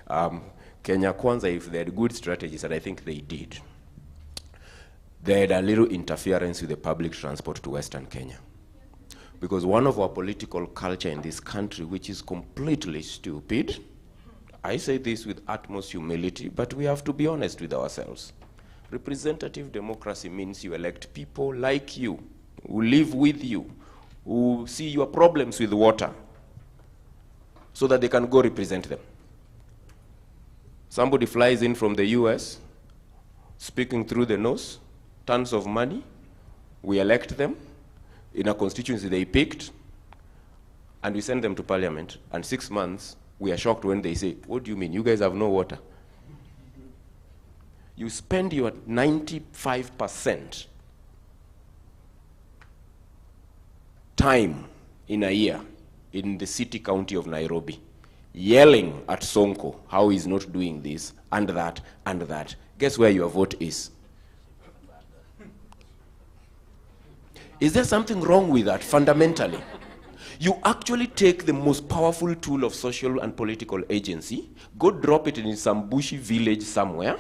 Kenya Kwanza, if they had good strategies, and I think they did, they had a little interference with the public transport to Western Kenya. Because one of our political culture in this country, which is completely stupid, I say this with utmost humility, but we have to be honest with ourselves. Representative democracy means you elect people like you, who live with you, who see your problems with water, so that they can go represent them. Somebody flies in from the US, speaking through the nose, tons of money, we elect them in a constituency they picked, and we send them to parliament, and 6 months, we are shocked when they say, what do you mean? You guys have no water. You spend your 95% time in a year in the city county of Nairobi, yelling at Sonko how he's not doing this and that and that. Guess where your vote is? Is there something wrong with that fundamentally? You actually take the most powerful tool of social and political agency, go drop it in some bushy village somewhere,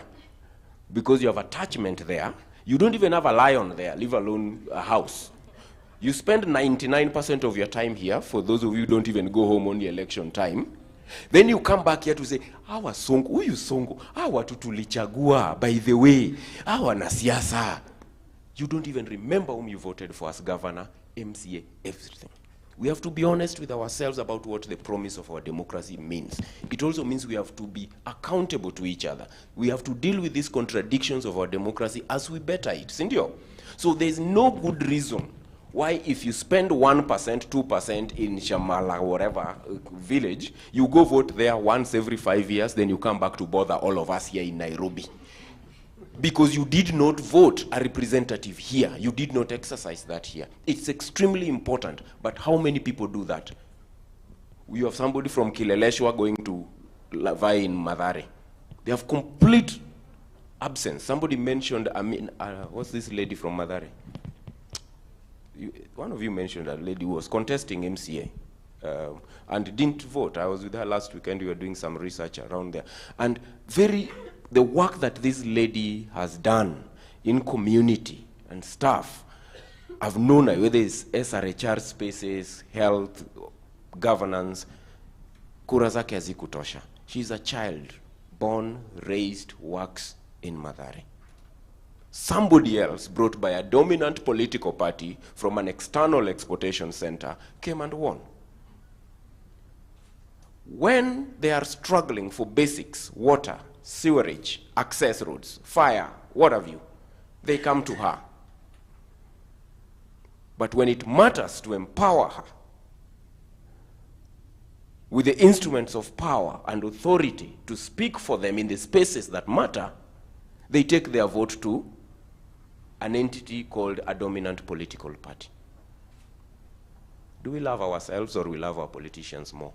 because you have attachment there. You don't even have a lion there, leave alone a house. You spend 99% of your time here, for those of you who don't even go home on the election time. Then you come back here to say, awa Sonko, huyu Sonko, awa tutulichagua, by the way, awa na siasa. You don't even remember whom you voted for as governor, MCA, everything. We have to be honest with ourselves about what the promise of our democracy means. It also means we have to be accountable to each other. We have to deal with these contradictions of our democracy as we better it. Sindio? So there's no good reason why if you spend 1%, 2% in Shamala, whatever village, you go vote there once every 5 years, then you come back to bother all of us here in Nairobi. Because you did not vote a representative here. You did not exercise that here. It's extremely important, but how many people do that? You have somebody from Kileleshwa going to vie in Mathare. They have complete absence. Somebody mentioned, what's this lady from Mathare? One of you mentioned a lady who was contesting MCA and didn't vote. I was with her last weekend. We were doing some research around there. And the work that this lady has done in community and staff, I've known her, whether it's SRHR spaces, health, governance, kura zake hazikutosha. She's a child, born, raised, works in Mathare. Somebody else, brought by a dominant political party from an external exportation center, came and won. When they are struggling for basics, water, sewerage, access roads, fire, what have you, they come to her. But when it matters to empower her with the instruments of power and authority to speak for them in the spaces that matter, they take their vote to an entity called a dominant political party. Do we love ourselves or we love our politicians more?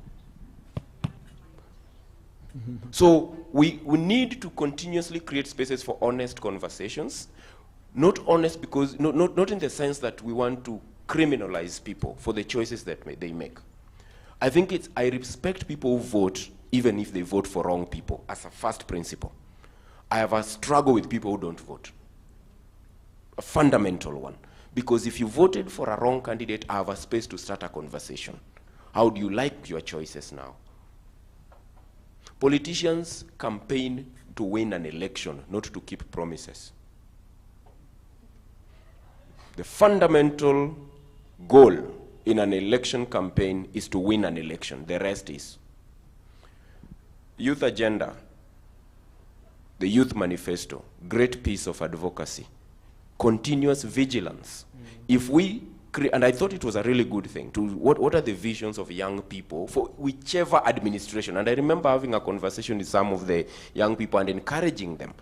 So we need to continuously create spaces for honest conversations. Not honest because, not in the sense that we want to criminalize people for the choices that they make. I think I respect people who vote even if they vote for wrong people as a first principle. I have a struggle with people who don't vote. A fundamental one. Because if you voted for a wrong candidate, I have a space to start a conversation. How do you like your choices now? Politicians campaign to win an election, not to keep promises. The fundamental goal in an election campaign is to win an election. The rest is youth agenda, the youth manifesto, great piece of advocacy, continuous vigilance. If we and I thought it was a really good thing to what are the visions of young people for whichever administration. And I remember having a conversation with some of the young people and encouraging them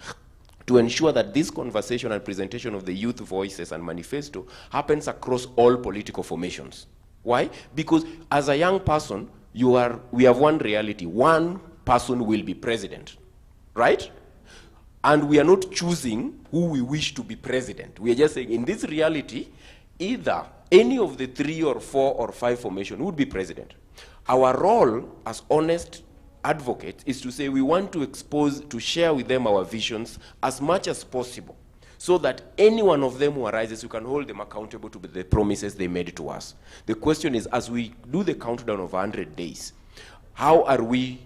to ensure that this conversation and presentation of the youth voices and manifesto happens across all political formations, Why? Because as a young person, we have one reality. One person will be president, right? And we are not choosing who we wish to be president. We are just saying, in this reality, either any of the 3 or 4 or 5 formation would be president. Our role as honest advocates is to say we want to expose, to share with them our visions as much as possible, so that any one of them who arises, we can hold them accountable to the promises they made to us. The question is, as we do the countdown of 100 days, how are we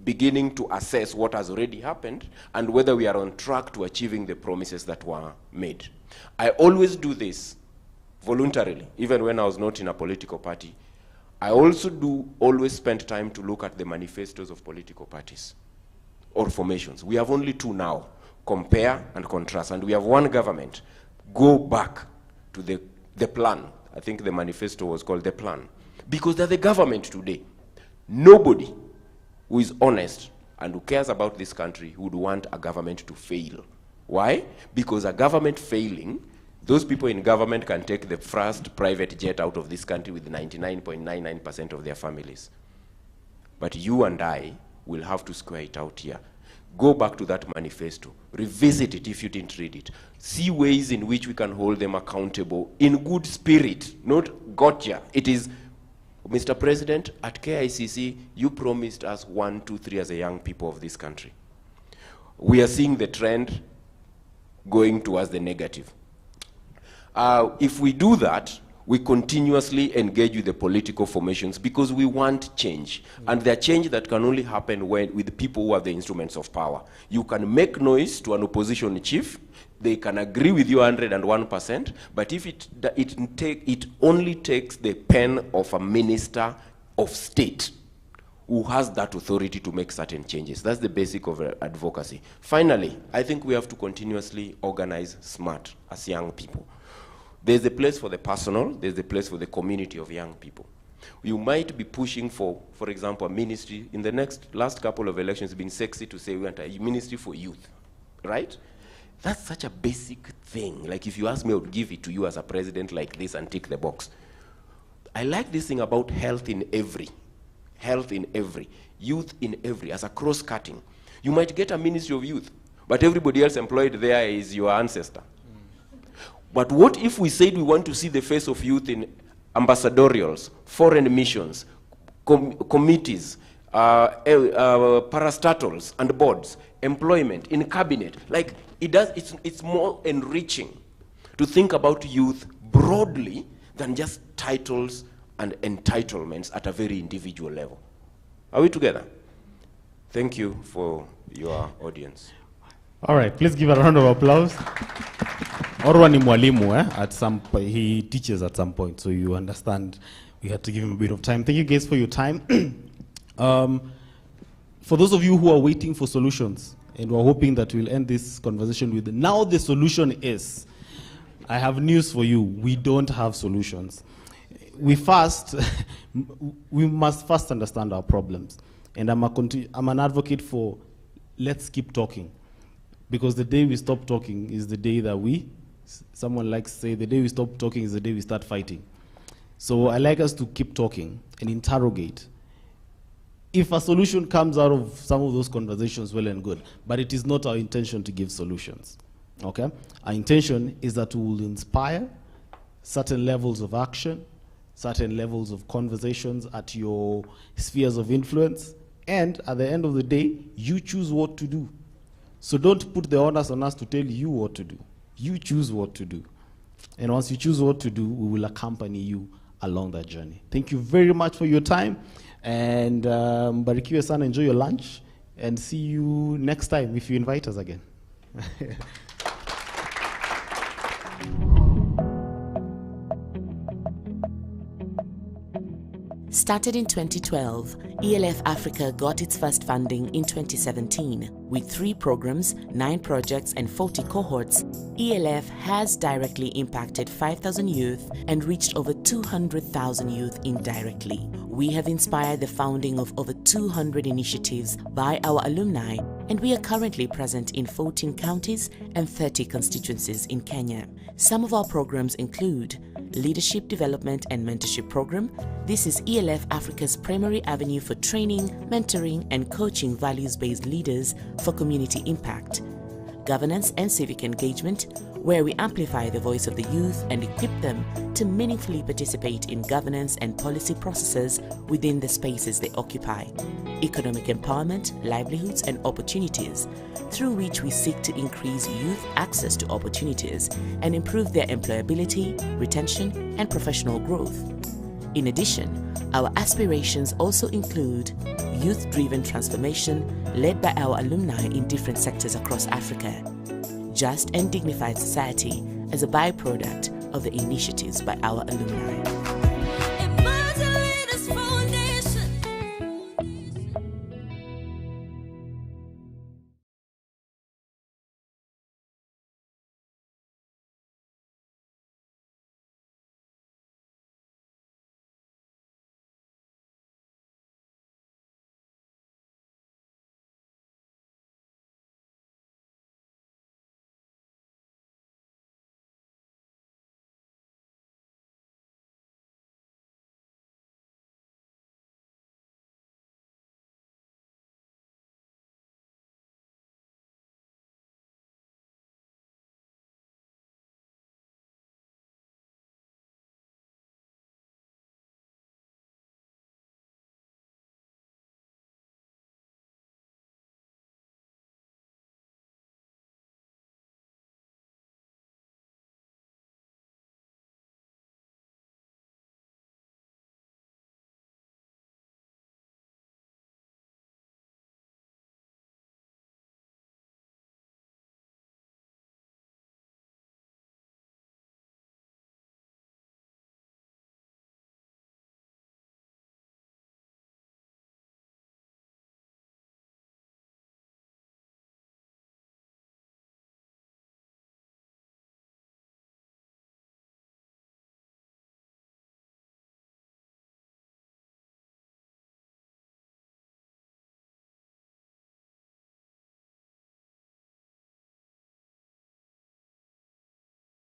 beginning to assess what has already happened and whether we are on track to achieving the promises that were made? I always do this voluntarily, even when I was not in a political party. I also do always spend time to look at the manifestos of political parties or formations. We have only 2 now. Compare and contrast. And we have one government. Go back to the plan. I think the manifesto was called the plan. Because they're the government today. Nobody who is honest and who cares about this country would want a government to fail. Why? Because a government failing, those people in government can take the first private jet out of this country with 99.99% of their families. But you and I will have to square it out here. Go back to that manifesto, revisit it if you didn't read it. See ways in which we can hold them accountable in good spirit, not gotcha. It is, Mr. President, at KICC, you promised us 1, 2, 3 as a young people of this country. We are seeing the trend going towards the negative. If we do that, we continuously engage with the political formations because we want change. And the change that can only happen with the people who have the instruments of power. You can make noise to an opposition chief, they can agree with you 101%, but if it only takes the pen of a minister of state who has that authority to make certain changes. That's the basic of advocacy. Finally, I think we have to continuously organize smart as young people. There's a place for the personal, there's a place for the community of young people. You might be pushing for example, a ministry. In the last couple of elections, it's been sexy to say we want a ministry for youth, right? That's such a basic thing. Like if you ask me, I would give it to you as a president like this and tick the box. I like this thing about health in every, youth in every, as a cross-cutting. You might get a ministry of youth, but everybody else employed there is your ancestor. But what if we said we want to see the face of youth in ambassadorials, foreign missions, committees, parastatals and boards, employment, in cabinet? Like it's more enriching to think about youth broadly than just titles and entitlements at a very individual level. Are we together? Thank you for your audience. All right, please give a round of applause. Orwa ni mwalimu, at some point, he teaches at some point, so you understand we had to give him a bit of time. Thank you guys for your time. For those of you who are waiting for solutions, and we're hoping that we'll end this conversation with, now the solution is, I have news for you, we don't have solutions. We must first understand our problems. And I'm an advocate for, let's keep talking. Because the day we stop talking is the day that someone likes to say, the day we stop talking is the day we start fighting. So I like us to keep talking and interrogate. If a solution comes out of some of those conversations, well and good, but it is not our intention to give solutions, okay? Our intention is that we will inspire certain levels of action, certain levels of conversations at your spheres of influence, and at the end of the day, you choose what to do. So don't put the onus on us to tell you what to do. You choose what to do. And once you choose what to do, we will accompany you along that journey. Thank you very much for your time. And barikiwe sana, enjoy your lunch. And see you next time if you invite us again. Started in 2012, ELF Africa got its first funding in 2017. With 3 programs, 9 projects, and 40 cohorts, ELF has directly impacted 5,000 youth and reached over 200,000 youth indirectly. We have inspired the founding of over 200 initiatives by our alumni, and we are currently present in 14 counties and 30 constituencies in Kenya. Some of our programs include Leadership Development and Mentorship Program. This is ELF Africa's primary avenue for training, mentoring, and coaching values-based leaders for community impact. Governance and Civic Engagement, where we amplify the voice of the youth and equip them to meaningfully participate in governance and policy processes within the spaces they occupy. Economic Empowerment, Livelihoods and Opportunities, through which we seek to increase youth access to opportunities and improve their employability, retention, and professional growth. In addition, our aspirations also include youth-driven transformation led by our alumni in different sectors across Africa, just and dignified society as a byproduct of the initiatives by our alumni.